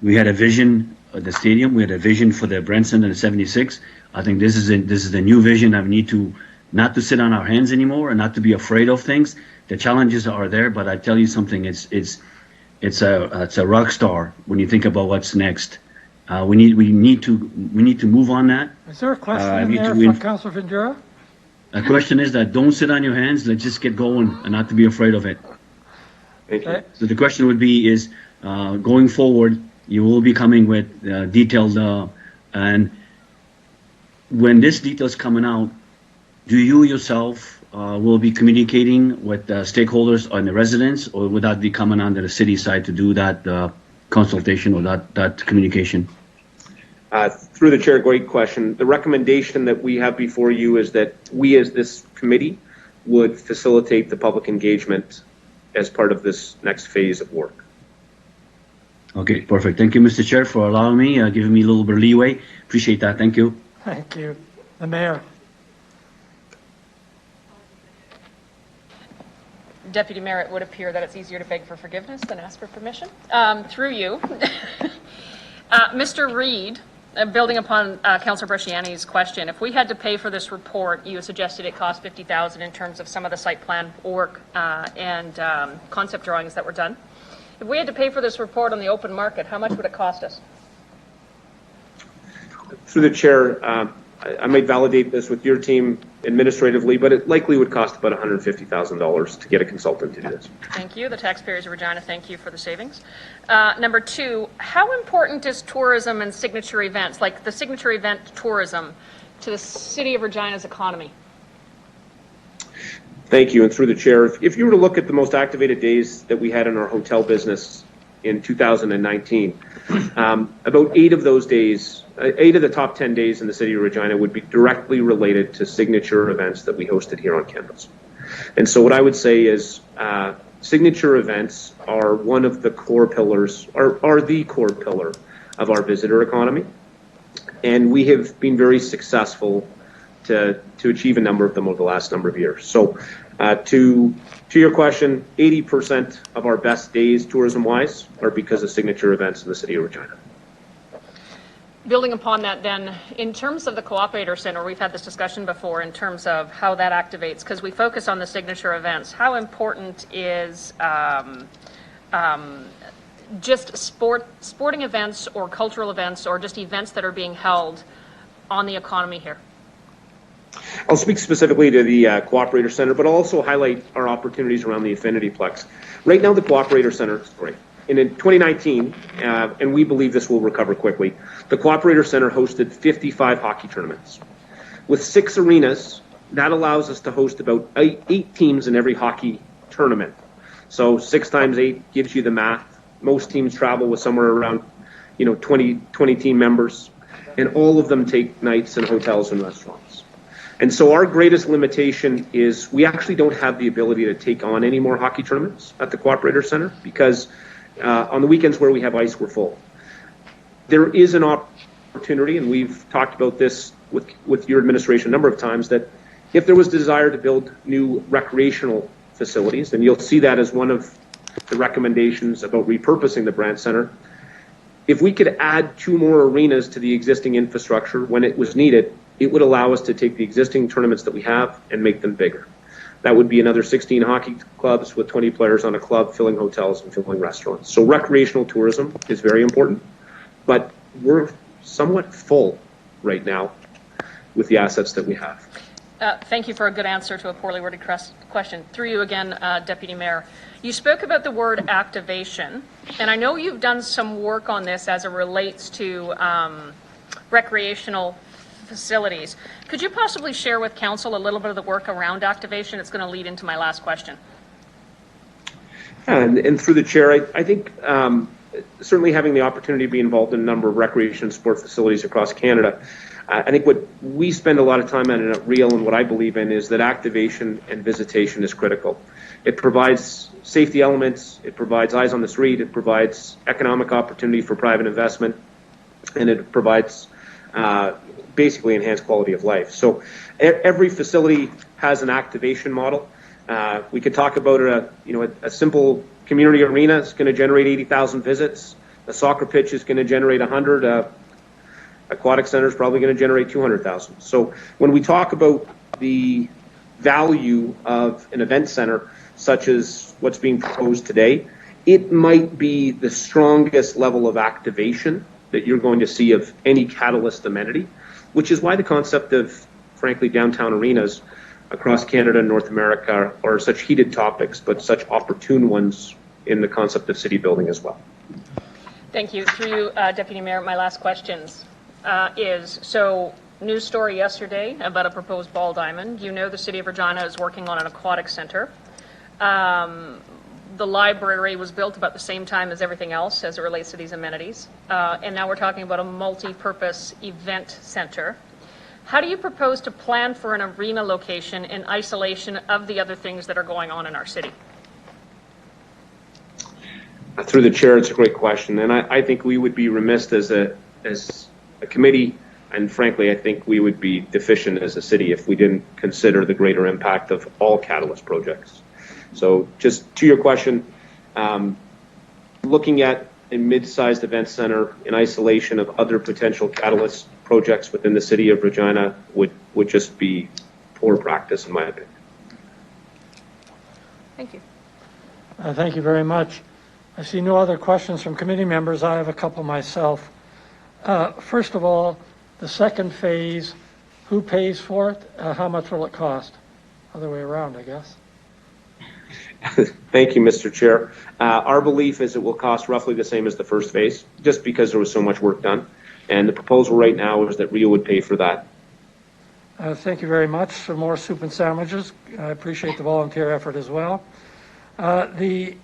We had a vision the stadium. We had a vision for the Brent Center in '76. I think this is a new vision that we need to not to sit on our hands anymore and not to be afraid of things. The challenges are there, but I tell you something, it's a rock star when you think about what's next. We need to move on that. Is there a question in there from Councillor Ventura? The question is that don't sit on your hands. Let's just get going and not to be afraid of it. Thank you. So the question would be is going forward, you will be coming with detailed and when this detail is coming out, do you yourself will be communicating with stakeholders on the residents, or would that be coming on the city side to do that consultation or that communication? Through the chair, great question. The recommendation that we have before you is that we as this committee would facilitate the public engagement as part of this next phase of work. Okay, perfect. Thank you, Mr. Chair, for allowing me, giving me a little bit of leeway. Appreciate that. Thank you. Thank you. The Mayor. Deputy Mayor, it would appear that it's easier to beg for forgiveness than ask for permission. Through you, Mr. Reid, building upon Councillor Bresciani's question, if we had to pay for this report, you suggested it cost $50,000 in terms of some of the site plan work and concept drawings that were done. If we had to pay for this report on the open market, how much would it cost us? Through the chair, I might validate this with your team administratively, but it likely would cost about $150,000 to get a consultant to do this. Thank you. The taxpayers of Regina, thank you for the savings. Number two, how important is tourism and signature events, like the signature event tourism, to the City of Regina's economy? Thank you. And through the chair, if you were to look at the most activated days that we had in our hotel business in 2019, about 8 of those days, 8 of the top 10 days in the City of Regina would be directly related to signature events that we hosted here on campus. And so what I would say is signature events are one of the core pillars, are the core pillar of our visitor economy. And we have been very successful to achieve a number of them over the last number of years. So to your question, 80% of our best days tourism-wise are because of signature events in the City of Regina. Building upon that then, in terms of the Cooperator Center, we've had this discussion before in terms of how that activates, because we focus on the signature events. How important is just sporting events or cultural events or just events that are being held on the economy here? I'll speak specifically to the Cooperator Center, but I'll also highlight our opportunities around the Affinity Plex. Right now, the Cooperator Center is great. And in 2019, and we believe this will recover quickly, the Cooperator Center hosted 55 hockey tournaments. With 6 arenas, that allows us to host about 8 teams in every hockey tournament. So 6 times 8 gives you the math. Most teams travel with somewhere around 20 team members, and all of them take nights in hotels and restaurants. And so our greatest limitation is we actually don't have the ability to take on any more hockey tournaments at the Cooperator Center because on the weekends where we have ice, we're full. There is an opportunity, and we've talked about this with your administration a number of times, that if there was desire to build new recreational facilities, and you'll see that as one of the recommendations about repurposing the Brand Center, if we could add 2 more arenas to the existing infrastructure when it was needed, it would allow us to take the existing tournaments that we have and make them bigger. That would be another 16 hockey clubs with 20 players on a club, filling hotels and filling restaurants. So recreational tourism is very important, but we're somewhat full right now with the assets that we have. Thank you for a good answer to a poorly worded question. Through you again, Deputy Mayor. You spoke about the word activation, and I know you've done some work on this as it relates to recreational facilities. Could you possibly share with Council a little bit of the work around activation? It's going to lead into my last question. And through the chair, I think certainly having the opportunity to be involved in a number of recreation and sport facilities across Canada, I think what we spend a lot of time on at REAL and what I believe in is that activation and visitation is critical. It provides safety elements, it provides eyes on the street, it provides economic opportunity for private investment, and it provides basically enhanced quality of life. So every facility has an activation model. We could talk about a simple community arena is going to generate 80,000 visits. A soccer pitch is going to generate 100. Aquatic center is probably going to generate 200,000. So when we talk about the value of an event center, such as what's being proposed today, it might be the strongest level of activation that you're going to see of any catalyst amenity, which is why the concept of, frankly, downtown arenas across Canada and North America are such heated topics, but such opportune ones in the concept of city building as well. Thank you. Through you, Deputy Mayor, my last questions so news story yesterday about a proposed ball diamond. You know the City of Regina is working on an aquatic center. The library was built about the same time as everything else as it relates to these amenities. And now we're talking about a multi-purpose event center. How do you propose to plan for an arena location in isolation of the other things that are going on in our city? Through the chair, it's a great question, and I think we would be remiss as a committee, and frankly, I think we would be deficient as a city if we didn't consider the greater impact of all catalyst projects. So just to your question, looking at a mid-sized event center in isolation of other potential catalyst projects within the City of Regina would just be poor practice, in my opinion. Thank you. Thank you very much. I see no other questions from committee members. I have a couple myself. First of all, the second phase, who pays for it? How much will it cost? Other way around, I guess. Thank you, Mr. Chair. Our belief is it will cost roughly the same as the first phase, just because there was so much work done. And the proposal right now is that Rio would pay for that. Thank you very much. For more soup and sandwiches, I appreciate the volunteer effort as well. The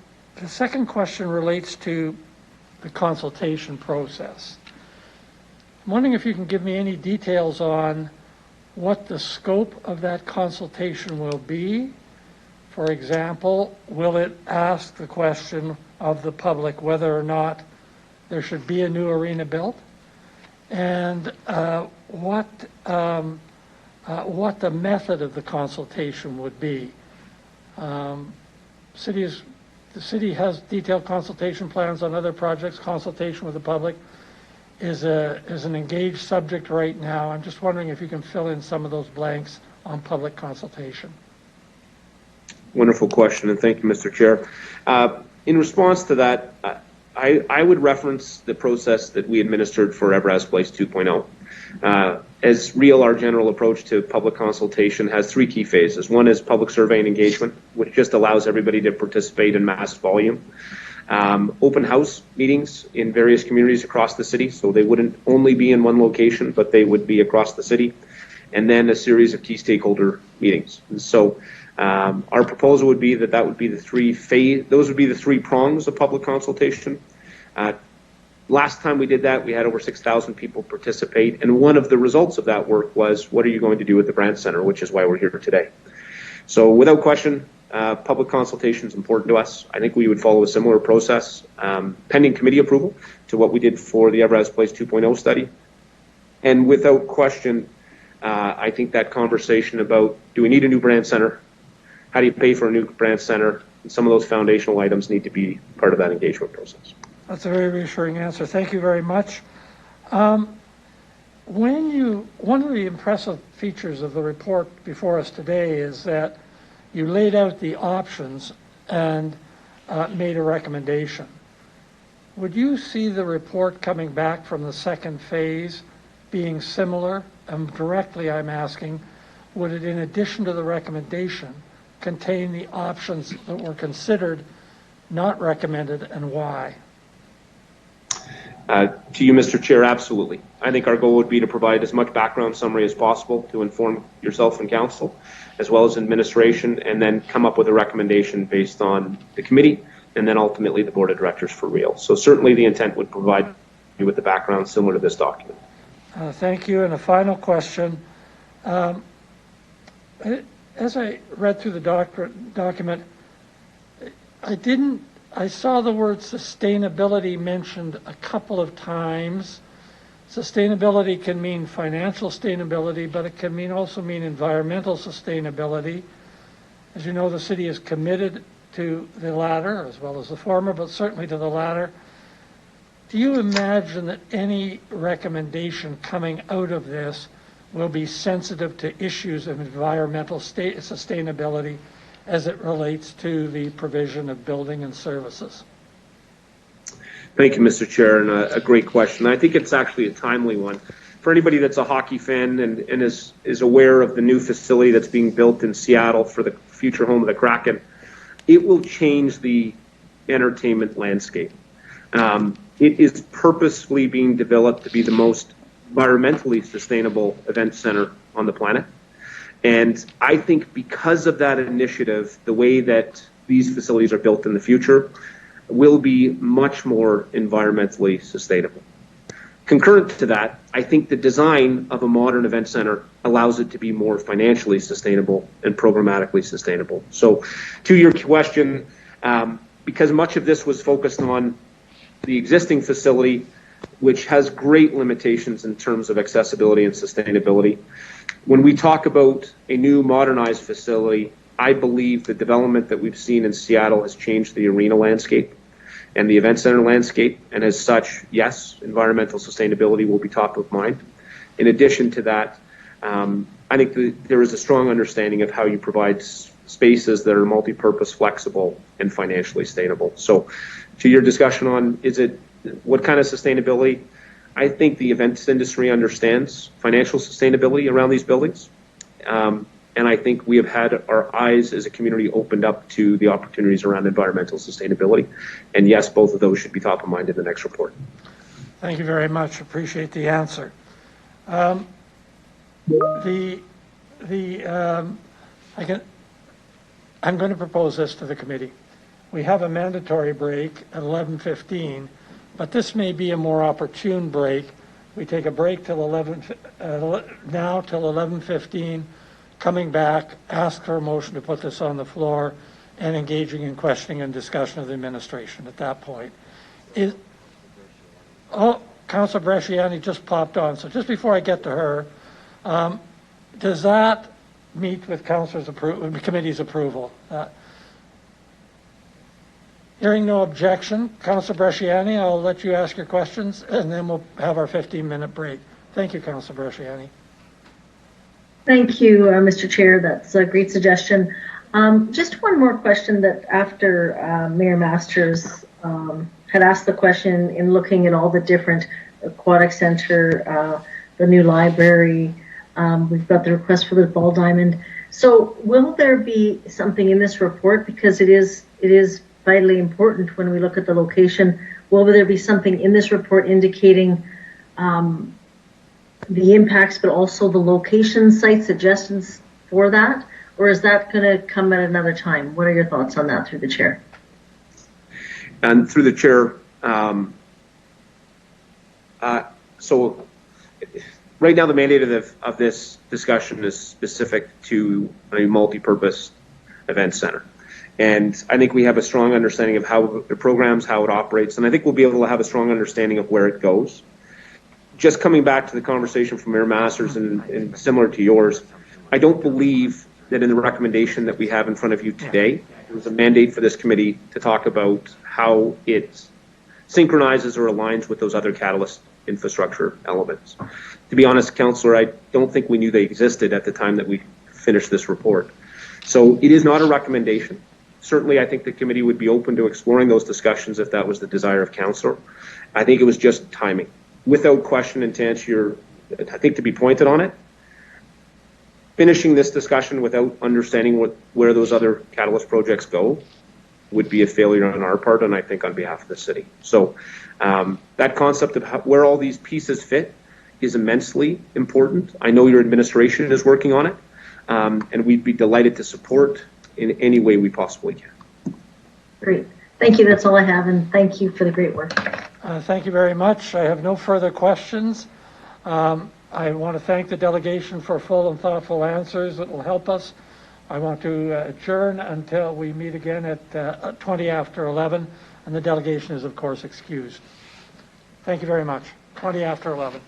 second question relates to the consultation process. I'm wondering if you can give me any details on what the scope of that consultation will be. For example, will it ask the question of the public whether or not there should be a new arena built? And what the method of the consultation would be. The city has detailed consultation plans on other projects. Consultation with the public is an engaged subject right now. I'm just wondering if you can fill in some of those blanks on public consultation. Wonderful question, and thank you, Mr. Chair. In response to that, I would reference the process that we administered for Evraz Place 2.0. As real, our general approach to public consultation has three key phases. One is public survey and engagement, which just allows everybody to participate in mass volume. Open house meetings in various communities across the city, so they wouldn't only be in one location, but they would be across the city. And then a series of key stakeholder meetings. And so our proposal would be that would be the those would be the three prongs of public consultation. Last time we did that, we had over 6,000 people participate, and one of the results of that work was, what are you going to do with the Brand Center, which is why we're here today. So without question, public consultation is important to us. I think we would follow a similar process, pending committee approval to what we did for the Evraz Place 2.0 study. And without question, I think that conversation about, do we need a new Brand Center? How do you pay for a new Brand Center? And some of those foundational items need to be part of that engagement process. That's a very reassuring answer. Thank you very much. One of the impressive features of the report before us today is that you laid out the options and made a recommendation. Would you see the report coming back from the second phase being similar? And directly I'm asking, would it, in addition to the recommendation, contain the options that were considered not recommended, and why? To you, Mr. Chair, absolutely. I think our goal would be to provide as much background summary as possible to inform yourself and council, as well as administration, and then come up with a recommendation based on the committee, and then ultimately the board of directors for real. So certainly the intent would provide you with the background similar to this document. Thank you. And a final question. As I read through the document, I saw the word sustainability mentioned a couple of times. Sustainability can mean financial sustainability, but it can also mean environmental sustainability. As you know, the city is committed to the latter as well as the former, but certainly to the latter. do you imagine that any recommendation coming out of this will be sensitive to issues of environmental sustainability as it relates to the provision of building and services? Thank you, Mr. Chair, and a great question. I think it's actually a timely one. For anybody that's a hockey fan and is aware of the new facility that's being built in Seattle for the future home of the Kraken, it will change the entertainment landscape. It is purposefully being developed to be the most environmentally sustainable event center on the planet. And I think because of that initiative, the way that these facilities are built in the future will be much more environmentally sustainable. Concurrent to that, I think the design of a modern event center allows it to be more financially sustainable and programmatically sustainable. So to your question, because much of this was focused on the existing facility, which has great limitations in terms of accessibility and sustainability, when we talk about a new modernized facility, I believe the development that we've seen in Seattle has changed the arena landscape and the event center landscape, and as such, yes, environmental sustainability will be top of mind. In addition to that, I think there is a strong understanding of how you provide spaces that are multi-purpose, flexible, and financially sustainable. So to your discussion on what kind of sustainability, I think the events industry understands financial sustainability around these buildings. And I think we have had our eyes as a community opened up to the opportunities around environmental sustainability. And yes, both of those should be top of mind in the next report. Thank you very much. Appreciate the answer. I'm going to propose this to the committee. We have a mandatory break at 11:15, but this may be a more opportune break. We take a break till now till 11:15. Coming back, ask for a motion to put this on the floor and engaging in questioning and discussion of the administration at that point. Councilor Bresciani just popped on, so just before I get to her, does that meet with the committee's approval? Hearing no objection, Councilor Bresciani, I'll let you ask your questions and then we'll have our 15-minute break. Thank you, Councilor Bresciani. Thank you, Mr. Chair. That's a great suggestion. Just one more question that after Mayor Masters had asked the question in looking at all the different aquatic center, the new library, we've got the request for the ball diamond. So will there be something in this report, because it is vitally important when we look at the location, will there be something in this report indicating the impacts, but also the location site suggestions for that? Or is that going to come at another time? What are your thoughts on that through the chair? And through the chair, so right now the mandate of this discussion is specific to a multi-purpose event center. And I think we have a strong understanding of how it programs, how it operates, and I think we'll be able to have a strong understanding of where it goes. Just coming back to the conversation from Mayor Masters and similar to yours, I don't believe that in the recommendation that we have in front of you today, there's a mandate for this committee to talk about how it synchronizes or aligns with those other catalyst infrastructure elements. To be honest, Councillor, I don't think we knew they existed at the time that we finished this report. So it is not a recommendation. Certainly, I think the committee would be open to exploring those discussions if that was the desire of Councillor. I think it was just timing. Without question, and to answer your, I think to be pointed on it, finishing this discussion without understanding where those other catalyst projects go would be a failure on our part, and I think on behalf of the city. So that concept of where all these pieces fit is immensely important. I know your administration is working on it, and we'd be delighted to support in any way we possibly can. Great. Thank you. That's all I have, and thank you for the great work. Thank you very much. I have no further questions. I want to thank the delegation for full and thoughtful answers that will help us. I want to adjourn until we meet again at 20 after 11, and the delegation is, of course, excused. Thank you very much. 20 after 11.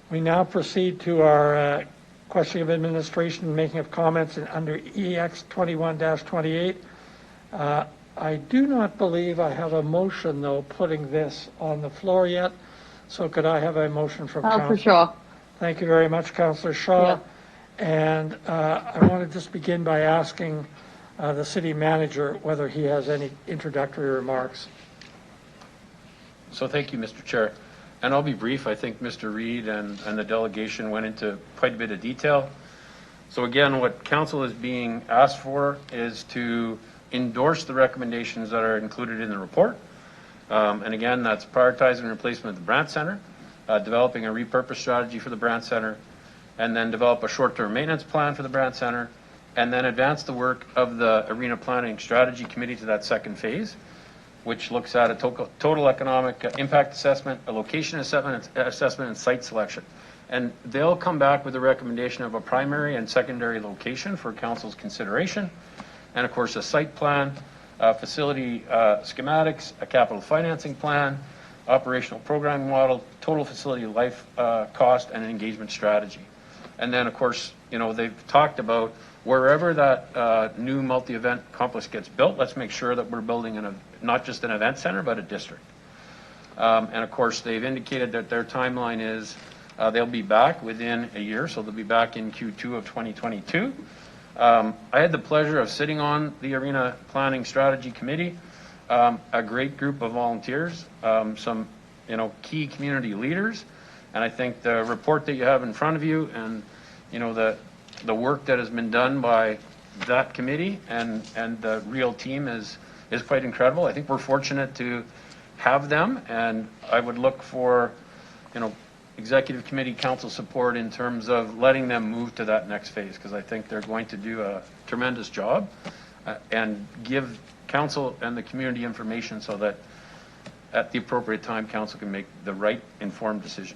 We now proceed to our questioning of administration and making of comments under EX 21-28. I do not believe I have a motion, though, putting this on the floor yet. So could I have a motion from Councillor Shaw. Thank you very much, Councillor Shaw. Yeah. And I want to just begin by asking the city manager whether he has any introductory remarks. So thank you, Mr. Chair. And I'll be brief. I think Mr. Reid and the delegation went into quite a bit of detail. So again, what council is being asked for is to endorse the recommendations that are included in the report. And again, that's prioritizing replacement of the Brandt Centre, developing a repurpose strategy for the Brandt Centre, and then develop a short-term maintenance plan for the Brandt Centre, and then advance the work of the Arena Planning Strategy Committee to that second phase, which looks at a total economic impact assessment, a location assessment, and site selection. And they'll come back with a recommendation of a primary and secondary location for council's consideration, and of course a site plan, facility schematics, a capital financing plan, operational programming model, total facility life cost, and an engagement strategy. And then of course, you know, they've talked about wherever that new multi-event complex gets built, let's make sure that we're building not just an event center, but a district. And of course, they've indicated that their timeline is they'll be back within a year, so they'll be back in Q2 of 2022. I had the pleasure of sitting on the Arena Planning Strategy Committee, a great group of volunteers, some key community leaders, and I think the report that you have in front of you and the work that has been done by that committee and the real team is quite incredible. I think we're fortunate to have them, and I would look for Executive Committee council support in terms of letting them move to that next phase, because I think they're going to do a tremendous job and give council and the community information so that at the appropriate time council can make the right informed decision.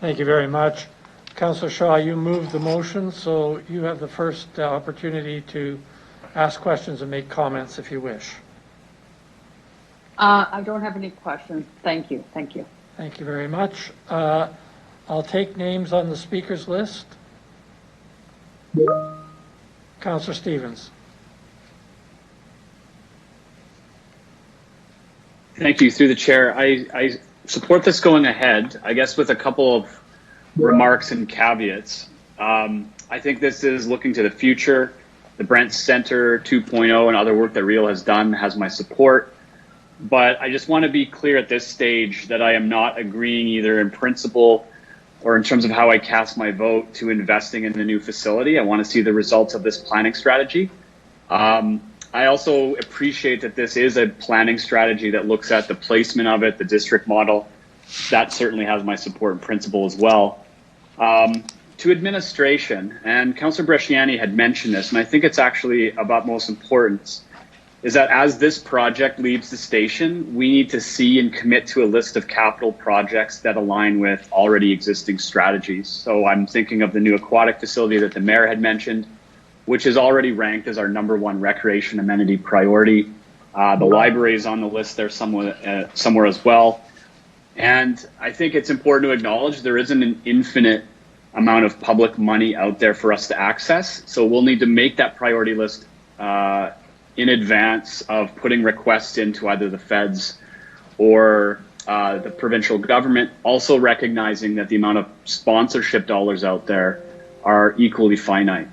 Thank you very much. Councillor Shaw, you moved the motion, so you have the first opportunity to ask questions and make comments if you wish. I don't have any questions. Thank you. Thank you. Thank you very much. I'll take names on the speakers list. Councillor Stevens. Thank you. Through the chair, I support this going ahead, I guess with a couple of remarks and caveats. I think this is looking to the future. The Brandt Centre 2.0 and other work that REAL has done has my support. But I just want to be clear at this stage that I am not agreeing either in principle or in terms of how I cast my vote to investing in the new facility. I want to see the results of this planning strategy. I also appreciate that this is a planning strategy that looks at the placement of it, the district model. That certainly has my support in principle as well. To administration, and Councillor Bresciani had mentioned this, and I think it's actually of utmost importance, is that as this project leaves the station, we need to see and commit to a list of capital projects that align with already existing strategies. So I'm thinking of the new aquatic facility that the mayor had mentioned, which is already ranked as our #1 recreation amenity priority. The library is on the list there somewhere as well. And I think it's important to acknowledge there isn't an infinite amount of public money out there for us to access. So we'll need to make that priority list in advance of putting requests into either the feds or the provincial government, also recognizing that the amount of sponsorship dollars out there are equally finite.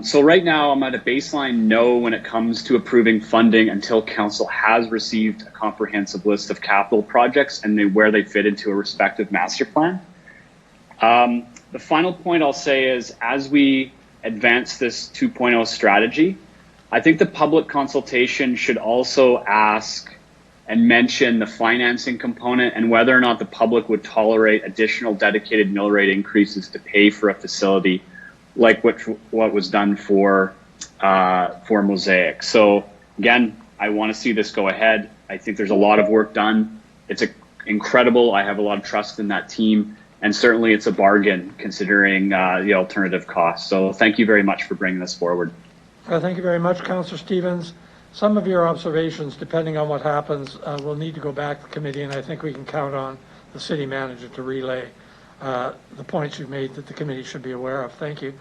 So right now I'm at a baseline no when it comes to approving funding until council has received a comprehensive list of capital projects and where they fit into a respective master plan. The final point I'll say is, as we advance this 2.0 strategy, I think the public consultation should also ask and mention the financing component and whether or not the public would tolerate additional dedicated mill rate increases to pay for a facility like what was done for Mosaic. So again, I want to see this go ahead. I think there's a lot of work done. It's incredible. I have a lot of trust in that team, and certainly it's a bargain considering the alternative costs. So thank you very much for bringing this forward. Thank you very much, Councillor Stevens. Some of your observations, depending on what happens, will need to go back to committee, and I think we can count on the city manager to relay the points you've made that the committee should be aware of. Thank you.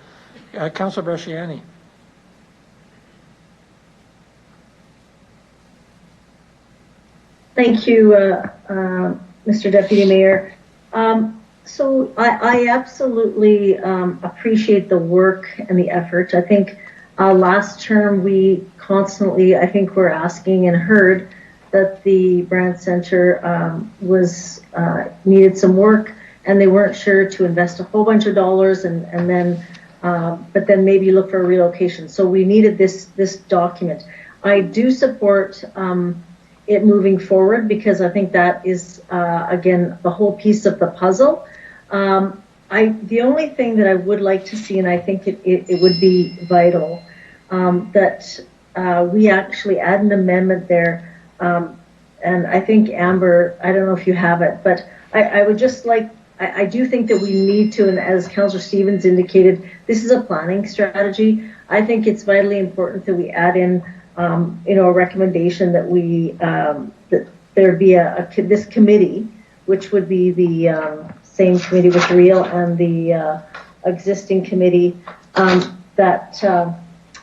Councilor Bresciani. Thank you, Mr. Deputy Mayor. So I absolutely appreciate the work and the effort. I think last term we constantly, I think, were asking and heard that the Brand Center was needed some work, and they weren't sure to invest a whole bunch of dollars and then but then maybe look for a relocation. So we needed this document. I do support it moving forward because I think that is again the whole piece of the puzzle. The only thing that I would like to see, and I think it would be vital, that we actually add an amendment there. And I think, Amber, I don't know if you have it, but I would just like, I do think that we need to, and as Councillor Stevens indicated, this is a planning strategy. I think it's vitally important that we add in, a recommendation that we, that there be this committee, which would be the same committee with Real and the existing committee, that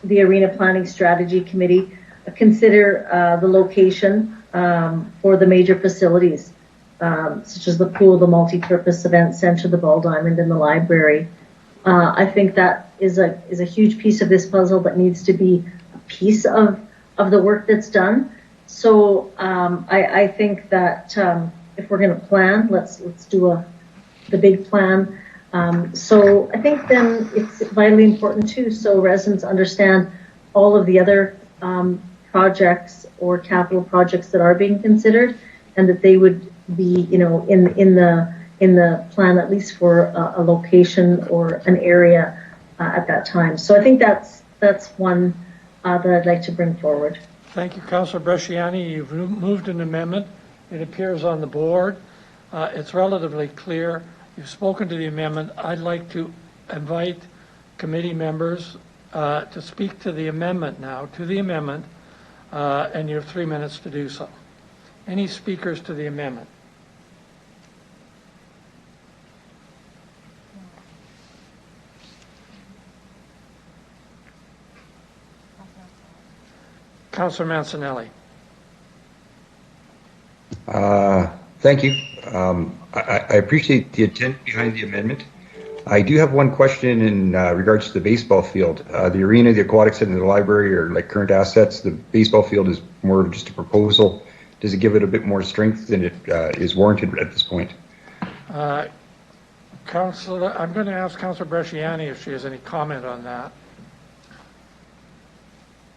the Arena Planning Strategy Committee consider the location for the major facilities, such as the pool, the multi-purpose event center, the Ball Diamond, and the library. I think that is a huge piece of this puzzle that needs to be a piece of the work that's done. So I think that if we're going to plan, let's do the big plan. So I think then it's vitally important too, so residents understand all of the other projects or capital projects that are being considered, and that they would be, in the plan at least for a location or an area at that time. So I think that's one that I'd like to bring forward. Thank you, Councillor Bresciani. You've moved an amendment. It appears on the board. It's relatively clear. You've spoken to the amendment. I'd like to invite committee members to speak to the amendment now, and you have 3 minutes to do so. Any speakers to the amendment? Councillor Mancinelli. Thank you. I appreciate the intent behind the amendment. I do have one question in regards to the baseball field. The arena, the aquatic center, and the library are like current assets. The baseball field is more of just a proposal. Does it give it a bit more strength than it is warranted at this point? Councillor, I'm going to ask Councillor Bresciani if she has any comment on that.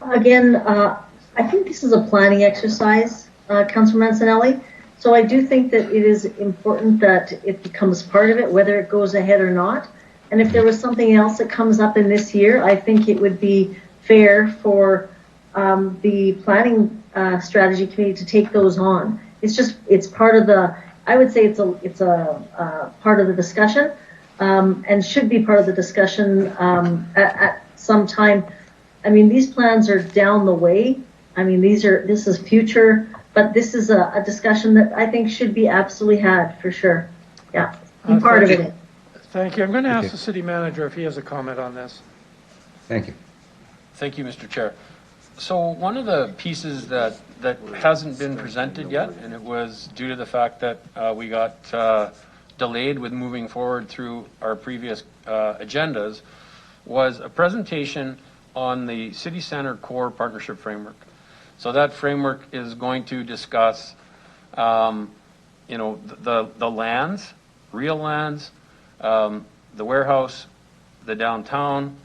Again, I think this is a planning exercise, Councillor Mancinelli. So I do think that it is important that it becomes part of it, whether it goes ahead or not. And if there was something else that comes up in this year, I think it would be fair for the planning strategy committee to take those on. It's part of the, I would say it's a part of the discussion, and should be part of the discussion at some time. I mean, these plans are down the way. I mean, this is future, but this is a discussion that I think should be absolutely had for sure. Yeah, be part of it. Thank you. I'm going to ask the city manager if he has a comment on this. Thank you. Thank you, Mr. Chair. So one of the pieces that hasn't been presented yet, and it was due to the fact that we got delayed with moving forward through our previous agendas, was a presentation on the City Center Core Partnership Framework. So that framework is going to discuss, the lands, real lands, the warehouse, the downtown,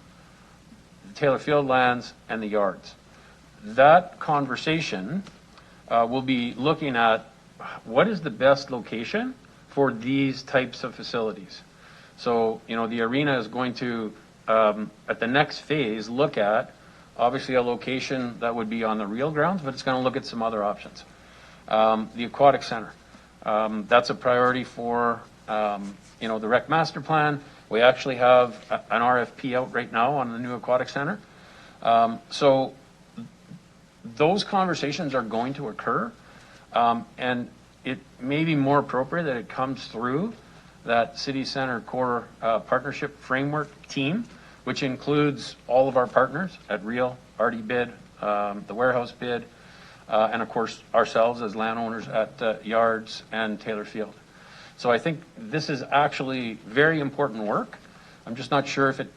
the Taylor Field lands, and the yards. That conversation will be looking at what is the best location for these types of facilities. So, the arena is going to, at the next phase, look at obviously a location that would be on the real grounds, but it's going to look at some other options. The aquatic center, that's a priority for, the rec master plan. We actually have an RFP out right now on the new aquatic center. So those conversations are going to occur. And it may be more appropriate that it comes through that City Center Core Partnership Framework team, which includes all of our partners at Real, Artie Bid, the Warehouse Bid, and of course ourselves as landowners at Yards and Taylor Field. So I think this is actually very important work. I'm just not sure if it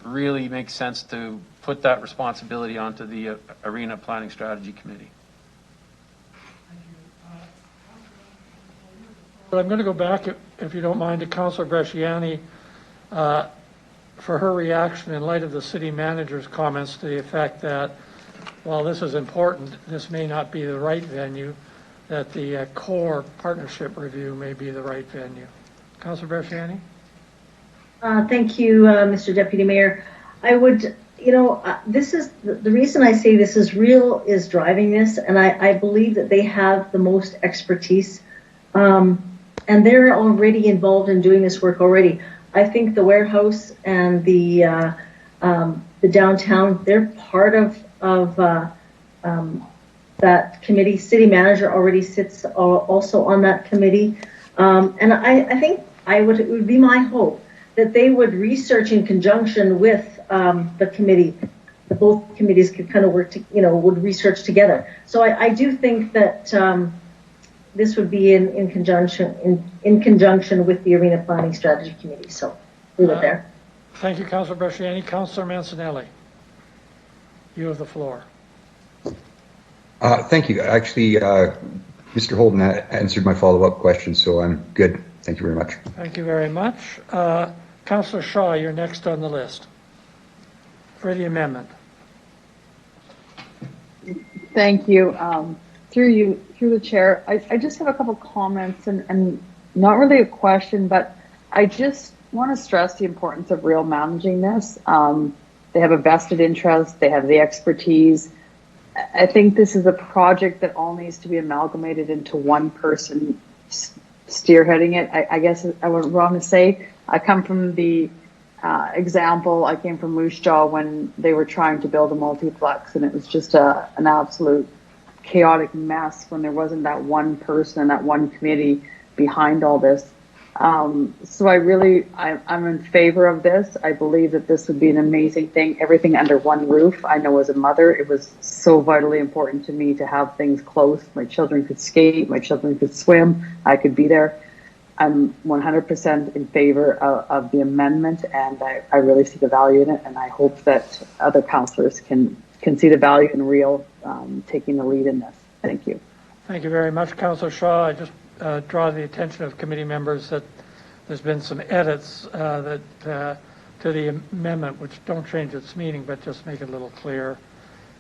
really makes sense to put that responsibility onto the Arena Planning Strategy Committee. But I'm going to go back, if you don't mind, to Councillor Bresciani for her reaction in light of the city manager's comments to the effect that while this is important, this may not be the right venue, that the core partnership review may be the right venue. Councillor Bresciani? Thank you, Mr. Deputy Mayor. I would, this is the reason I say this is Real is driving this, and I believe that they have the most expertise, and they're already involved in doing this work already. I think the Warehouse and the downtown, they're part of that committee. City manager already sits also on that committee, and I think it would be my hope that they would research in conjunction with the committee. Both committees could kind of work, would research together. So I do think that this would be in conjunction with the Arena Planning Strategy Committee. So leave it there. Thank you, Councillor Bresciani. Councillor Mancinelli, you have the floor. Thank you. Actually, Mr. Holden answered my follow-up question, so I'm good. Thank you very much. Thank you very much. Councillor Shaw, you're next on the list for the amendment. Thank you. Through the chair, I just have a couple comments and not really a question, but I just want to stress the importance of Real managing this. They have a vested interest. They have the expertise. I think this is a project that all needs to be amalgamated into one person spearheading it. I guess I was wrong to say. I come from the example. I came from Moose Jaw when they were trying to build a multiplex, and it was just an absolute chaotic mess when there wasn't that one person and that one committee behind all this. So I'm in favor of this. I believe that this would be an amazing thing, everything under one roof. I know as a mother, it was so vitally important to me to have things close. My children could skate, my children could swim, I could be there. I'm 100% in favor of the amendment, and I really see the value in it, and I hope that other councillors can see the value in Real taking the lead in this. Thank you. Thank you very much, Councillor Shaw. I just draw the attention of committee members that there's been some edits to the amendment, which don't change its meaning, but just make it a little clearer.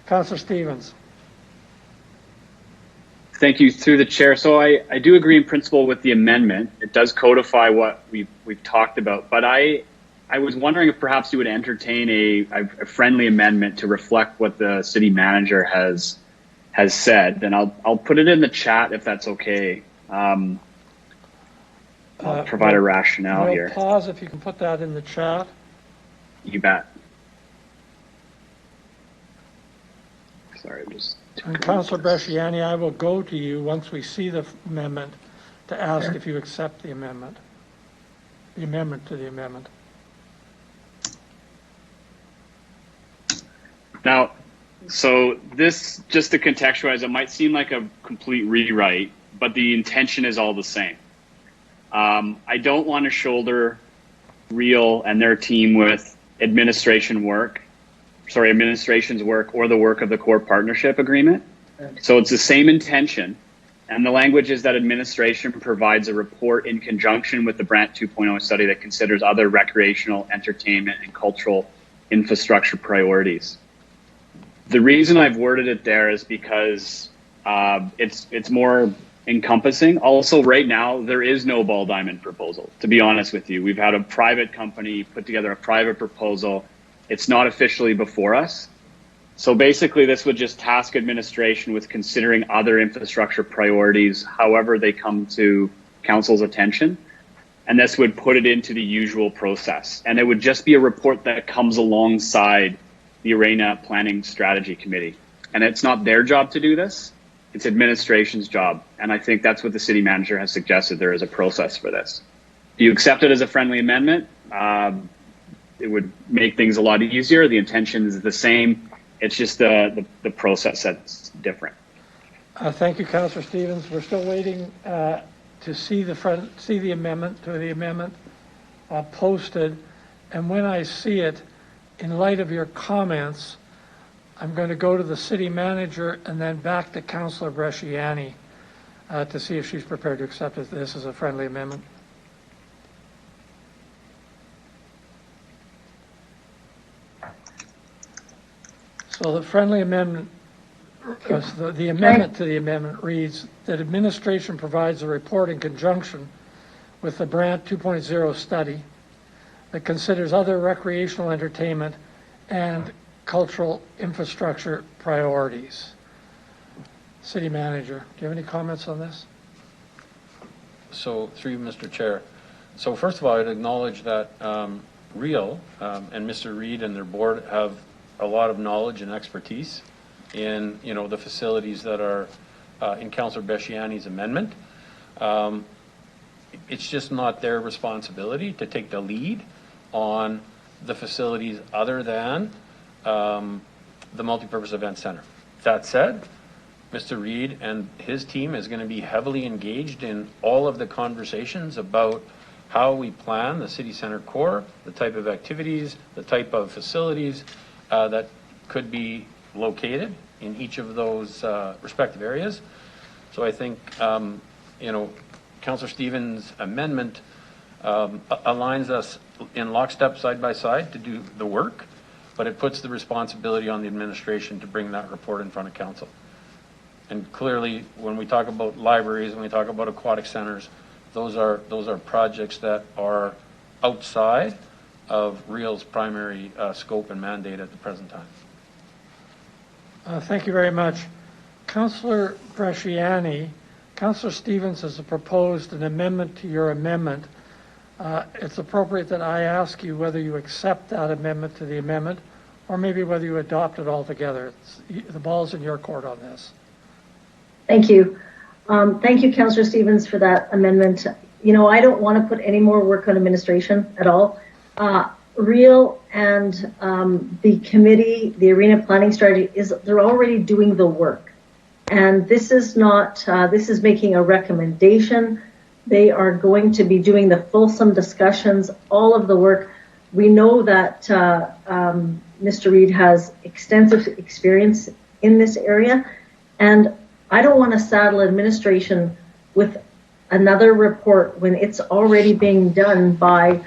Councillor Stevens. Thank you, through the chair. So I do agree in principle with the amendment. It does codify what we've talked about, but I was wondering if perhaps you would entertain a friendly amendment to reflect what the city manager has said, and I'll put it in the chat if that's okay. I'll provide a rationale here. Pause if you can put that in the chat. You bet. Sorry, I'm just. And Councillor Bresciani, I will go to you once we see the amendment to ask if you accept the amendment to the amendment. Now, so this, just to contextualize, it might seem like a complete rewrite, but the intention is all the same. I don't want to shoulder Real and their team with administration's work or the work of the core partnership agreement. So it's the same intention. And the language is that administration provides a report in conjunction with the Brant 2.0 study that considers other recreational, entertainment, and cultural infrastructure priorities. The reason I've worded it there is because it's more encompassing. Also, right now, there is no ball diamond proposal, to be honest with you. We've had a private company put together a private proposal. It's not officially before us. So basically, this would just task administration with considering other infrastructure priorities, however they come to council's attention. And this would put it into the usual process. And it would just be a report that comes alongside the Arena Planning Strategy Committee. And it's not their job to do this. It's administration's job. And I think that's what the city manager has suggested. There is a process for this. Do you accept it as a friendly amendment? It would make things a lot easier. The intention is the same. It's just the process that's different. Thank you, Councillor Stevens. We're still waiting to see the amendment posted. And when I see it, in light of your comments, I'm going to go to the city manager and then back to Councillor Bresciani to see if she's prepared to accept this as a friendly amendment. So the friendly amendment, the amendment to the amendment reads that administration provides a report in conjunction with the Brant 2.0 study that considers other recreational entertainment and cultural infrastructure priorities. City manager, do you have any comments on this? So, through you, Mr. Chair. So first of all, I'd acknowledge that REAL and Mr. Reid and their board have a lot of knowledge and expertise in, the facilities that are in Councillor Bresciani's amendment. It's just not their responsibility to take the lead on the facilities other than the multipurpose event center. That said, Mr. Reid and his team is going to be heavily engaged in all of the conversations about how we plan the city center core, the type of activities, the type of facilities that could be located in each of those respective areas. So I think, Councillor Stevens' amendment aligns us in lockstep side by side to do the work, but it puts the responsibility on the administration to bring that report in front of council. And clearly, when we talk about libraries, when we talk about aquatic centers, those are projects that are outside of REAL's primary scope and mandate at the present time. Thank you very much. Councillor Bresciani, Councillor Stevens has proposed an amendment to your amendment. It's appropriate that I ask you whether you accept that amendment to the amendment or maybe whether you adopt it altogether. The ball's in your court on this. Thank you. Thank you, Councillor Stevens, for that amendment. I don't want to put any more work on administration at all. REAL and the committee, the arena planning strategy, they're already doing the work. And this is not, this is making a recommendation. They are going to be doing the fulsome discussions, all of the work. We know that Mr. Reid has extensive experience in this area. And I don't want to saddle administration with another report when it's already being done by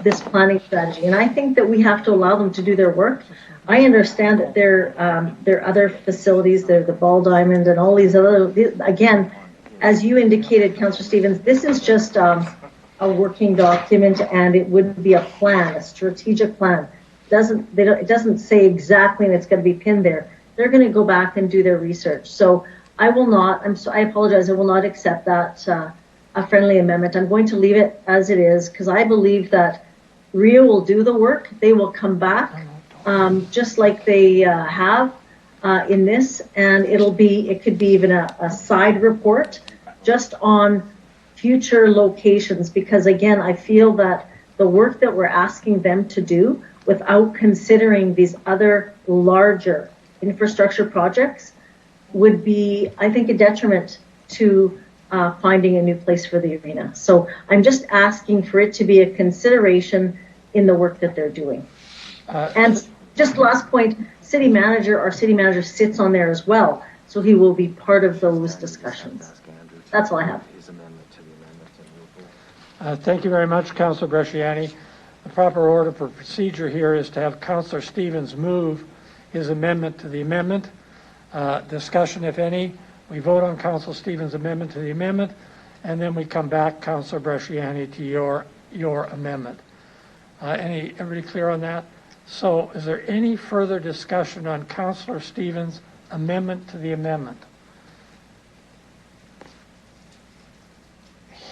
this planning strategy. And I think that we have to allow them to do their work. I understand that there are other facilities, the Ball Diamond and all these other, again, as you indicated, Councillor Stevens, this is just a working document and it would be a plan, a strategic plan. It doesn't say exactly and it's going to be pinned there. They're going to go back and do their research. So I will not, I apologize, I will not accept that a friendly amendment. I'm going to leave it as it is because I believe that REAL will do the work. They will come back just like they have in this, and it could be even a side report just on future locations, because again, I feel that the work that we're asking them to do without considering these other larger infrastructure projects would be, I think, a detriment to finding a new place for the arena. So I'm just asking for it to be a consideration in the work that they're doing. And just last point, our city manager sits on there as well, so he will be part of those discussions. That's all I have. Thank you very much, Councillor Bresciani. The proper order for procedure here is to have Councillor Stevens move his amendment to the amendment. Discussion, if any. We vote on Councillor Stevens' amendment to the amendment, and then we come back, Councillor Bresciani, to your amendment. Everybody clear on that? So is there any further discussion on Councillor Stevens' amendment to the amendment?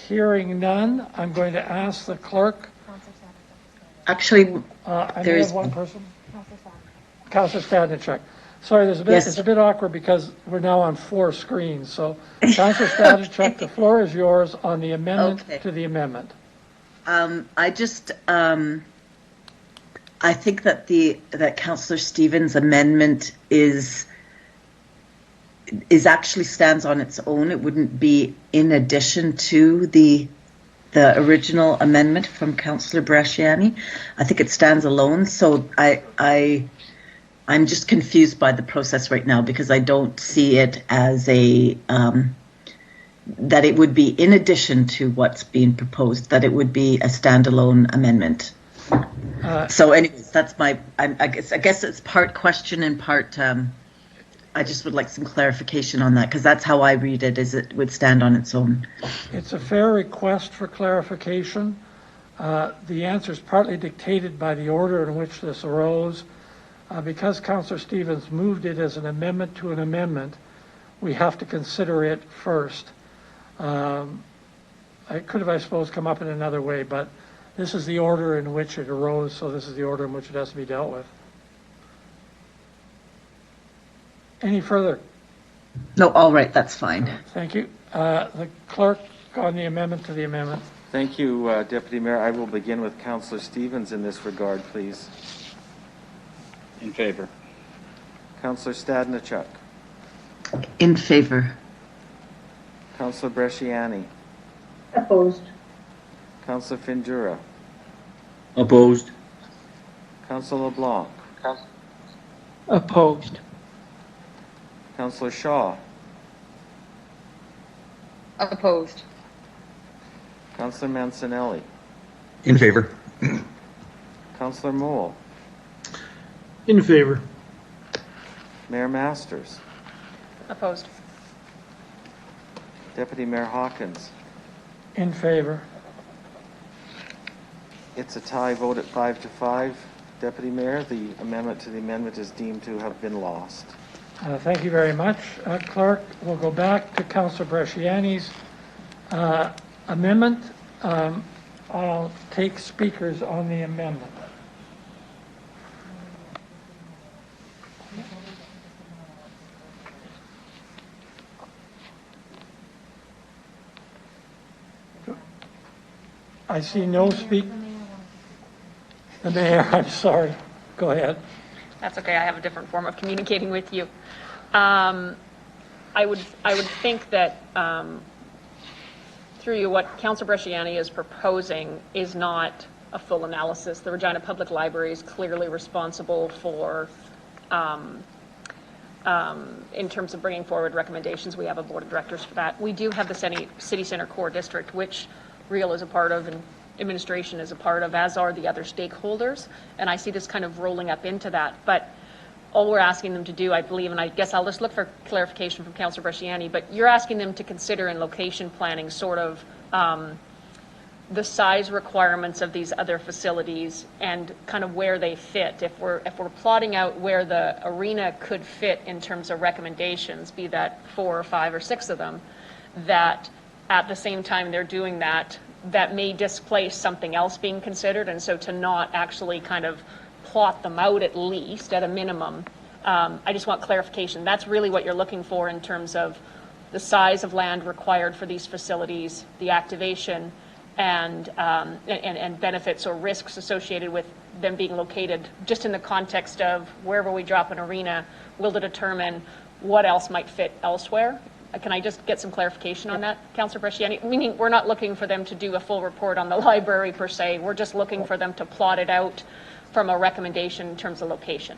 Hearing none, I'm going to ask the clerk. Actually, I may have one person. Councillor Stadnichuk. Sorry, there's a bit, Yes. it's a bit awkward because we're now on 4 screens. So Councillor Stanachuk, the floor is yours on the amendment to the amendment. I think that Councillor Stevens' amendment is actually stands on its own. It wouldn't be in addition to the original amendment from Councillor Bresciani. I think it stands alone. So I'm just confused by the process right now because I don't see it as that it would be in addition to what's being proposed, that it would be a standalone amendment. So anyways, that's I guess it's part question and part, I just would like some clarification on that because that's how I read it, is it would stand on its own. It's a fair request for clarification. The answer is partly dictated by the order in which this arose. Because Councillor Stevens moved it as an amendment to an amendment, we have to consider it first. It could have, I suppose, come up in another way, but this is the order in which it arose, so this is the order in which it has to be dealt with. Any further? No, all right, that's fine. Thank you. The clerk on the amendment to the amendment. Thank you, Deputy Mayor. I will begin with Councillor Stevens in this regard, please. In favor. Councillor Stadnichuk. In favor. Councillor Bresciani. Opposed. Councillor Findura. Opposed. Councillor LeBlanc. Opposed. Councillor Shaw. Opposed. Councillor Mancinelli. In favor. Councillor Mole. In favor. Mayor Masters. Opposed. Deputy Mayor Hawkins. In favor. It's a tie vote at 5-5. Deputy Mayor, the amendment to the amendment is deemed to have been lost. Thank you very much, Clerk. We'll go back to Councillor Bresciani's amendment. I'll take speakers on the amendment. I see no speak. The mayor, I'm sorry. Go ahead. That's okay. I have a different form of communicating with you. I would think that through you, what Councillor Bresciani is proposing is not a full analysis. The Regina Public Library is clearly responsible for, in terms of bringing forward recommendations. We have a board of directors for that. We do have the City Center Core District, which Real is a part of and administration is a part of, as are the other stakeholders. And I see this kind of rolling up into that. But all we're asking them to do, I believe, and I guess I'll just look for clarification from Councillor Bresciani, but you're asking them to consider in location planning sort of the size requirements of these other facilities and kind of where they fit. If we're plotting out where the arena could fit in terms of recommendations, be that 4 or 5 or 6 of them, that at the same time they're doing that, that may displace something else being considered. And so to not actually kind of plot them out, at least at a minimum, I just want clarification. That's really what you're looking for in terms of the size of land required for these facilities, the activation, and benefits or risks associated with them being located, just in the context of wherever we drop an arena, will it determine what else might fit elsewhere? Can I just get some clarification on that, Councillor Bresciani? Meaning we're not looking for them to do a full report on the library per se. We're just looking for them to plot it out from a recommendation in terms of location.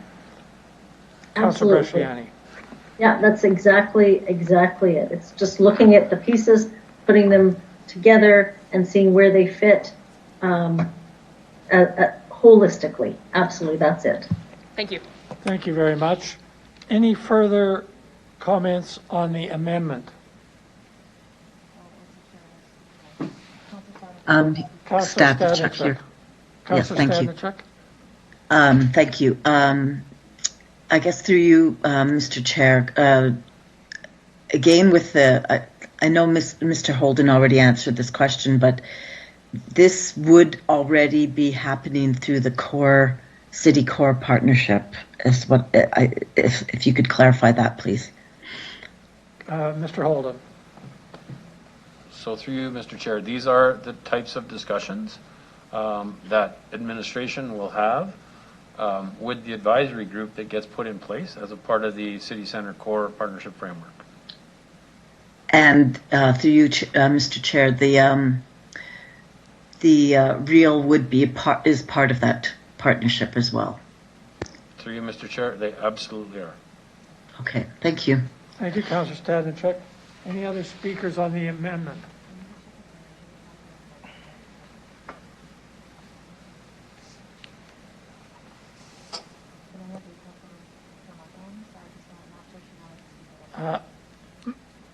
Councillor Bresciani. Yeah, that's exactly it. It's just looking at the pieces, putting them together, and seeing where they fit holistically. Absolutely, that's it. Thank you. Thank you very much. Any further comments on the amendment? Stanachuk here. Yes, thank you. Thank you. I guess through you, Mr. Chair, again with the, I know Mr. Holden already answered this question, but this would already be happening through the core city core partnership is what if you could clarify that, please. Mr. Holden. So through you, Mr. Chair, these are the types of discussions that administration will have with the advisory group that gets put in place as a part of the City Centre Core Partnership Framework. And through you, Mr. Chair, the REAL would be is part of that partnership as well. Through you, Mr. Chair, they absolutely are. Okay, thank you. Thank you, Councillor Stadnicek. Any other speakers on the amendment?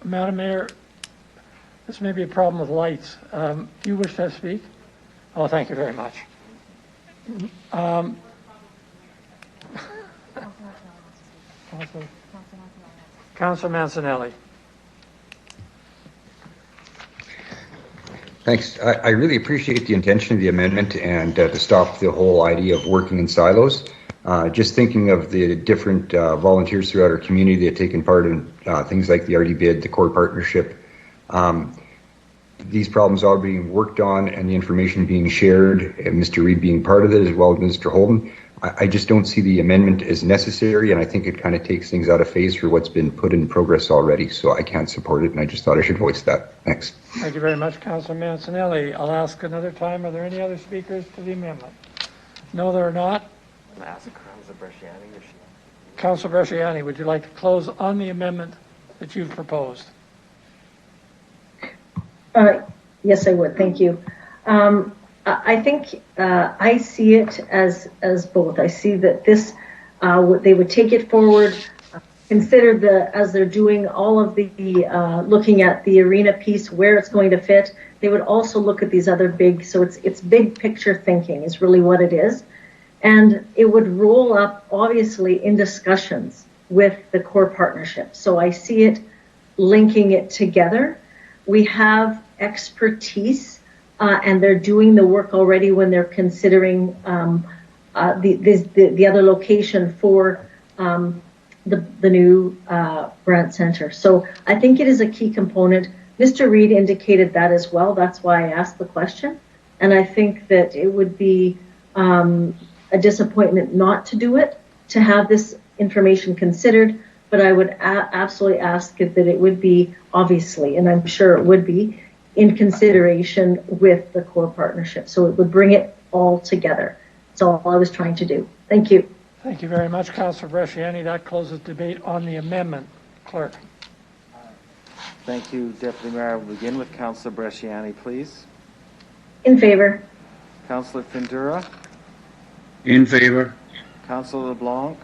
Madam Mayor, this may be a problem with lights. Do you wish to speak? Oh, thank you very much. Councillor Mancinelli. Thanks. I really appreciate the intention of the amendment and to stop the whole idea of working in silos. Just thinking of the different volunteers throughout our community that have taken part in things like the RD bid, the core partnership. These problems are being worked on and the information being shared, and Mr. Reid being part of it as well as Mr. Holden. I just don't see the amendment as necessary, and I think it kind of takes things out of phase for what's been put in progress already, so I can't support it, and I just thought I should voice that. Thanks. Thank you very much, Councillor Mancinelli. I'll ask another time, are there any other speakers to the amendment? No, there are not. Councillor Bresciani, would you like to close on the amendment that you've proposed? Yes, I would. Thank you. I think I see it as both. I see that this they would take it forward, consider as they're doing all of the looking at the arena piece where it's going to fit. They would also look at these other big. So it's big picture thinking is really what it is, and it would roll up obviously in discussions with the core partnership. So I see it linking it together. We have expertise, and they're doing the work already when they're considering the other location for the new Brant Center. So I think it is a key component. Mr. Reid indicated that as well. That's why I asked the question. And I think that it would be a disappointment not to do it, to have this information considered. But I would absolutely ask that it would be, obviously, and I'm sure it would be, in consideration with the core partnership. So it would bring it all together. That's all I was trying to do. Thank you. Thank you very much, Councillor Bresciani. That closes debate on the amendment. Clerk. Thank you, Deputy Mayor. We'll begin with Councillor Bresciani, please. In favor. Councillor Findura. In favor. Councillor LeBlanc.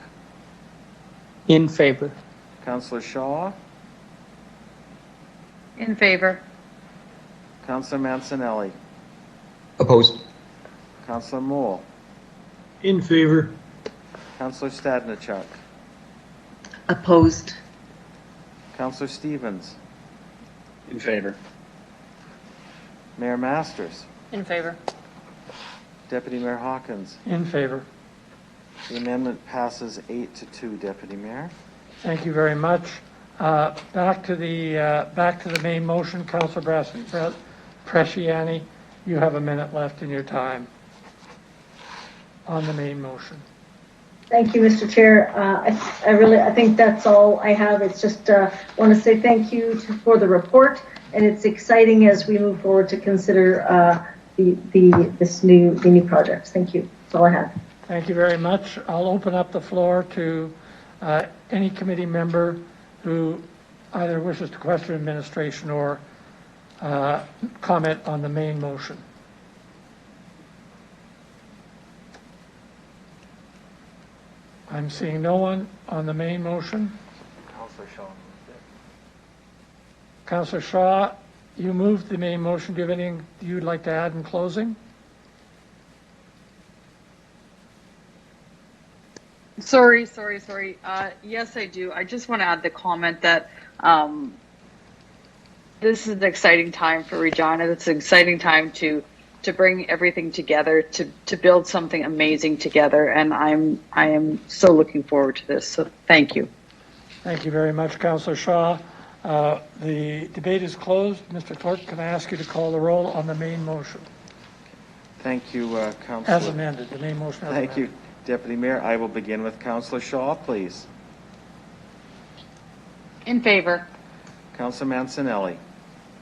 In favor. Councillor Shaw. In favor. Councillor Mancinelli. Opposed. Councillor Moore. In favor. Councillor Stadnicek. Opposed. Councillor Stevens. In favor. Mayor Masters. In favor. Deputy Mayor Hawkins. In favor. The amendment passes 8-2, Deputy Mayor. Thank you very much. Back to the main motion, Councillor Bresciani. You have a minute left in your time on the main motion. Thank you, Mr. Chair. I think that's all I have. It's just want to say thank you for the report, and it's exciting as we move forward to consider the new projects. Thank you. That's all I have. Thank you very much. I'll open up the floor to any committee member who either wishes to question administration or comment on the main motion. I'm seeing no one on the main motion. Councillor Shaw. Councillor Shaw, you moved the main motion. Do you have anything you'd like to add in closing? Sorry. Yes, I do. I just want to add the comment that this is an exciting time for Regina. It's an exciting time to to bring everything together, to build something amazing together, and I am so looking forward to this. So thank you. Thank you very much, Councillor Shaw. The debate is closed. Mr. Clerk, can I ask you to call the roll on the main motion? Thank you, Councillor. As amended, the main motion as Thank amended. you, Deputy Mayor. I will begin with Councillor Shaw, please. In favor. Councillor Mancinelli.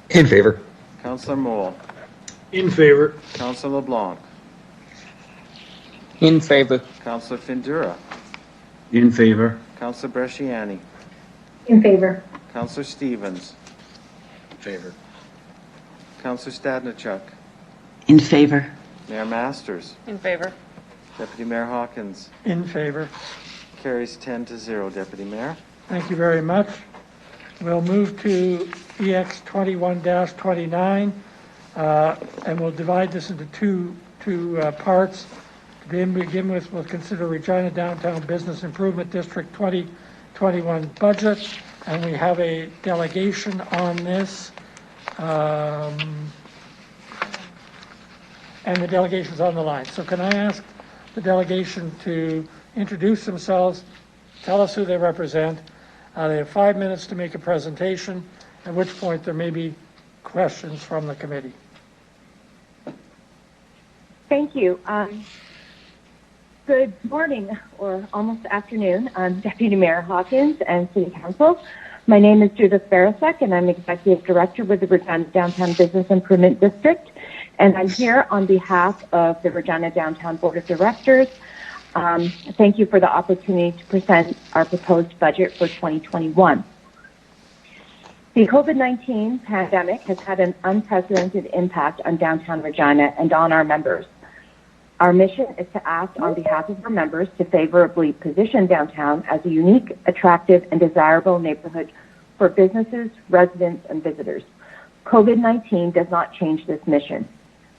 In favor. Councillor Moule. In favor. Councillor LeBlanc. In favor. Councillor Findura. In favor. Councillor Bresciani. In favor. Councillor Stevens. In favor. Councillor Stadnichuk. In favor. Mayor Masters. In favor. Deputy Mayor Hawkins. In favor. Carries 10-0, Deputy Mayor. Thank you very much. We'll move to EX 21-29, and we'll divide this into two parts. To begin with, we'll consider Regina Downtown Business Improvement District 2021 budget, and we have a delegation on this. And the delegation's on the line. So can I ask the delegation to introduce themselves, tell us who they represent. They have 5 minutes to make a presentation, at which point there may be questions from the committee. Thank you. Good morning, or almost afternoon. I'm Deputy Mayor Hawkins and City Council. My name is Judith Barasek, and I'm Executive Director with the Regina Downtown Business Improvement District. And I'm here on behalf of the Regina Downtown Board of Directors. Thank you for the opportunity to present our proposed budget for 2021. The COVID-19 pandemic has had an unprecedented impact on downtown Regina and on our members. Our mission is to act on behalf of our members to favorably position downtown as a unique, attractive, and desirable neighborhood for businesses, residents, and visitors. COVID-19 does not change this mission.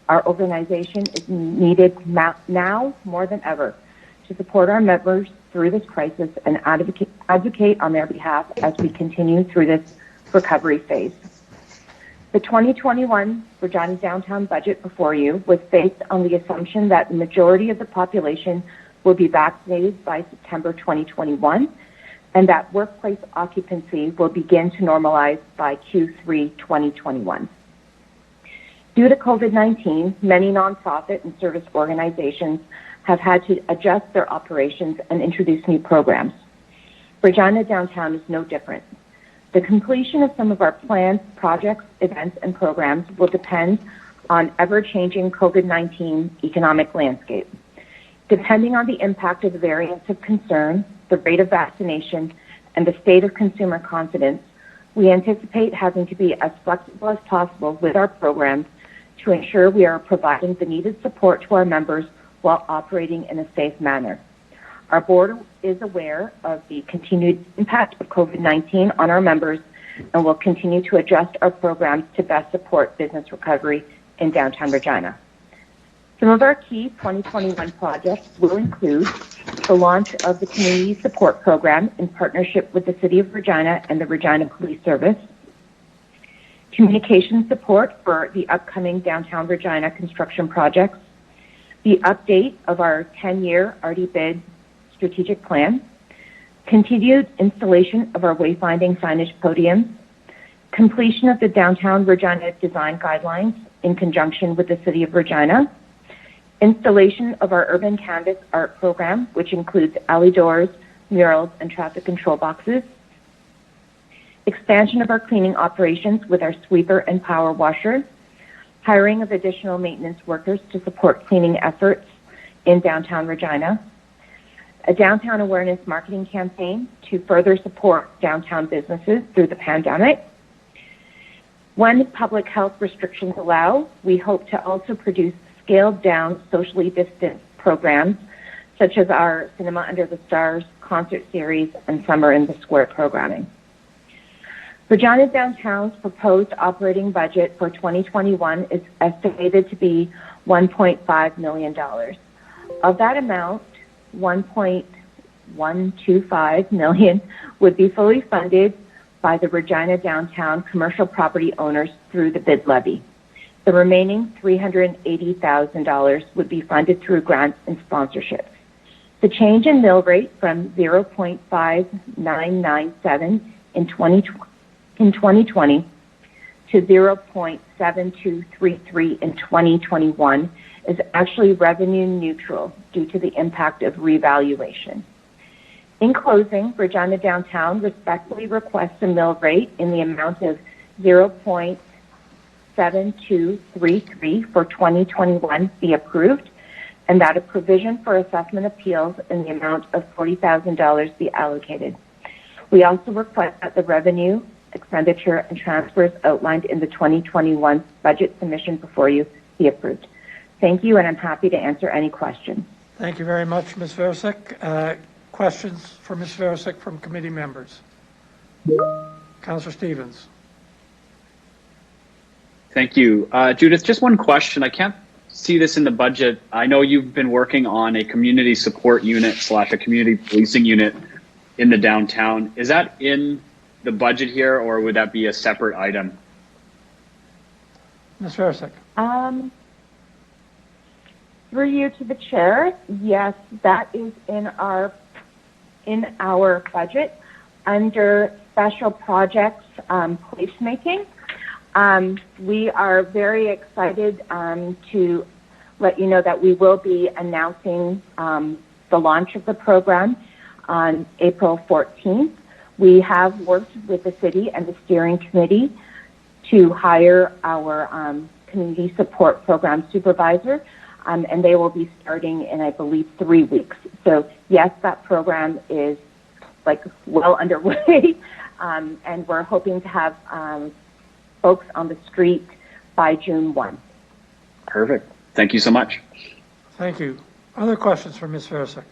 Our organization is needed now more than ever to support our members through this crisis and advocate on their behalf as we continue through this recovery phase. The 2021 Regina Downtown budget before you was based on the assumption that the majority of the population will be vaccinated by September 2021 and that workplace occupancy will begin to normalize by Q3 2021. Due to COVID-19, many nonprofit and service organizations have had to adjust their operations and introduce new programs. Regina Downtown is no different. The completion of some of our planned projects, events, and programs will depend on ever-changing COVID-19 economic landscape. Depending on the impact of the variants of concern, the rate of vaccination, and the state of consumer confidence, we anticipate having to be as flexible as possible with our programs to ensure we are providing the needed support to our members while operating in a safe manner. Our board is aware of the continued impact of COVID-19 on our members and will continue to adjust our programs to best support business recovery in downtown Regina. Some of our key 2021 projects will include the launch of the Community Support Program in partnership with the City of Regina and the Regina Police Service, communication support for the upcoming downtown Regina construction projects, the update of our 10-year RD bid strategic plan, continued installation of our wayfinding signage podiums, completion of the downtown Regina design guidelines in conjunction with the City of Regina, installation of our urban canvas art program, which includes alley doors, murals, and traffic control boxes, expansion of our cleaning operations with our sweeper and power washer, hiring of additional maintenance workers to support cleaning efforts in downtown Regina, a downtown awareness marketing campaign to further support downtown businesses through the pandemic. When public health restrictions allow, we hope to also produce scaled down socially distant programs such as our Cinema Under the Stars concert series and Summer in the Square programming. Regina Downtown's proposed operating budget for 2021 is estimated to be $1.5 million. Of that amount, $1.125 million would be fully funded by the Regina Downtown commercial property owners through the bid levy. The remaining $380,000 would be funded through grants and sponsorships. The change in mill rate from 0.5997 in 2020 to 0.7233 in 2021 is actually revenue neutral due to the impact of revaluation. In closing, Regina Downtown respectfully requests a mill rate in the amount of 0.7233 for 2021 be approved, and that a provision for assessment appeals in the amount of $40,000 be allocated. We also request that the revenue, expenditure, and transfers outlined in the 2021 budget submission before you be approved. Thank you, and I'm happy to answer any questions. Thank you very much, Ms. Veresick. Questions for Ms. Veresick from committee members? Councillor Stevens. Thank you. Judith, just one question. I can't see this in the budget. I know you've been working on a community support unit / a community policing unit in the downtown. Is that in the budget here, or would that be a separate item? Ms. Veresick. Through you to the chair, yes, that is in our budget under special projects placemaking. We are very excited to let you know that we will be announcing the launch of the program on April 14th. We have worked with the city and the steering committee to hire our community support program supervisor, and they will be starting in, I believe, 3 weeks. So yes, that program is well underway, and we're hoping to have folks on the street by June 1. Perfect. Thank you so much. Thank you. Other questions for Ms. Veresick?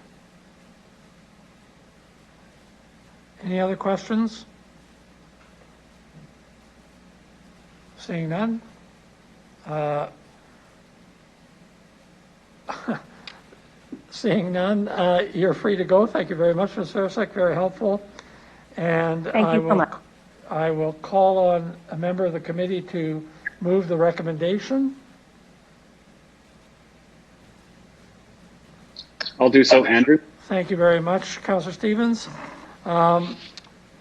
Any other questions? Seeing none. Seeing none, you're free to go. Thank you very much, Ms. Veresick. Very helpful. And Thank you so much. I will call on a member of the committee to move the recommendation. I'll do so, Andrew. Thank you very much, Councillor Stevens. And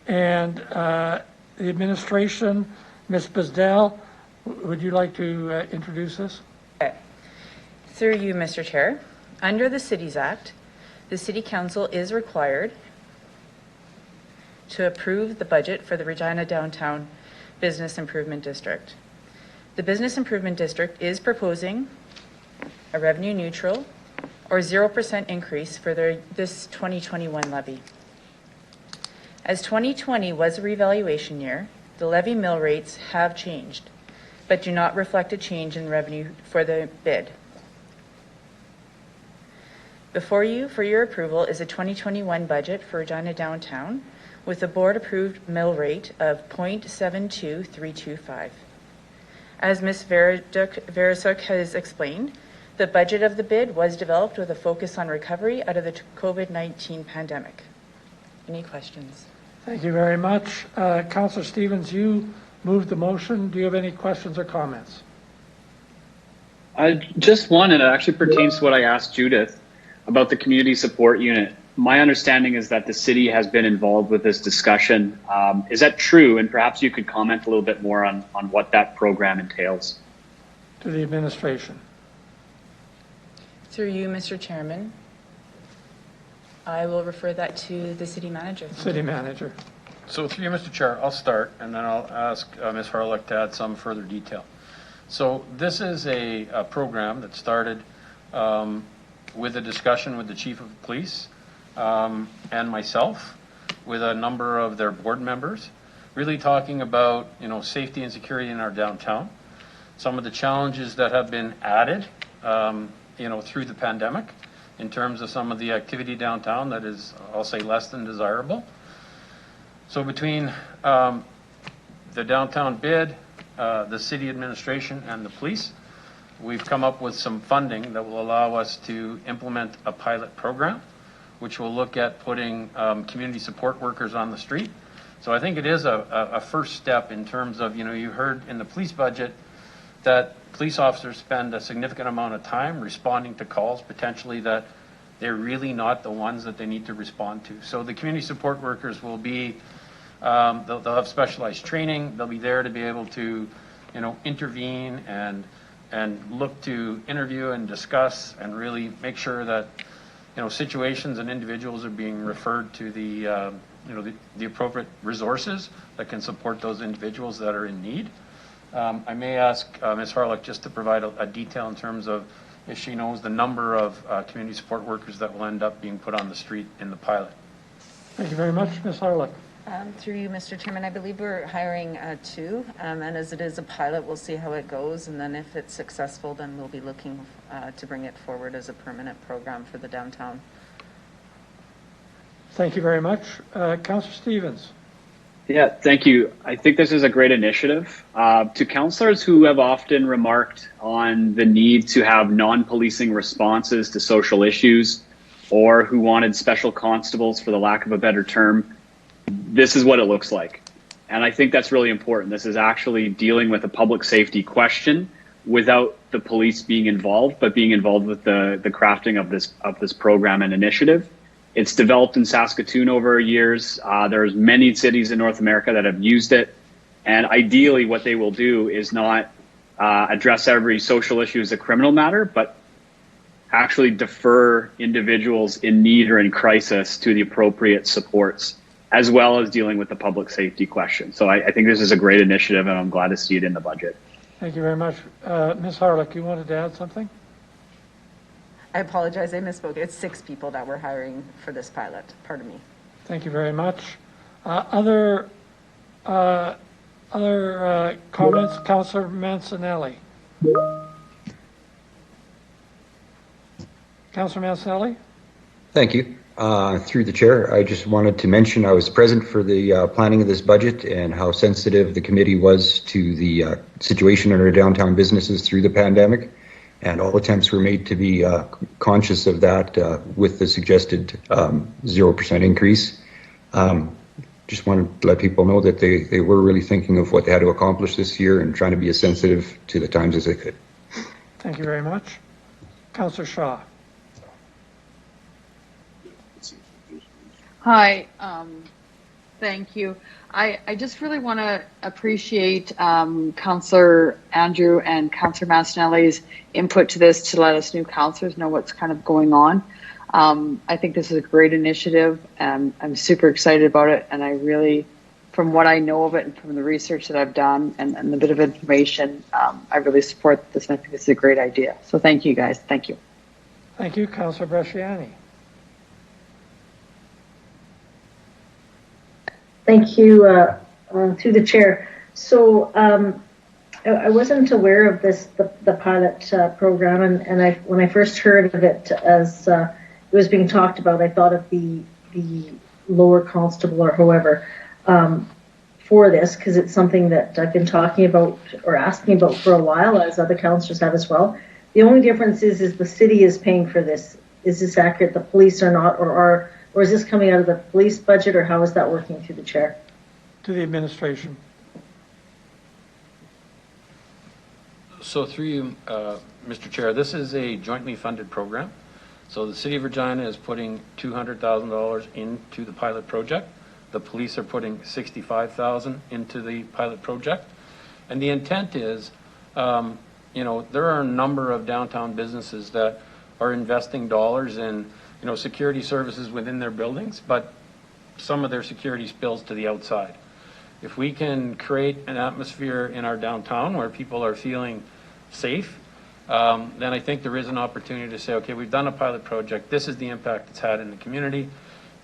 the administration, Ms. Bisdell, would you like to introduce this? Okay. Through you, Mr. Chair. Under the Cities Act, the City Council is required to approve the budget for the Regina Downtown Business Improvement District. The Business Improvement District is proposing a revenue neutral or 0% increase for this 2021 levy. As 2020 was a revaluation year, the levy mill rates have changed, but do not reflect a change in revenue for the bid. Before you, for your approval, is a 2021 budget for Regina Downtown with a board-approved mill rate of 0.72325. As Ms. Veresick has explained, the budget of the bid was developed with a focus on recovery out of the COVID-19 pandemic. Any questions? Thank you very much. Councillor Stevens, you moved the motion. Do you have any questions or comments? Just one, and it actually pertains to what I asked Judith about the community support unit. My understanding is that the city has been involved with this discussion. Is that true? And perhaps you could comment a little bit more on what that program entails. To the administration. Through you, Mr. Chairman, I will refer that to the city manager. City manager. So through you, Mr. Chair, I'll start, and then I'll ask Ms. Harlick to add some further detail. So this is a program that started with a discussion with the chief of police and myself, with a number of their board members, really talking about safety and security in our downtown, some of the challenges that have been added through the pandemic in terms of some of the activity downtown that is, I'll say, less than desirable. So between the downtown bid, the city administration, and the police, we've come up with some funding that will allow us to implement a pilot program, which will look at putting community support workers on the street. So I think it is a first step in terms of, you heard in the police budget that police officers spend a significant amount of time responding to calls potentially that they're really not the ones that they need to respond to. So the community support workers will be, they'll have specialized training. They'll be there to be able to, intervene and look to interview and discuss and really make sure that, situations and individuals are being referred to the appropriate resources that can support those individuals that are in need. I may ask Ms. Harlock just to provide a detail in terms of if she knows the number of community support workers that will end up being put on the street in the pilot. Thank you very much. Ms. Harlock. Through you, Mr. Chairman, I believe we're hiring 2, and as it is a pilot, we'll see how it goes, and then if it's successful, then we'll be looking to bring it forward as a permanent program for the downtown. Thank you very much. Councillor Stevens. Yeah, thank you. I think this is a great initiative. To councillors who have often remarked on the need to have non-policing responses to social issues, or who wanted special constables for the lack of a better term, this is what it looks like. And I think that's really important. This is actually dealing with a public safety question without the police being involved, but being involved with the crafting of this program and initiative. It's developed in Saskatoon over years. There's many cities in North America that have used it. And ideally what they will do is not address every social issue as a criminal matter, but actually defer individuals in need or in crisis to the appropriate supports, as well as dealing with the public safety question. So I think this is a great initiative, and I'm glad to see it in the budget. Thank you very much. Ms. Harlock, you wanted to add something? I apologize, I misspoke. It's 6 people that we're hiring for this pilot. Pardon me. Thank you very much. Other comments? Councillor Mancinelli. Councillor Mancinelli. Thank you. Through the chair, I just wanted to mention I was present for the planning of this budget and how sensitive the committee was to the situation in our downtown businesses through the pandemic. And all attempts were made to be conscious of that with the suggested 0% increase. Just wanted to let people know that they were really thinking of what they had to accomplish this year and trying to be as sensitive to the times as they could. Thank you very much. Councillor Shaw. Hi, thank you. I just really want to appreciate Councillor Andrew and Councillor Mancinelli's input to this to let us new councillors know what's kind of going on. I think this is a great initiative, and I'm super excited about it, and I really, from what I know of it and from the research that I've done and the bit of information, I really support this, and I think this is a great idea. So thank you, guys. Thank you. Thank you. Councillor Bresciani. Thank you, through the chair. So I wasn't aware of the pilot program, and when I first heard of it as it was being talked about, I thought of the lower constable or whoever for this, because it's something that I've been talking about or asking about for a while, as other councillors have as well. The only difference is the city is paying for this. Is this accurate? The police are not, or is this coming out of the police budget, or how is that working through the chair? To the administration. So through you, Mr. Chair, this is a jointly funded program. So the City of Regina is putting $200,000 into the pilot project. The police are putting $65,000 into the pilot project. And the intent is, there are a number of downtown businesses that are investing dollars in security services within their buildings, but some of their security spills to the outside. If we can create an atmosphere in our downtown where people are feeling safe, then I think there is an opportunity to say, okay, we've done a pilot project, this is the impact it's had in the community,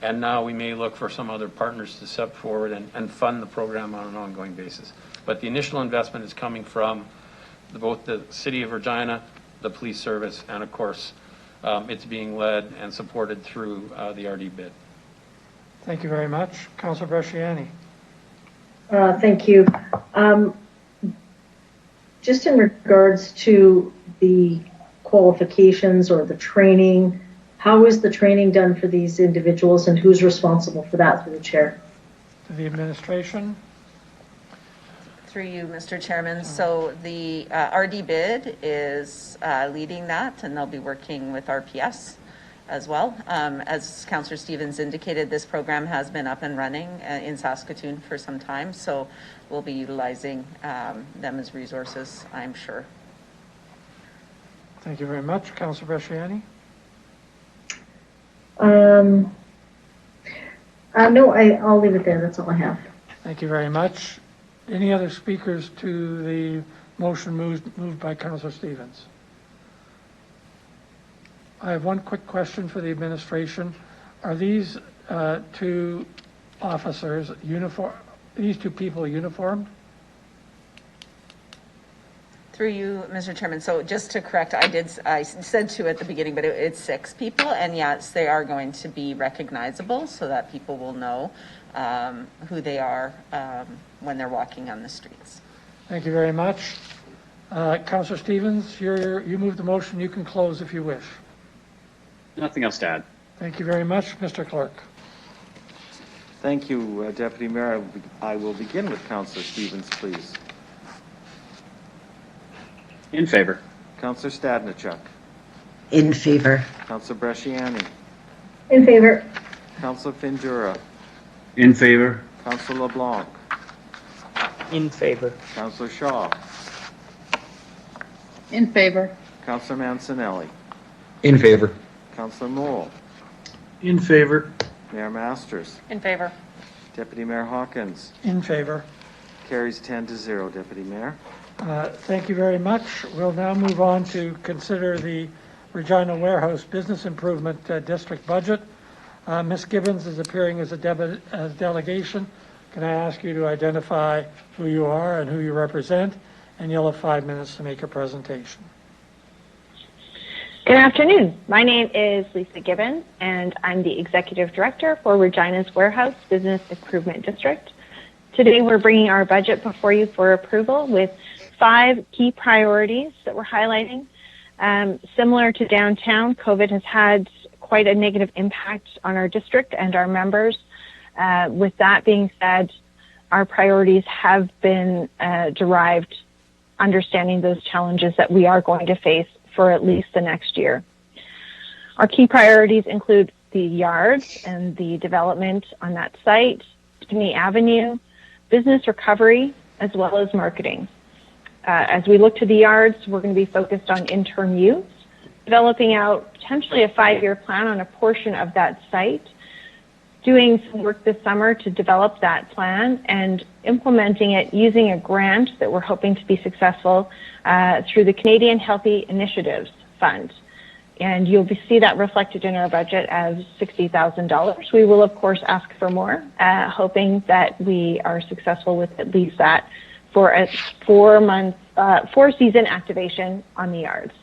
and now we may look for some other partners to step forward and fund the program on an ongoing basis. But the initial investment is coming from both the City of Regina, the police service, and of course, it's being led and supported through the RD bid. Thank you very much. Councillor Bresciani. Thank you. Just in regards to the qualifications or the training, how is the training done for these individuals, and who's responsible for that through the chair? To the administration. Through you, Mr. Chairman. So the RD bid is leading that, and they'll be working with RPS as well. As Councillor Stevens indicated, this program has been up and running in Saskatoon for some time, so we'll be utilizing them as resources, I'm sure. Thank you very much. Councillor Bresciani? No, I'll leave it there. That's all I have. Thank you very much. Any other speakers to the motion moved by Councillor Stevens? I have one quick question for the administration. Are these two officers these two people uniformed? Through you, Mr. Chairman. So just to correct, I said two at the beginning, but it's 6 people, and yes, they are going to be recognizable so that people will know who they are when they're walking on the streets. Thank you very much. Councillor Stevens, you moved the motion. You can close if you wish. Nothing else to add. Thank you very much, Mr. Clerk. Thank you, Deputy Mayor. I will begin with Councillor Stevens, please. In favor. Councillor Stadnichuk. In favor. Councillor Bresciani. In favor. Councillor Findura. In favor. Councillor LeBlanc. In favor. Councillor Shaw. In favor. Councillor Mancinelli. In favor. Councillor Moore. In favor. Mayor Masters. In favor. Deputy Mayor Hawkins. In favor. Carries 10-0, Deputy Mayor. Thank you very much. We'll now move on to consider the Regina Warehouse Business Improvement District budget. Ms. Gibbons is appearing as a delegation. Can I ask you to identify who you are and who you represent? And you'll have 5 minutes to make a presentation. Good afternoon. My name is Lisa Gibbons, and I'm the Executive Director for Regina's Warehouse Business Improvement District. Today, we're bringing our budget before you for approval with 5 key priorities that we're highlighting. Similar to downtown, COVID has had quite a negative impact on our district and our members. With that being said, our priorities have been derived understanding those challenges that we are going to face for at least the next year. Our key priorities include the yards and the development on that site, Sydney Avenue, business recovery, as well as marketing. As we look to the yards, we're going to be focused on interim use, developing out potentially a 5-year plan on a portion of that site, doing some work this summer to develop that plan and implementing it using a grant that we're hoping to be successful through the Canadian Healthy Initiatives Fund. And you'll see that reflected in our budget as $60,000. We will, of course, ask for more, hoping that we are successful with at least that for a 4-season activation on the yards.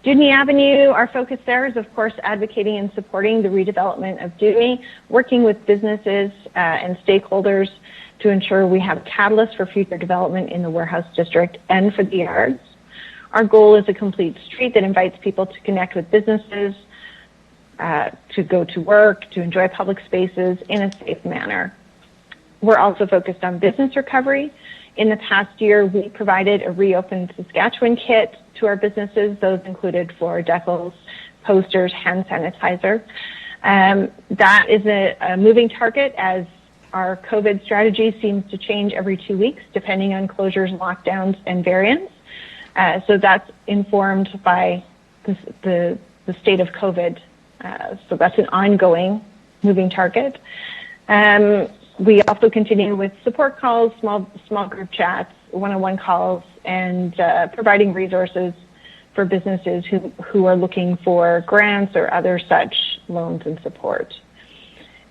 Dewdney Avenue, our focus there is, of course, advocating and supporting the redevelopment of Dewdney, working with businesses and stakeholders to ensure we have catalysts for future development in the warehouse district and for the yards. Our goal is a complete street that invites people to connect with businesses, to go to work, to enjoy public spaces in a safe manner. We're also focused on business recovery. In the past year, we provided a Reopen Saskatchewan kit to our businesses. Those included floor decals, posters, hand sanitizer. That is a moving target as our COVID strategy seems to change every 2 weeks depending on closures, lockdowns, and variants. So that's informed by the state of COVID. So that's an ongoing moving target. We also continue with support calls, small group chats, one-on-one calls, and providing resources for businesses who are looking for grants or other such loans and support.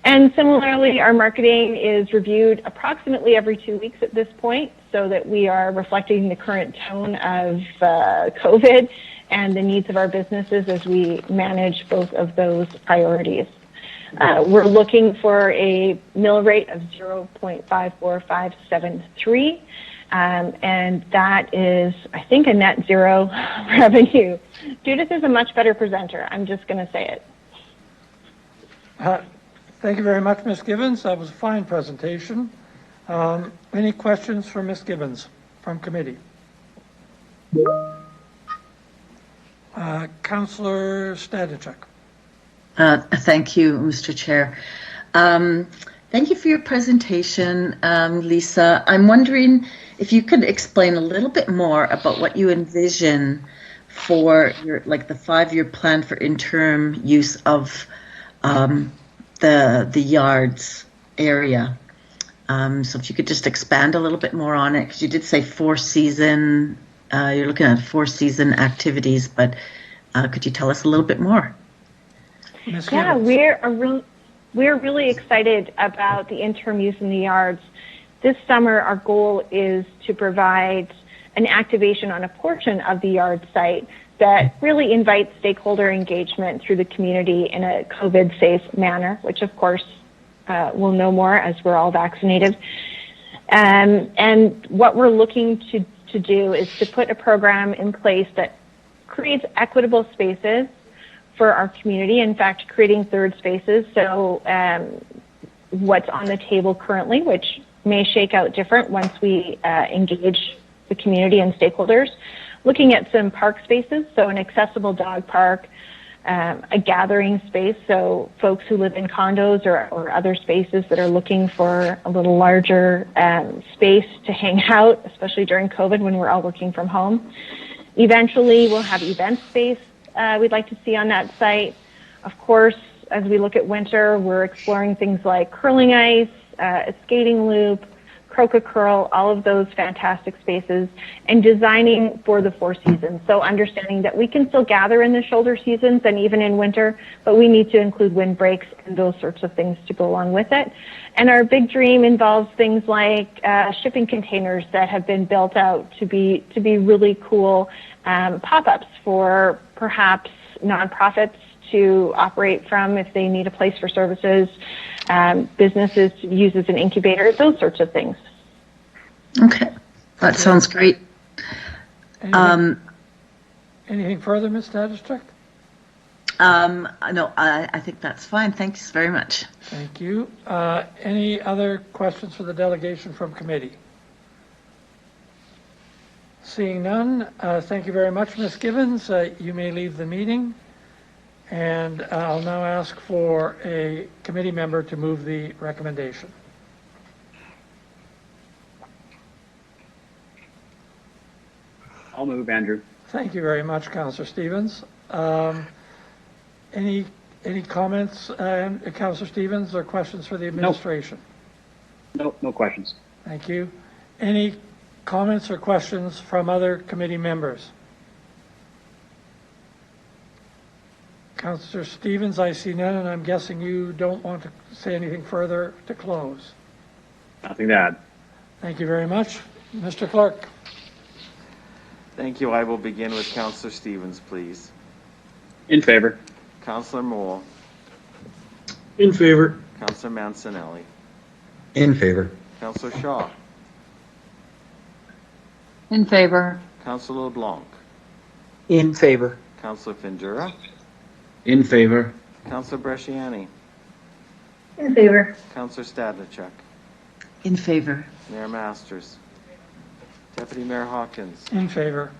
And similarly, our marketing is reviewed approximately every 2 weeks at this point so that we are reflecting the current tone of COVID and the needs of our businesses as we manage both of those priorities. We're looking for a mill rate of 0.54573, and that is, I think, a net zero revenue. Judith is a much better presenter. I'm just going to say it. Thank you very much, Ms. Gibbons. That was a fine presentation. Any questions for Ms. Gibbons from committee? Councillor Stadicek. Thank you, Mr. Chair. Thank you for your presentation, Lisa. I'm wondering if you could explain a little bit more about what you envision for your, like, the 5-year plan for interim use of the yards area. So if you could just expand a little bit more on it, because you did say you're looking at 4-season activities, but could you tell us a little bit more? Yeah, we're really excited about the interim use in the yards. This summer, our goal is to provide an activation on a portion of the yard site that really invites stakeholder engagement through the community in a COVID-safe manner, which of course we'll know more as we're all vaccinated. And what we're looking to do is to put a program in place that creates equitable spaces for our community, in fact, creating third spaces. So what's on the table currently, which may shake out different once we engage the community and stakeholders, looking at some park spaces, so an accessible dog park, a gathering space, so folks who live in condos or other spaces that are looking for a little larger space to hang out, especially during COVID when we're all working from home. Eventually, we'll have event space we'd like to see on that site. Of course, as we look at winter, we're exploring things like curling ice, a skating loop, Croca Curl, all of those fantastic spaces, and designing for the 4 seasons. So understanding that we can still gather in the shoulder seasons and even in winter, but we need to include windbreaks and those sorts of things to go along with it. And our big dream involves things like shipping containers that have been built out to be really cool pop-ups for perhaps nonprofits to operate from if they need a place for services, businesses to use as an incubator, those sorts of things. Okay, that sounds great. Anything further, Ms. Stadicek? No, I think that's fine. Thanks very much. Thank you. Any other questions for the delegation from committee? Seeing none, thank you very much, Ms. Gibbons. You may leave the meeting. And I'll now ask for a committee member to move the recommendation. I'll move, Andrew. Thank you very much, Councillor Stevens. Any comments, Councillor Stevens, or questions for the administration? No questions. Thank you. Any comments or questions from other committee members? Councillor Stevens, I see none, and I'm guessing you don't want to say anything further to close. Nothing to add. Thank you very much. Mr. Clerk. Thank you. I will begin with Councillor Stevens, please. In favor. Councillor Moore. In favor. Councillor Mancinelli. In favor. Councillor Shaw. In favor. Councillor LeBlanc. In favor. Councillor Findura. In favor. Councillor Bresciani. In favor. Councillor Stadnicek. In favor. Mayor Masters. Deputy Mayor Hawkins. In favor.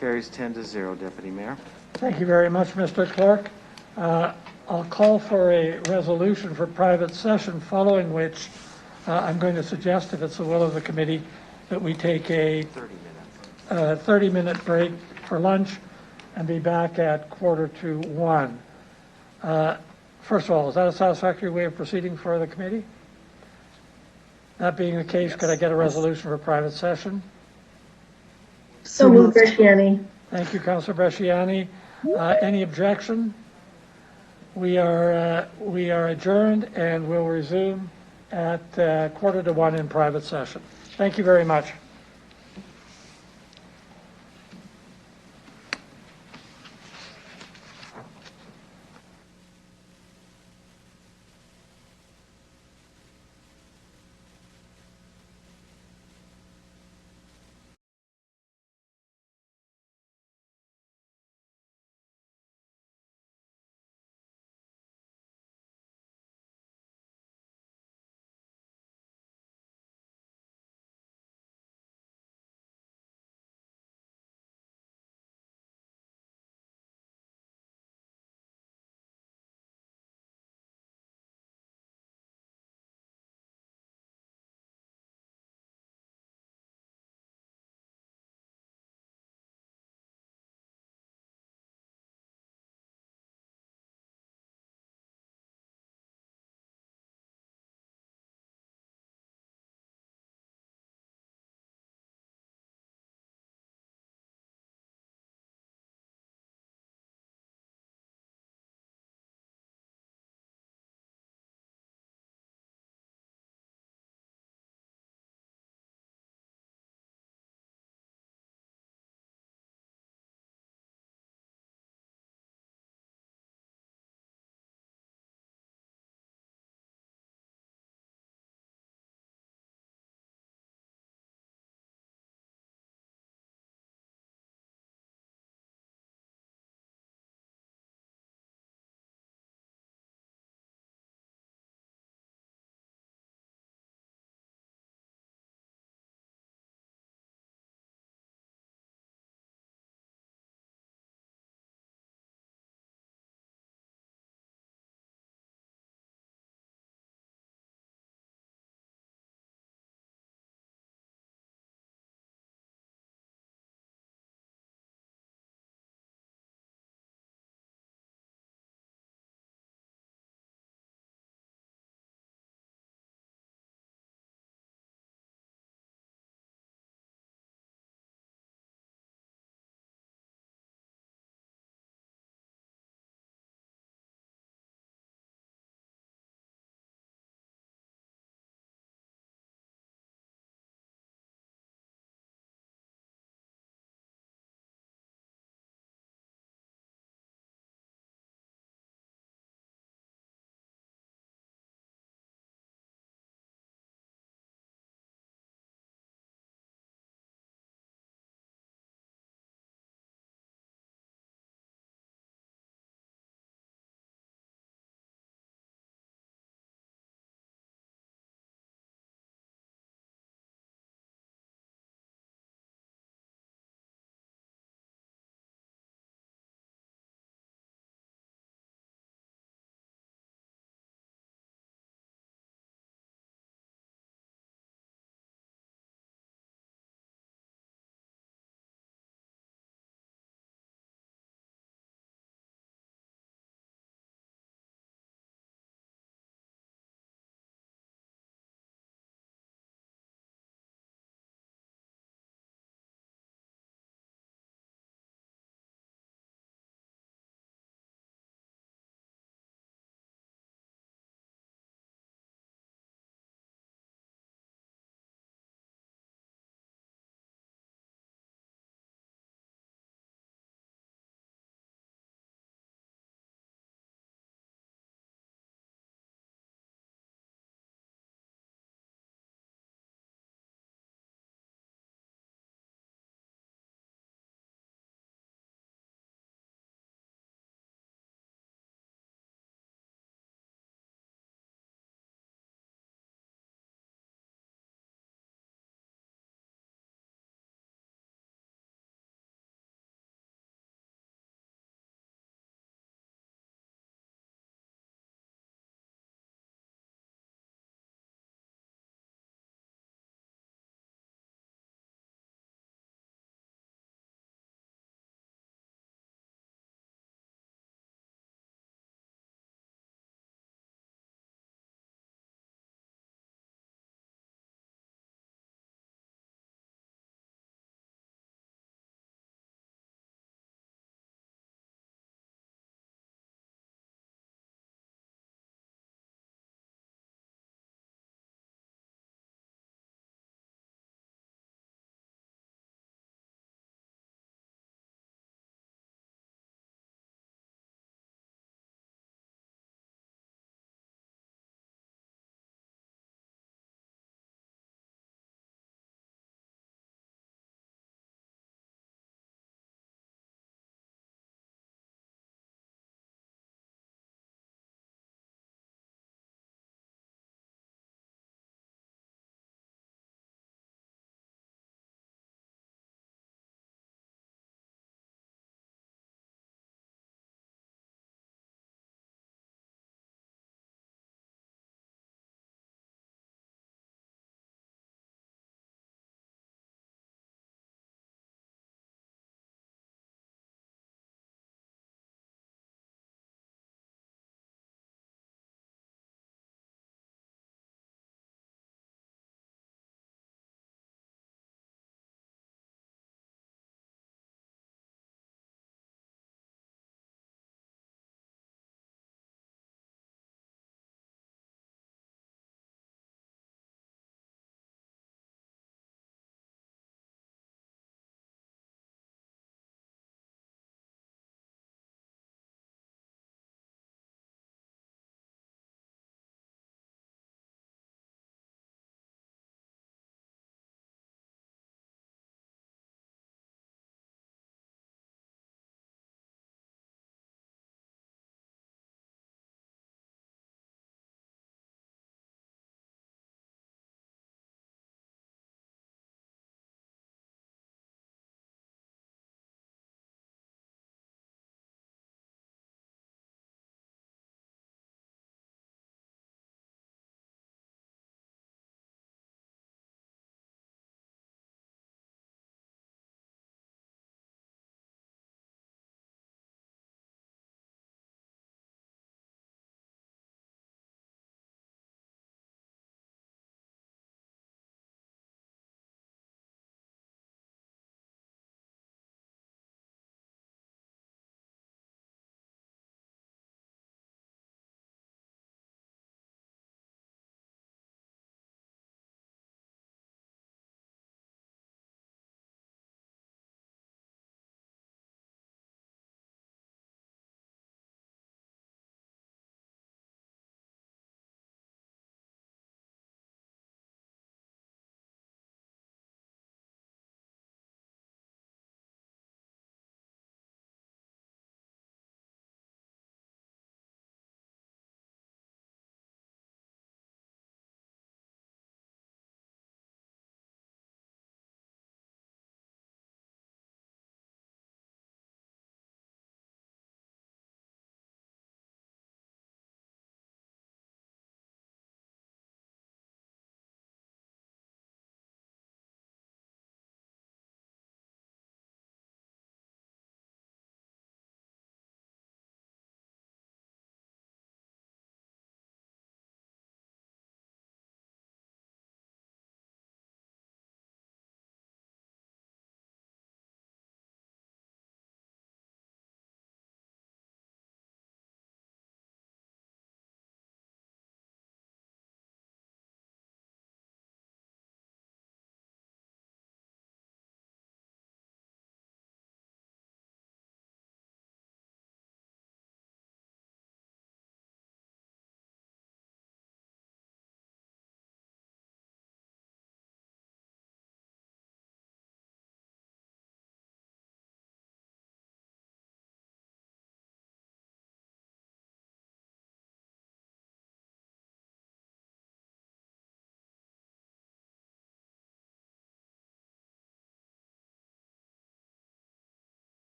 Carries 10-0, Deputy Mayor. Thank you very much, Mr. Clerk. I'll call for a resolution for private session, following which I'm going to suggest, if it's the will of the committee, that we take a 30-minute break for lunch and be back at 1:45. First of all, is that a satisfactory way of proceeding for the committee? That being the case, could I get a resolution for private session? So moved, Bresciani. Thank you, Councillor Bresciani. Any objection? We are adjourned and will resume at 1:45 in private session. Thank you very much.